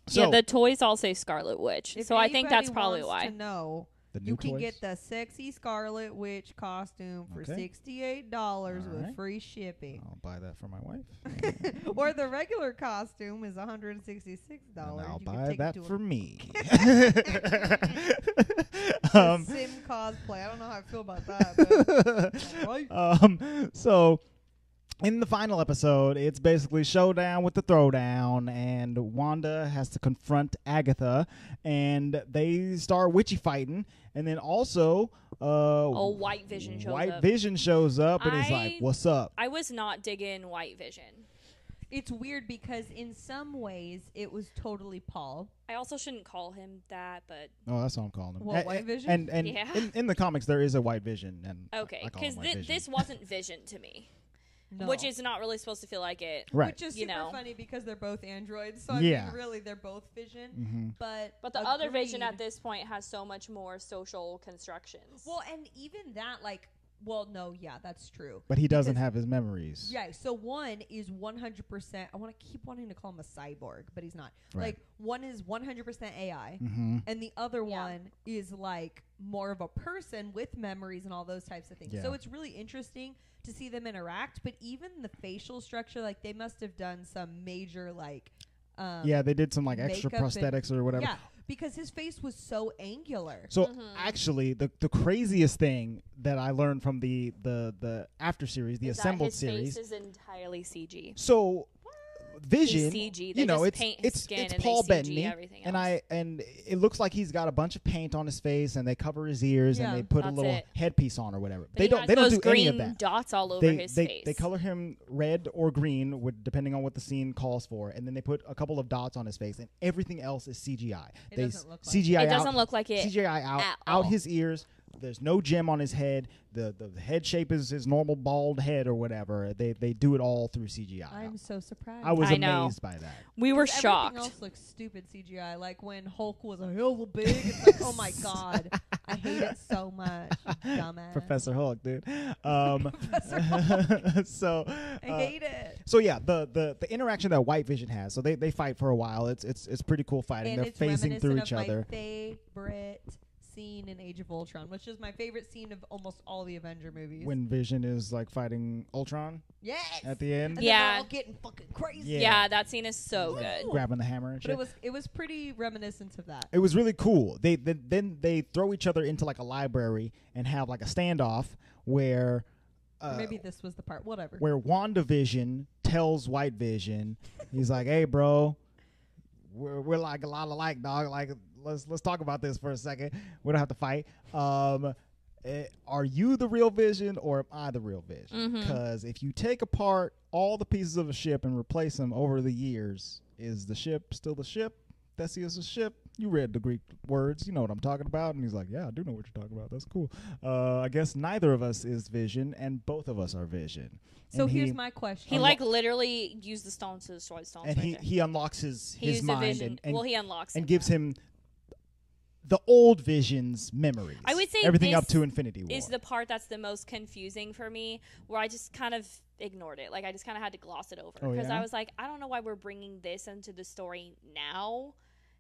So
Yeah, the toys all say Scarlet Witch,
If
so I think that's
anybody
probably
wants
why.
to know,
the new
you can
toys?
get the sexy Scarlet Witch costume for
Okay.
$68
All
with
right.
free shipping.
I'll buy that for my wife.
Or the regular costume is $166.
And I'll
You can
buy
take it
that
to
for me.
a Sim cosplay. I don't know how I feel about that. But right.
So in the final episode, it's basically showdown with the throwdown, and Wanda has to confront Agatha, and they start witchy fighting, and then also
White Vision shows
White
up.
Vision shows up and is like,
I-
"What's up?"
I was not digging White Vision.
It's weird because in some ways it was totally Paul.
I also shouldn't call him that, but
Oh, that's what I'm calling him.
What, White Vision?
And
Yeah.
in the comics, there is a White Vision, and
okay,
I call him
because
White Vision.
this wasn't Vision to me,
No.
which is not really supposed to feel like it.
right.
Which is
you
super
know.
funny because they're both androids. So I
Yeah.
mean, really, they're both Vision.
Mm-hmm.
But the other Vision
agreed.
at this point has so much more social constructions.
Well, and even that, like, well, no, yeah, that's true.
But he doesn't
Because-
have his memories.
Yeah, so one is 100%. I want to keep wanting to call him a cyborg, but he's not.
Right.
Like, one is 100% AI,
Mm-hmm.
and the other
Yeah.
one is like more of a person with memories and all those types of things.
Yeah.
So it's really interesting to see them interact. But even the facial structure, like, they must have done some major, like,
Yeah, they did some like extra
makeup and-
prosthetics or whatever.
yeah, because his face was so angular.
So
Mhm.
actually, the craziest thing that I learned from the after series, the
Is that
assembled
his
series.
face is entirely CG.
So Vision,
He's CG. They
you know,
just
it's
paint his
it's
skin
it's
and
Paul
they CG
Bettany,
everything
and
else.
and it looks like he's got a bunch of paint on his face, and they cover his ears,
Yeah,
and they put a
that's
little
it.
headpiece on or whatever.
But
They
he
don't
has
they don't
those
do any of
green
that.
dots all over his face.
They color him red or green, depending on what the scene calls for, and then they put a couple of dots on his face, and everything else is CGI.
It
They
doesn't look like
CGI
It doesn't
out,
look like it.
CGI out
at
out
all.
his ears. There's no gem on his head. The head shape is his normal bald head or whatever. They do it all through CGI.
I'm so surprised.
I was
I know.
amazed by that.
We were
'Cause
shocked.
Everything else looks stupid CGI. Like when Hulk was a hell of a big. It's like, oh my god, I hate it so much. Dumbass.
Professor Hulk, dude. So
I hate it.
So yeah, the interaction that White Vision has. So they fight for a while. It's pretty cool fighting.
And
They're
it's
phasing through
reminiscent
each
of
other.
My favorite scene in Age of Ultron, which is my favorite scene of almost all the Avenger movies.
When Vision is like fighting Ultron
yes,
at the end,
and
Yeah.
then they're all getting fucking crazy.
Yeah, that scene is so good.
grabbing the hammer and
But
shit.
it was pretty reminiscent of that.
It was really cool. Then they throw each other into like a library and have like a standoff where
Or maybe this was the part. Whatever.
where WandaVision tells White Vision, he's like, "Hey, bro, we're like a lot alike, dog. Like, let's talk about this for a second. We don't have to fight. Are you the real Vision or am I the real Vision? Because if you take apart all the pieces of a ship and replace them over the years, is the ship still the ship? Theseus' a ship? You read the Greek words. You know what I'm talking about." And he's like, "Yeah, I do know what you're talking about. That's cool. I guess neither of us is Vision, and both of us are Vision."
So
And
here's my question.
He like literally used the stones to destroy the stones.
and
right
he,
there.
he unlocks his
used the
mind
vision.
and
Well, he unlocks
and
it.
gives him the old Vision's memories.
I would say
everything up
this
to Infinity War.
is the part that's the most confusing for me, where I just kind of ignored it. Like I just kind of had to gloss it over
Oh,
because
yeah?
I was like, I don't know why we're bringing this into the story now.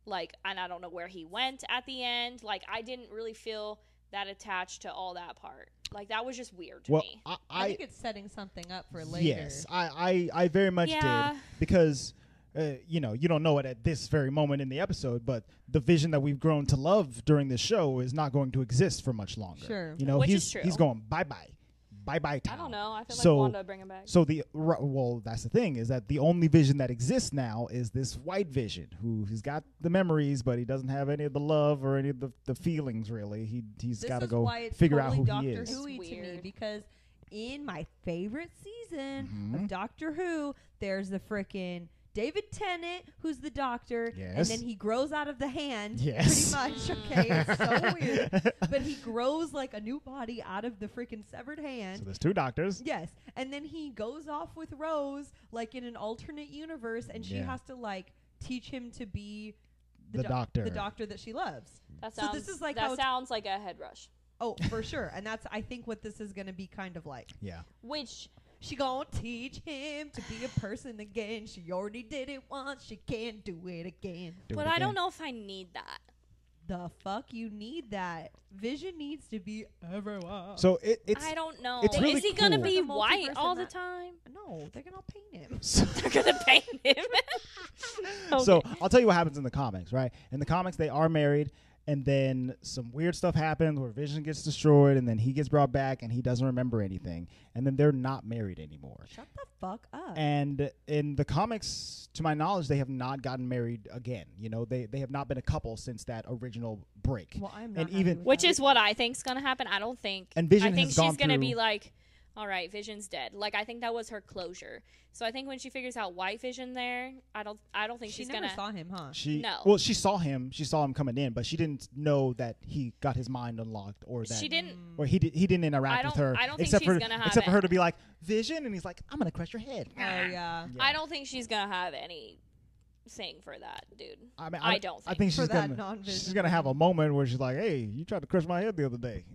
Like, and I don't know where he went at the end. Like, I didn't really feel that attached to all that part. Like, that was just weird to
well,
me.
I think it's setting something up for later.
yes, I very much
Yeah.
did because. You don't know it at this very moment in the episode, but the Vision that we've grown to love during this show is not going to exist for much longer.
Sure.
Which
he's
is true.
he's going bye bye town.
I don't know. I feel
So-
like Wanda bring him back.
So well, that's the thing is that the only Vision that exists now is this White Vision, who he's got the memories, but he doesn't have any of the love or any of the feelings really. He's
This
got to
is
go
why it's
figure
totally
out who
Doctor
he is.
Who-y to me,
Weird.
because in my favorite season
Mm-hmm.
of Doctor Who, there's the frickin' David Tennant, who's the Doctor,
Yes.
and then he grows out of the hand.
Yes.
Pretty much. Okay, it's so weird, but he grows like a new body out of the frickin' severed hand.
So there's two doctors.
Yes, and then he goes off with Rose, like in an alternate universe, and she
Yeah.
has to like teach him to be
The doctor.
the doctor that she loves.
That
so
sounds,
this is like how
that
it's-
sounds like a head rush.
Oh, for sure, and that's I think what this is going to be kind of like.
Yeah.
Which
She gonna teach him to be a person again. She already did it once. She can't do it again.
Do
but
it
I
again.
don't know if I need that.
The fuck you need that. Vision needs to be everywhere.
So it's
I don't know.
it's really
Is he gonna
cool.
be
The multiverse
white
and
all the
that-
time?
no, they're gonna paint him.
They're gonna paint him.
So
Okay.
I'll tell you what happens in the comics, right? In the comics, they are married, and then some weird stuff happens where Vision gets destroyed, and then he gets brought back, and he doesn't remember anything, and then they're not married anymore.
Shut the fuck up.
And in the comics, to my knowledge, they have not gotten married again. They have not been a couple since that original break.
well, I'm not
and
happy
even-
with
Which
that.
is what I think's gonna happen. I don't think.
And Vision
I think
has
she's
gone
gonna be
through-
like, all right, Vision's dead. Like I think that was her closure. So I think when she figures out White Vision there, I don't think
she
she's
never
gonna.
saw him, huh?
No.
She saw him coming in, but she didn't know that he got his mind unlocked, or that
She didn't.
or he didn't interact with her.
I don't think
except
she's
for
gonna have
except for
it.
her to be like Vision, and he's like, I'm gonna crush your head.
Oh yeah.
I don't think she's gonna have any thing for that, dude.
I mean,
I don't
I
think.
think
For
she's
that
gonna
non-Vision
have a moment where she's like, "Hey, you tried to crush my head the other day,"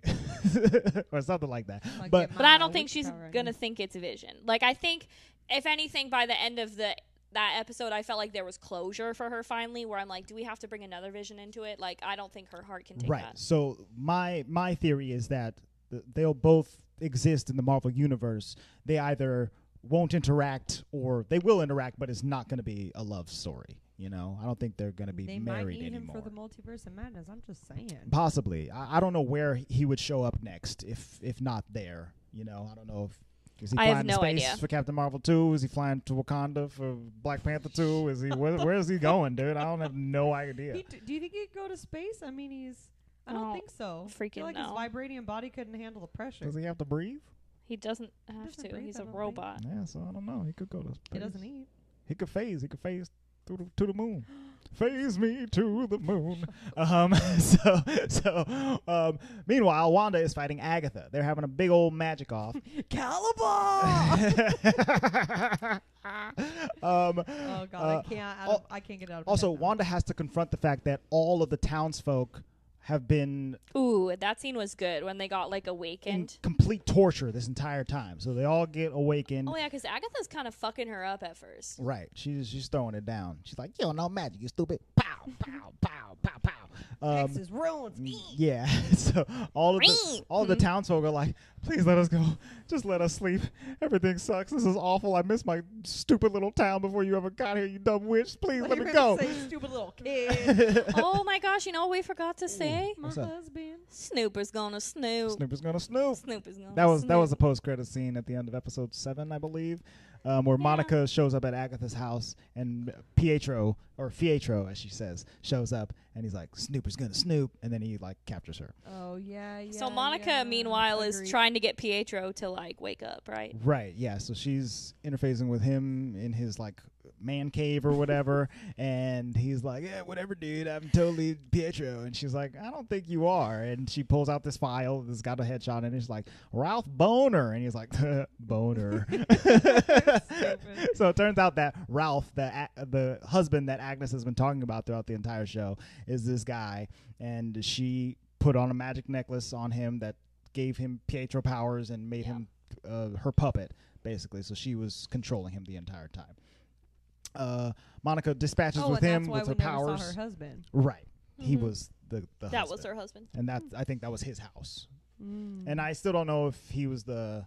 or something like that.
Like,
But
get
But I
my
don't think
witch
she's
power
gonna
in.
think it's Vision. Like I think, if anything, by the end of that episode, I felt like there was closure for her finally. Where I'm like, do we have to bring another Vision into it? Like I don't think her heart can take
right.
that.
So my theory is that they'll both exist in the Marvel universe. They either won't interact or they will interact, but it's not going to be a love story. I don't think they're going to be
They
married
might need
anymore.
him for the multiverse of madness. I'm just saying.
Possibly. I don't know where he would show up next if not there. I don't know if is he
I
flying
have
to
no
space
idea.
for Captain Marvel 2? Is he flying to Wakanda for Black Panther 2? Is he where is he going, dude? I don't have no idea.
Do you think he'd go to space? I mean, I don't
Oh,
think so. I
freaking
feel like his
no.
vibranium body couldn't handle the pressure.
Does he have to breathe?
He doesn't have
doesn't
to.
breathe,
He's
I
a
don't think.
robot.
Yeah, so I don't know. He could go to space.
He doesn't eat.
He could phase. He could phase to the moon. Phase me to the moon. Meanwhile, Wanda is fighting Agatha. They're having a big old magic off.
Caliban! Oh God,
uh,
I can't. I can't get out of.
Also,
my head now.
Wanda has to confront the fact that all of the townsfolk have been
Ooh, that scene was good when they got like
in
awakened.
complete torture this entire time. So they all get awakened.
Oh yeah, because Agatha's kind of fucking her up at first.
Right. She's throwing it down. She's like, you don't know magic, you stupid. Pow, pow, pow, pow, pow.
Texas ruins me.
Yeah. So all of the townsfolk are like, please let us go. Just let us sleep. Everything sucks. This is awful. I miss my stupid little town before you ever got here, you dumb witch. Please let me go.
Say stupid little kid.
Oh my gosh, you know what we forgot to say?
My
What's that?
husband.
Snooper's gonna snoop.
Snooper's gonna snoop.
Snooper's gonna
That was
snoop.
a post-credit scene at the end of episode 7, I believe, where Monica shows up at Agatha's house and Pietro, or Fietro as she says, shows up and he's like, Snooper's gonna snoop, and then he like captures her.
Oh yeah.
So Monica, meanwhile, is trying to get Pietro to like wake up, right?
Right, yeah. So she's interfacing with him in his like man cave or whatever, and he's like, yeah, whatever, dude, I'm totally Pietro. And she's like, I don't think you are. And she pulls out this file that's got a headshot in it. She's like, Ralph Boner. And he's like, Boner. So it turns out that Ralph, the husband that Agnes has been talking about throughout the entire show, is this guy, and she put on a magic necklace on him that gave him Pietro powers and made him her puppet, basically. So she was controlling him the entire time. Monica dispatches with him with her powers.
Saw her husband.
Right. He
Mhm.
was the
That
husband.
was her husband.
And that, I think that was his house.
Mm.
And I still don't know if he was the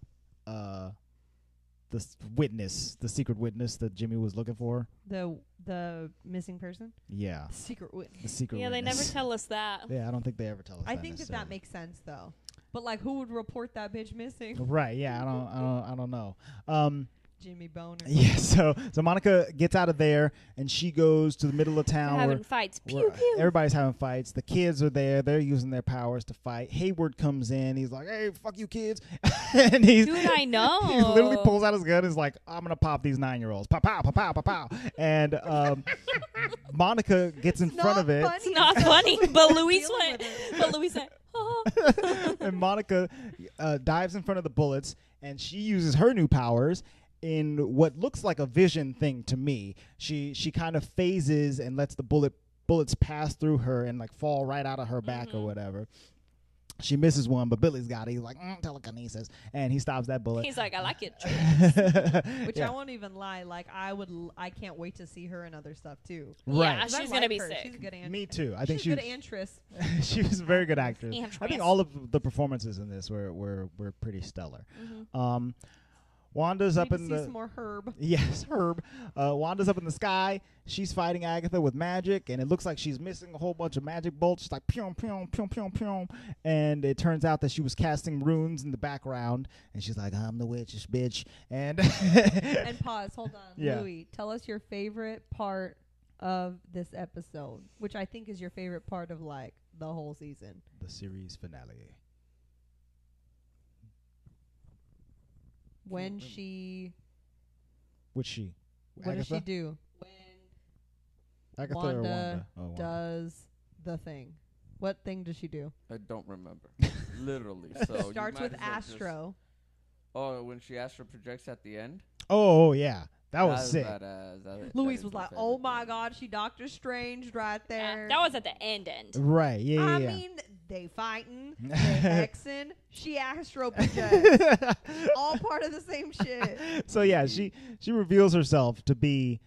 witness, the secret witness that Jimmy was looking for.
The missing person.
Yeah.
Secret witness.
The secret
Yeah, they
witness.
never tell us that.
Yeah, I don't think they ever tell us
I
that
think that
necessarily.
makes sense though. But like, who would report that bitch missing?
Right, yeah, I don't know.
Jimmy Boner.
Yeah, so Monica gets out of there and she goes to the middle of
They're
town
having
where
fights. Pew
where
pew.
everybody's having fights. The kids are there. They're using their powers to fight. Hayward comes in. He's like, hey, fuck you kids. And
Dude, I know.
he literally pulls out his gun and is like, I'm going to pop these 9-year-olds. Pow, pow, pow, pow, pow, pow. And Monica gets in front of it.
It's not funny, but Louis
Dealing
went.
with it.
But Louis said, oh.
And Monica dives in front of the bullets, and she uses her new powers in what looks like a vision thing to me. She kind of phases and lets the bullets pass through her and like fall right out of her back or whatever. She misses one, but Billy's got it. He's like, telekinesis, and he stops that bullet.
He's like, I like it.
Which
Yeah.
I won't even lie. Like, I can't wait to see her in other stuff too.
Right.
Yeah,
'Cause I
she's
like
gonna be
her.
sick.
She's a good actress.
Me too. I think
she's a
she
good actress.
she was a very good actress. I
Actress.
think all of the performances in this were pretty stellar.
Mhm.
Wanda's up
Need
in
to see
the
some more Herb.
Yes, Herb. Wanda's up in the sky. She's fighting Agatha with magic, and it looks like she's missing a whole bunch of magic bolts. She's like, pyong, pyong, pyong, pyong, pyong. And it turns out that she was casting runes in the background, and she's like, I'm the witch's bitch. And
And pause. Hold on.
Yeah.
Louis, tell us your favorite part of this episode, which I think is your favorite part of like the whole season.
the series finale.
When she,
Which she?
what does
Agatha?
she do?
Agatha or
Wanda
Wanda? Oh, Wanda.
Does the thing? What thing does she do?
I don't remember. Literally. So you
Starts
might
with
as well just-
Astro.
Oh, when she astro projects at the end.
Oh, yeah. That was
is
sick.
badass. That
Louise
is
was
my
like,
favorite
"Oh my
thing.
God, she Doctor Strange right there."
That was at the end.
Right. Yeah,
I
yeah,
mean, they fighting, they hexing, she astro projects. All part of the same shit.
So yeah, she reveals herself to be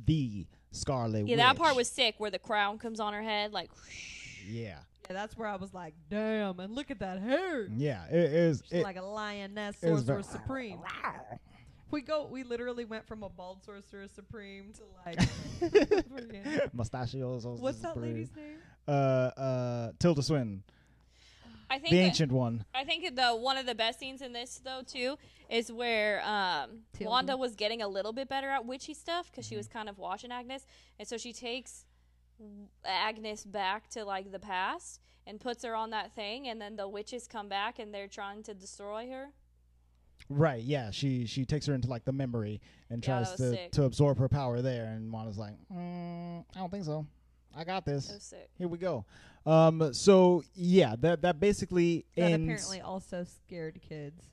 the Scarlet
Yeah,
Witch.
that part was sick where the crown comes on her head. Like,
Yeah.
Yeah, that's where I was like, "Damn!" And look at that hair.
Yeah. It was.
She's like a lioness,
it was
sorcerer
very-
supreme. We literally went from a bald sorcerer supreme to like, freaking-
Mustachios.
what's that lady's name?
Tilda Swinton,
I think
the ancient one.
I think the one of the best scenes in this though too is where
Tilda.
Wanda was getting a little bit better at witchy stuff because she was kind of watching Agnes, and so she takes Agnes back to like the past and puts her on that thing, and then the witches come back and they're trying to destroy her.
Right. Yeah. She takes her into like the memory and
Yeah,
tries
that was
to
sick.
to absorb her power there, and Wanda's like, I don't think so. I got this.
That was sick.
Here we go. So yeah, that basically
That
ends.
apparently also scared kids.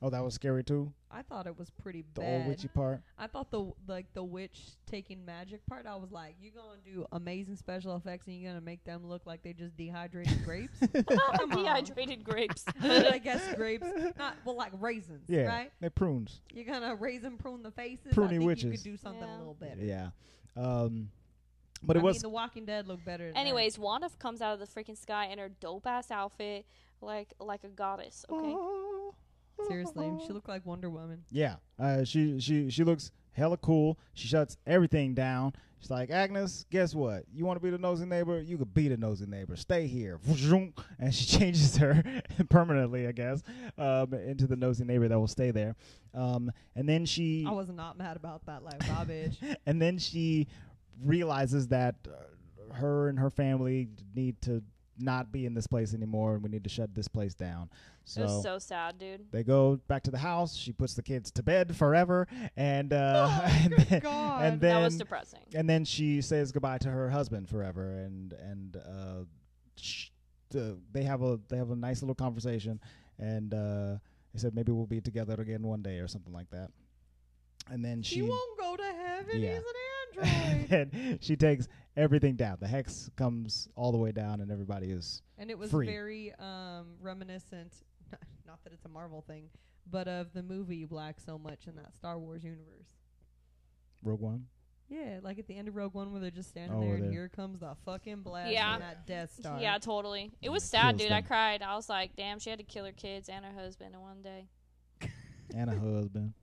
Oh, that was scary too.
I thought it was pretty
The
bad.
old witchy part.
I thought the witch taking magic part. I was like, you're gonna do amazing special effects and you're gonna make them look like they just dehydrated grapes. Come on.
Dehydrated grapes.
I guess grapes, like raisins,
Yeah,
right?
they're prunes.
You're gonna prune the faces.
Pruny
I think
witches.
You could do something
Yeah.
a little better.
Yeah. But it
I
was
mean, The Walking Dead looked better. Than
Anyways, Wanda comes out of the freaking sky in her dope ass outfit, like a goddess. Okay.
that. Seriously, she looked like Wonder Woman.
Yeah. She looks hella cool. She shuts everything down. She's like, Agnes, guess what? You want to be the nosy neighbor? You could be the nosy neighbor. Stay here. And she changes her permanently, I guess, into the nosy neighbor that will stay there. And then she...
I was not mad about that, like, garbage.
And then she realizes that her and her family need to not be in this place anymore, and we need to shut this place down.
It was so sad, dude.
They go back to the house. She puts the kids to bed forever, and
good God.
and then
That was depressing.
and then she says goodbye to her husband forever, and they have a nice little conversation, and they said maybe we'll be together again one day or something like that. And then
He won't go to heaven.
Yeah.
He's an android.
and she takes everything down. The hex comes all the way down, and everybody is
And it was
free.
very reminiscent, not that it's a Marvel thing, but of the movie Black so much in that Star Wars universe.
Rogue One.
Yeah, like at the end of Rogue One where they're just standing
Oh,
there
there.
and here comes the fucking blast
Yeah.
from that Death Star.
Yeah, totally. It was
Kills
sad, dude. I
them.
cried. I was like, damn, she had to kill her kids and her husband in one day.
And a husband.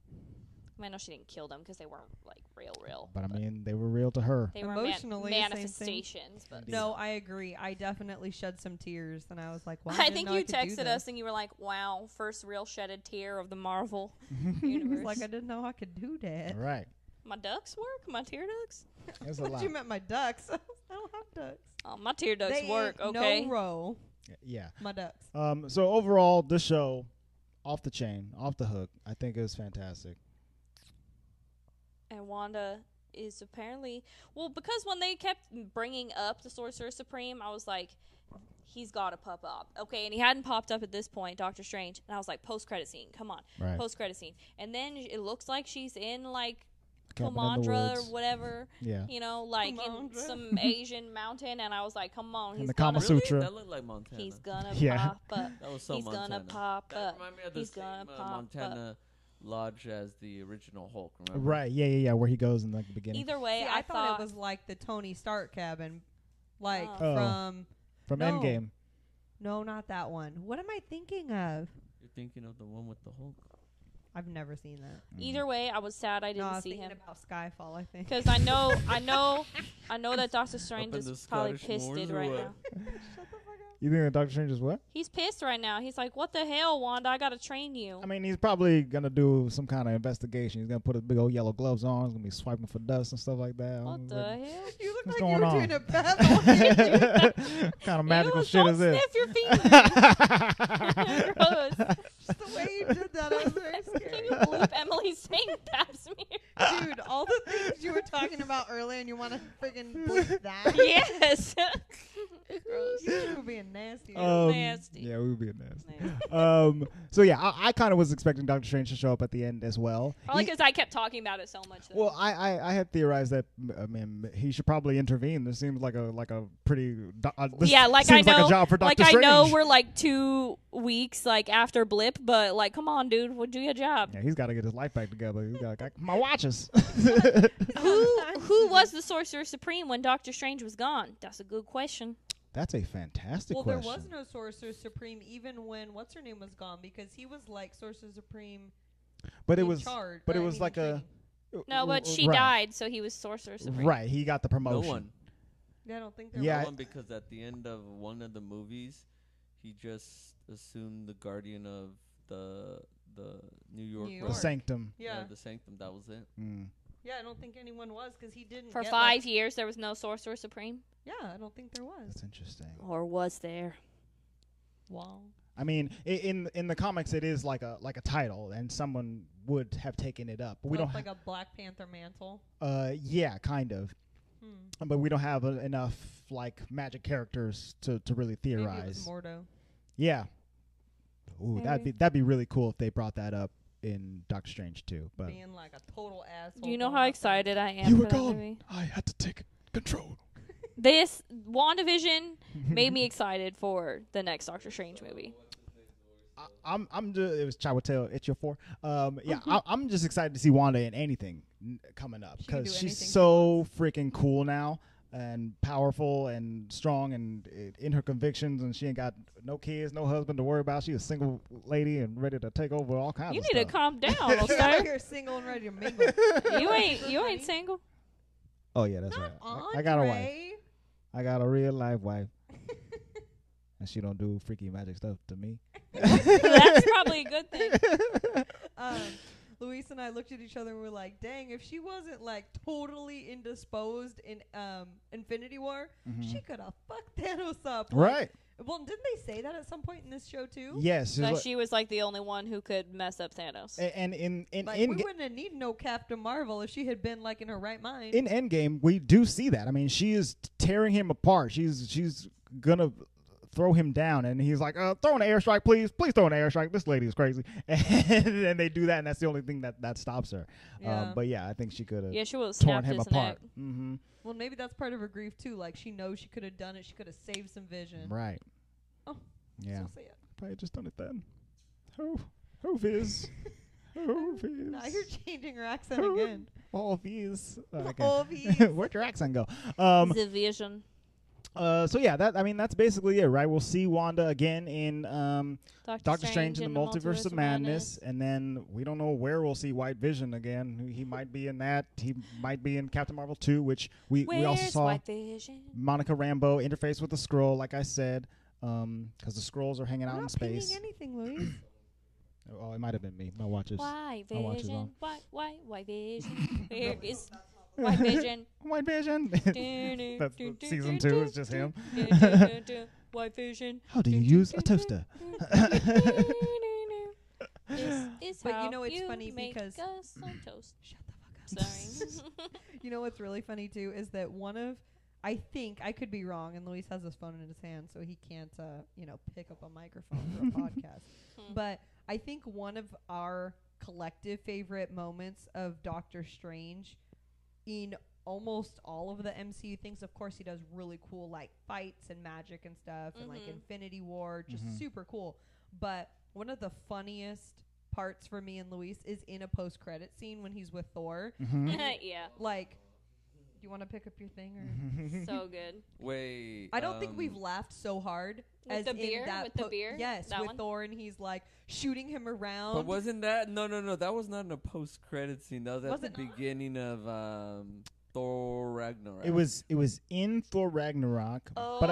I mean, I know she didn't kill them because they weren't like real.
But I mean, they were real to her.
They were
Emotionally, same thing.
manifestations. But
No, I agree. I definitely shed some tears, and I was like, "Wow!"
I think you texted us and you were like, "Wow, first real shedded tear of the Marvel universe."
Like I didn't know I could do that.
All right.
My ducks work. My tear ducts.
That's a lot.
You meant my ducks. I don't have ducks.
Oh, my tear ducts
They
work.
ain't
Okay.
No row.
Yeah.
My ducks.
So overall, this show, off the chain, off the hook, I think it was fantastic.
And Wanda is apparently because when they kept bringing up the Sorcerer Supreme, I was like, he's got to pop up, okay? And he hadn't popped up at this point, Doctor Strange. And I was like, post-credit scene, come on,
Right.
post-credit scene. And then it looks like she's in like
Cabin in the
Kamandra or
Woods.
whatever,
Yeah.
you know, like in
Kamandra.
some Asian mountain. And I was like, come on,
In
he's
the
gonna,
Kama Sutra.
That looked like Montana.
he's gonna
Yeah.
pop up.
That was so
He's
Montana.
gonna pop
That
up.
reminded me of the
He's
same
gonna pop
Montana Lodge as the original Hulk. Remember?
Right. Yeah. Where he goes in like the beginning.
Either way,
See,
I
I thought it was like the Tony Stark cabin, like
Oh.
from.
From
No.
Endgame.
No, not that one. What am I thinking of?
You're thinking of the one with the Hulk.
I've never seen that.
Either way, I was sad I
No, I
didn't
was
see
thinking
him.
about Skyfall. I think.
Because I know that Doctor Strange
Up in the
is probably
Scottish
pissed
moors or
right
what?
now.
You think that Doctor Strange is what?
He's pissed right now. He's like, "What the hell, Wanda? I gotta train you."
I mean, he's probably gonna do some kind of investigation. He's gonna put his big old yellow gloves on. He's gonna be swiping for dust and stuff like that.
What the hell?
You look
What's
like you
going
were
on?
doing a battle.
What kind of magical
Ew,
shit
don't
is this?
sniff your fingers. Gross.
Just the way you did that, I was very
Can
scary.
you bleep Emily saying pap smear?
Dude, all the things you were talking about earlier, and you want to friggin' bleep that?
Yes. Gross.
You were being nasty.
Nasty.
Yeah, we would be nasty.
Nasty.
So yeah, I kind of was expecting Doctor Strange to show up at the end as well.
Probably
He-
because I kept talking about it so much. Though.
well, I had theorized that I mean he should probably intervene. This seems like a pretty this
yeah, like I
seems
know,
like a job for Doctor
like
Strange.
I know we're like 2 weeks like after blip, but like, come on, dude, we'll do your job.
Yeah, he's got to get his life back together. He's got my watches.
Who was the Sorcerer Supreme when Doctor Strange was gone? That's a good question.
That's a fantastic
Well,
question.
there was no Sorcerer Supreme even when what's her name was gone because he was like Sorcerer Supreme.
but it
in
was
charge,
but
or
it
I
was
mean,
like
in
a
No, but she
right.
died, so he was Sorcerer Supreme.
Right, he got the
No
promotion.
one.
Yeah, I don't think there
Yeah,
No
I-
one, because at the end of one of the movies, he just assumed the guardian of the New York.
New
The
York.
sanctum.
Yeah,
the sanctum. That was it.
Mm.
yeah, I don't think anyone was because he didn't.
For
get,
5 years, there was no Sorcerer Supreme,
Yeah, I don't think there was.
That's interesting.
or was there?
Wow.
I mean, in the comics, it is like a title, and someone would have taken it up. But we
So
don't.
it's like a Black Panther mantle.
Yeah, kind of. But we don't have enough like magic characters to really
Maybe it
theorize.
was Mordo.
Yeah. Ooh,
Maybe.
that'd be really cool if they brought that up in Doctor Strange too. But
Being like a total asshole.
Do you know
going
how
out there.
excited I am for that movie?
I had to take control.
This WandaVision made me excited for the next Doctor Strange movie.
I'm just, it was Chiwetel Ejiofor. I'm just excited to see Wanda in anything coming up
She can
because
do
she's
anything she
so freaking cool now and powerful and strong and in her convictions, and she ain't got no kids, no husband to worry about. She's a single lady and ready to take over all kinds
You
of
need
stuff.
to calm down,
You're out
sir.
here single and ready to mingle.
You ain't single.
Oh yeah, that's
Not
right. I got a wife.
Andre.
I got a real life wife, and she don't do freaky magic stuff to me.
That's probably a good thing.
Luis and I looked at each other and we were like, dang, if she wasn't like totally indisposed in Infinity War, she could have fucked Thanos up. Like,
Right.
Well, didn't they say that at some point in this show too?
Yes.
That she was like the only one who could mess up Thanos.
And in
Like, we wouldn't have needed no Captain Marvel if she had been like in her right mind.
in Endgame, we do see that. I mean, she is tearing him apart. She's gonna throw him down, and he's like, "Throw an airstrike, please throw an airstrike. This lady is crazy." And they do that, and that's the only thing that stops her.
Yeah.
But yeah, I think she could have
Yeah, she would have
torn
snapped
him
his
apart.
neck.
Mm-hmm.
Well, maybe that's part of her grief too. Like she knows she could have done it. She could have saved some Vision.
Right.
Oh,
Yeah.
So sad.
Probably just done it then. Who Viz? Who Viz?
Now you're changing her accent
Who?
again.
All Viz.
All Viz.
Where'd your accent go?
The Vision.
So yeah, that's basically it, right? We'll see Wanda again in Doctor Strange in the Multiverse of Madness, and then we don't know where we'll see White Vision again. He might be in that. He might be in Captain Marvel 2, which we also
Where's
saw
White Vision?
Monica Rambeau interface with the Skrull, like I said, because the Skrulls are hanging out
I'm
in
not
space.
pinging anything, Luis.
Oh, it might have been me. My watch is
White
my watch is on.
Vision. White Vision. Where is White Vision?
White Vision. That's season 2. It's just him.
White Vision.
How do you use a toaster?
This is
But
how
you know, it's funny
make
because-
us some toast.
Shut the fuck up.
Sorry.
You know what's really funny too is that I think I could be wrong, and Luis has his phone in his hand, so he can't, pick up a microphone for a podcast. But I think one of our collective favorite moments of Doctor Strange in almost all of the MCU things, of course, he does really cool like fights and magic and stuff, and like Infinity War, just super cool. But one of the funniest parts for me and Luis is in a post-credit scene when he's with Thor.
Yeah.
Like, do you want to pick up your thing? Or
So good.
Wait.
I don't think we've laughed so hard
With
as
the
in
beer?
that
With the beer?
Yes,
That
with
one?
Thor, and he's like shooting him around.
But wasn't that no? That was not in a post-credit scene. That was at
Was
the
it not?
beginning of Thor Ragnarok.
It was in Thor Ragnarok, but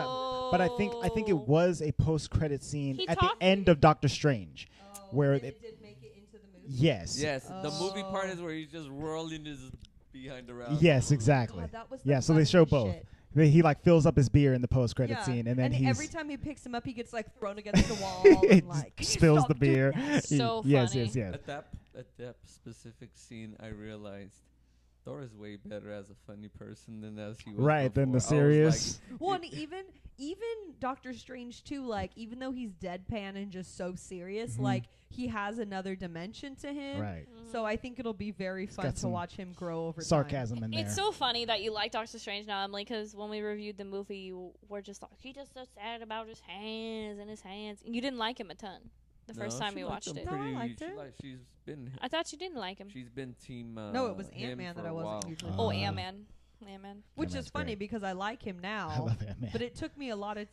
I think it
Oh.
was a post-credit scene
He
at the
talked-
end of Doctor Strange, where
and
it,
it did make it into the movie.
yes,
Yes, the movie part
Oh.
is where he's just rolling his behind around.
yes, exactly.
God, that was the
Yeah, so they show
funniest
both.
shit.
He like fills up his beer in the post-credit
Yeah,
scene, and then he's
every time he picks him up, he gets like thrown against the wall
it
and like "Can you
spills
stop
the
doing
beer.
that?"
So
yes,
funny.
yes.
At that specific scene, I realized Thor is way better as a funny person than as he was
Right, than the
before. I was like,
serious.
Well, and even Doctor Strange too. Like, even though he's deadpan and just so serious, like he has another dimension to him.
Right.
So I think it'll be very fun
got
to
some
watch him grow over time.
Sarcasm in there.
It's so funny that you like Doctor Strange now, Emily, because when we reviewed the movie, you were just like, he just so sad about his hands. And you didn't like him a ton the first
no,
time
she
you
liked
watched
him
it.
No, I
pretty-
liked
she
it.
She's been
I thought you didn't like him.
she's been team.
No, it was
him
Ant-Man
for
that I
a
wasn't
while.
usually.
Oh, Ant-Man. Ant-Man.
Which
Ant-Man's
is funny
great.
because I like him now.
I love Ant-Man.
But it took me a lot of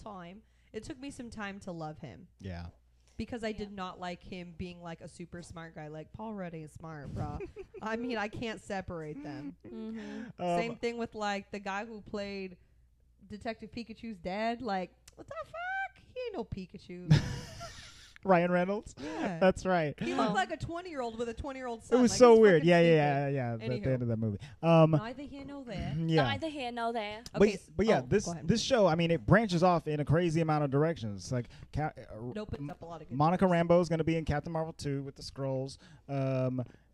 time. It took me some time to love him
yeah.
because I did not like him being like a super smart guy. Like Paul Rudd is smart, bro. I mean, I can't separate them. Same thing with like the guy who played Detective Pikachu's dad. Like, what the fuck? He ain't no Pikachu.
Ryan Reynolds.
Yeah.
That's right.
He looked like a 20-year-old with a 20-year-old
It
son.
was
Like,
so
it's
weird.
fucking
Yeah.
stupid.
At the
Anywho.
end of that movie.
Neither here nor there.
Yeah.
Neither here nor there.
Okay,
But yeah,
go ahead.
this show, I mean, it branches off in a crazy amount of directions. Like
It opens up a lot of good
Monica
things.
Rambeau is going to be in Captain Marvel 2 with the Skrulls.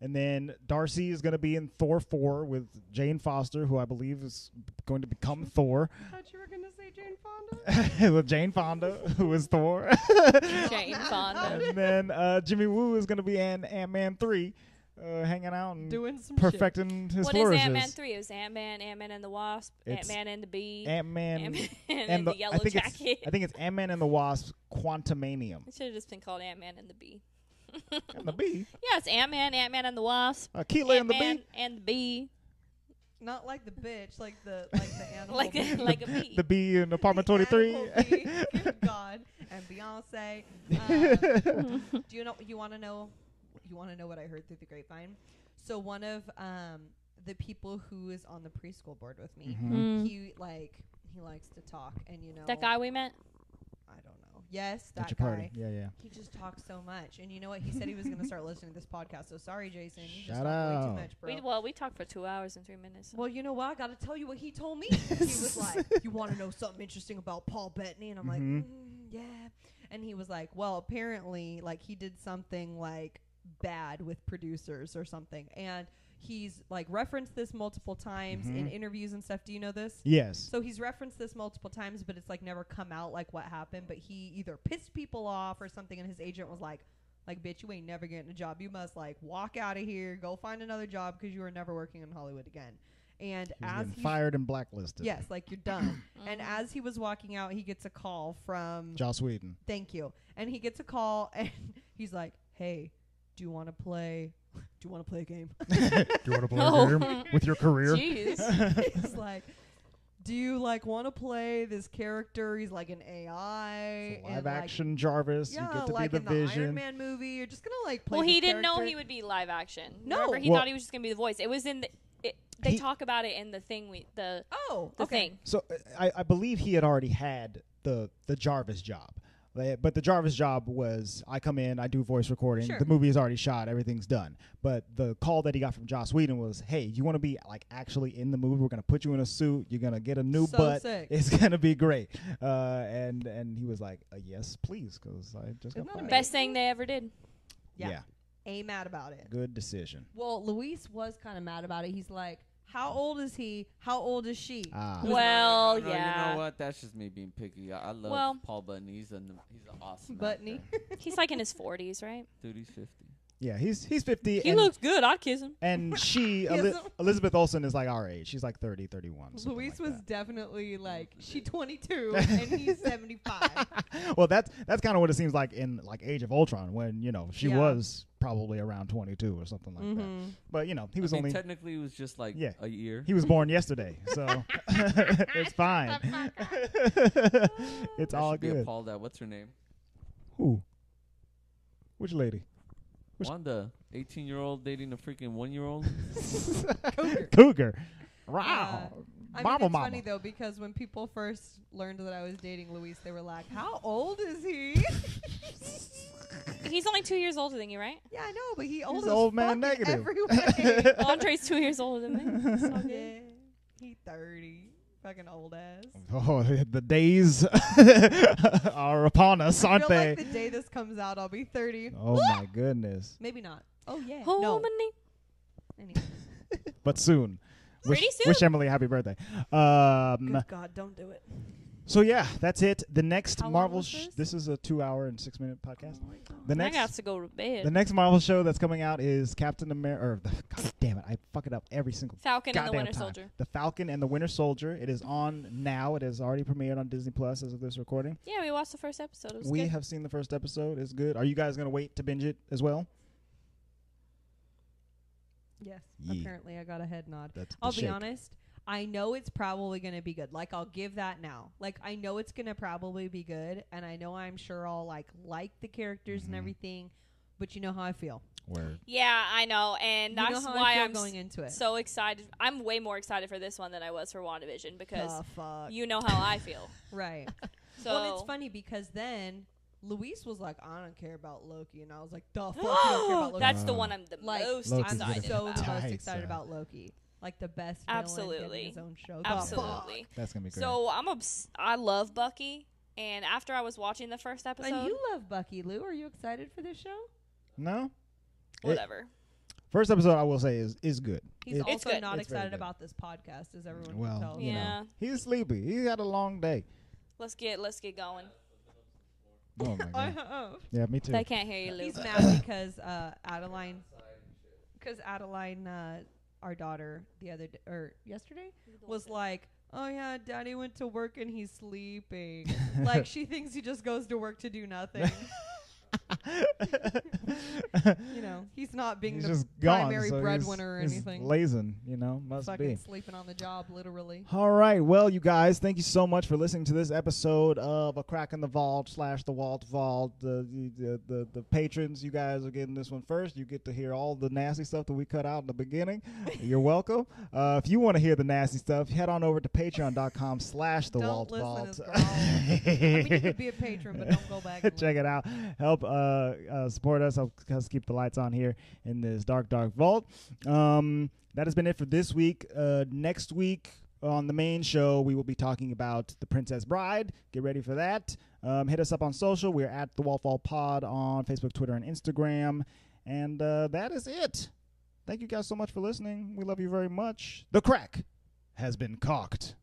And then Darcy is going to be in Thor 4 with Jane Foster, who I believe is going to become Thor.
I thought you were going to say Jane Fonda.
With Jane Fonda, who is Thor.
Jane Fonda.
And then Jimmy Woo is going to be in Ant-Man 3, hanging out and
Doing some
perfecting his
What
flourishes.
is Ant-Man 3? It was Ant-Man, Ant-Man and the Wasp,
It's
Ant-Man and the Bee,
Ant-Man
Ant-Man
and
and the Yellow Jacket.
I think it's Ant-Man and the Wasp Quantumanium.
It should have just been called Ant-Man and the Bee.
And the bee.
Yeah, it's Ant-Man, Ant-Man and the Wasp,
Keely and the
Ant-Man
bee.
and the Bee.
Not like the bitch, like the animal.
like
bee.
like a bee.
The bee in Apartment
The
23.
animal bee. Good God. And Beyonce. Do you want to know what I heard through the grapevine? So one of the people who is on the preschool board with me,
Mhm.
he likes to talk, and
That guy we met?
I don't know. Yes,
At
that
your
guy.
party. Yeah.
He just talks so much, and you know what? He said he was going to start listening to this podcast. So sorry, Jason. You just
Shout
talk way
out.
too much, bro.
We talked for 2 hours and 3 minutes.
Well, you know what? I got to tell you what he told me. He was like, "You want to know something interesting about Paul Bettany?" And I'm like, "Yeah." And he was like, "Well, apparently, like he did something like bad with producers or something." And he's like referenced this multiple times in interviews and stuff. Do you know this?
Yes.
So he's referenced this multiple times, but it's like never come out like what happened. But he either pissed people off or something, and his agent was like, bitch, you ain't never getting a job. You must like walk out of here, go find another job because you are never working in Hollywood again. And
He's
as
getting
he's
fired and blacklisted.
yes, like you're done. And as he was walking out, he gets a call from
Joss Whedon.
thank you. And he gets a call, and he's like, "Hey, do you want to play? Do you want to play a game?"
Do you want to play
No.
a game with your career?
Jeez.
He's like, "Do you like want to play this character? He's like an AI,
Live
and like,
action Jarvis.
yeah,
you get to
like
be
in
the
the
Vision.
Iron Man movie. You're just gonna like play."
Well,
this
he didn't know
character.
he would be live action.
No.
Remember, he
Well-
thought he was just gonna be the voice. It was in the. They
He-
talk about it in the thing the
Oh,
the
okay.
thing.
So I believe he had already had the Jarvis job. But the Jarvis job was, I come in, I do voice recording.
Sure.
The movie is already shot, everything's done. But the call that he got from Joss Whedon was, hey, you want to be like actually in the movie? We're gonna put you in a suit. You're gonna get a new
So
butt.
sick.
It's gonna be great. And he was like, yes, please, because I just
Isn't
got
that
fired.
Best thing they ever did.
Yeah. Ain't mad about it.
Good decision.
Well, Luis was kind of mad about it. He's like, "How old is he? How old is she?"
Ah.
Well,
No,
yeah.
You know what? That's just me being picky. I love
Well-
Paul Bettany. He's an awesome
Buttney.
actor.
He's like in his 40s, right?
Dude, he's 50.
Yeah, he's 50.
He
and,
looks good. I'd kiss him.
and she,
Yes.
Elizabeth Olsen, is like our age. She's like 30, 31. something
Luis
like
was
that.
definitely like, she 22 and he's 75.
Well, that's kind of what it seems like in like Age of Ultron, when she
Yeah.
was probably around 22 or something like that.
Mhm.
But he was
I mean,
only
technically it was just like
Yeah.
a year.
he was born yesterday, so it's fine. It's
I
all
should be
good.
appalled at what's her name?
Who? Which lady? Which-
Wanda, 18-year-old dating a freaking 1-year-old.
Cougar. Wow.
I mean,
Mama,
it's
mama.
funny though because when people first learned that I was dating Luis, they were like, "How old is he?"
He's only 2 years older than you, right?
Yeah, I know, but he old
He's
as
old man
fuck in
negative.
every way.
Andre's 2 years older than me. It's all good.
Yeah, he 30, fucking old ass.
Oh, the days are upon us,
I
aren't
feel
they?
like the day this comes out, I'll be 30.
Oh my goodness.
Maybe not. Oh yeah.
Oh,
No.
money.
Anyway.
But soon.
Pretty soon.
Wish Emily a happy birthday.
Good God, don't do it.
So yeah, that's it. The next
How long
Marvel
was
this is a 2-hour and 6-minute podcast.
Oh my God.
The
I got
next
to go to bed.
the next Marvel show that's coming out is Captain America, or God damn it, I fuck it up every single
Falcon and the
goddamn
Winter
time.
Soldier.
The Falcon and the Winter Soldier. It is on now. It has already premiered on Disney Plus as of this recording.
Yeah, we watched the first episode. It was
We
good.
have seen the first episode. It's good. Are you guys gonna wait to binge it as well?
Yes.
Yeah.
Apparently, I got a head nod.
That's the
I'll be
shake.
honest. I know it's probably going to be good. Like, I'll give that now. Like, I know it's going to probably be good, and I know I'm sure I'll, like the characters and
Mhm.
everything, but you know how I feel.
Word.
Yeah, I know, and
You
that's
know how I
why
feel
I'm
going into it.
so excited. I'm way more excited for this one than I was for WandaVision because
Oh, fuck.
you know how I feel.
Right.
So
Well, it's funny because then Luis was like, I don't care about Loki, and I was like, the fuck you don't care about Loki?
that's the one I'm the
Like,
most
Loki's
I'm
excited
so
about.
the most
Tight,
excited
son.
about Loki. Like, the best villain
Absolutely.
getting his own show. The
Absolutely.
fuck?
That's gonna be great.
So I love Bucky, and after I was watching the first episode,
And you love Bucky, Lou. Are you excited for this show?
no.
whatever.
First episode, I will say, is good.
He's
It's
also
good.
not
It's very
excited
good.
about this podcast, as everyone
Well,
can tell.
you
Yeah.
know, he's sleepy. He had a long day.
Let's get going.
Oh my god. Yeah, me too.
They can't hear you, Lou.
He's mad because Adeline, our daughter, the other day, or yesterday, was like, "Oh yeah, Daddy went to work and he's sleeping." Like she thinks he just goes to work to do nothing. You know, he's not being
He's
the
just gone,
primary
so
breadwinner or
he's
anything.
Lazing, must
Fucking
be.
sleeping on the job, literally.
All right, well, you guys, thank you so much for listening to this episode of A Crack in the Vault / the Walt Vault. The patrons, you guys are getting this one first. You get to hear all the nasty stuff that we cut out in the beginning. You're welcome. If you want to hear the nasty stuff, head on over to patreon.com / the
Don't
Walt
listen
Vault.
as growl. I mean, you could be a patron, but don't go back. And
Check it out. Help support us. Help us keep the lights on here in this dark vault. That has been it for this week. Next week on the main show, we will be talking about The Princess Bride. Get ready for that. Hit us up on social. We're at The Walt Vault Pod on Facebook, Twitter, and Instagram. And that is it. Thank you guys so much for listening. We love you very much. The crack has been cocked.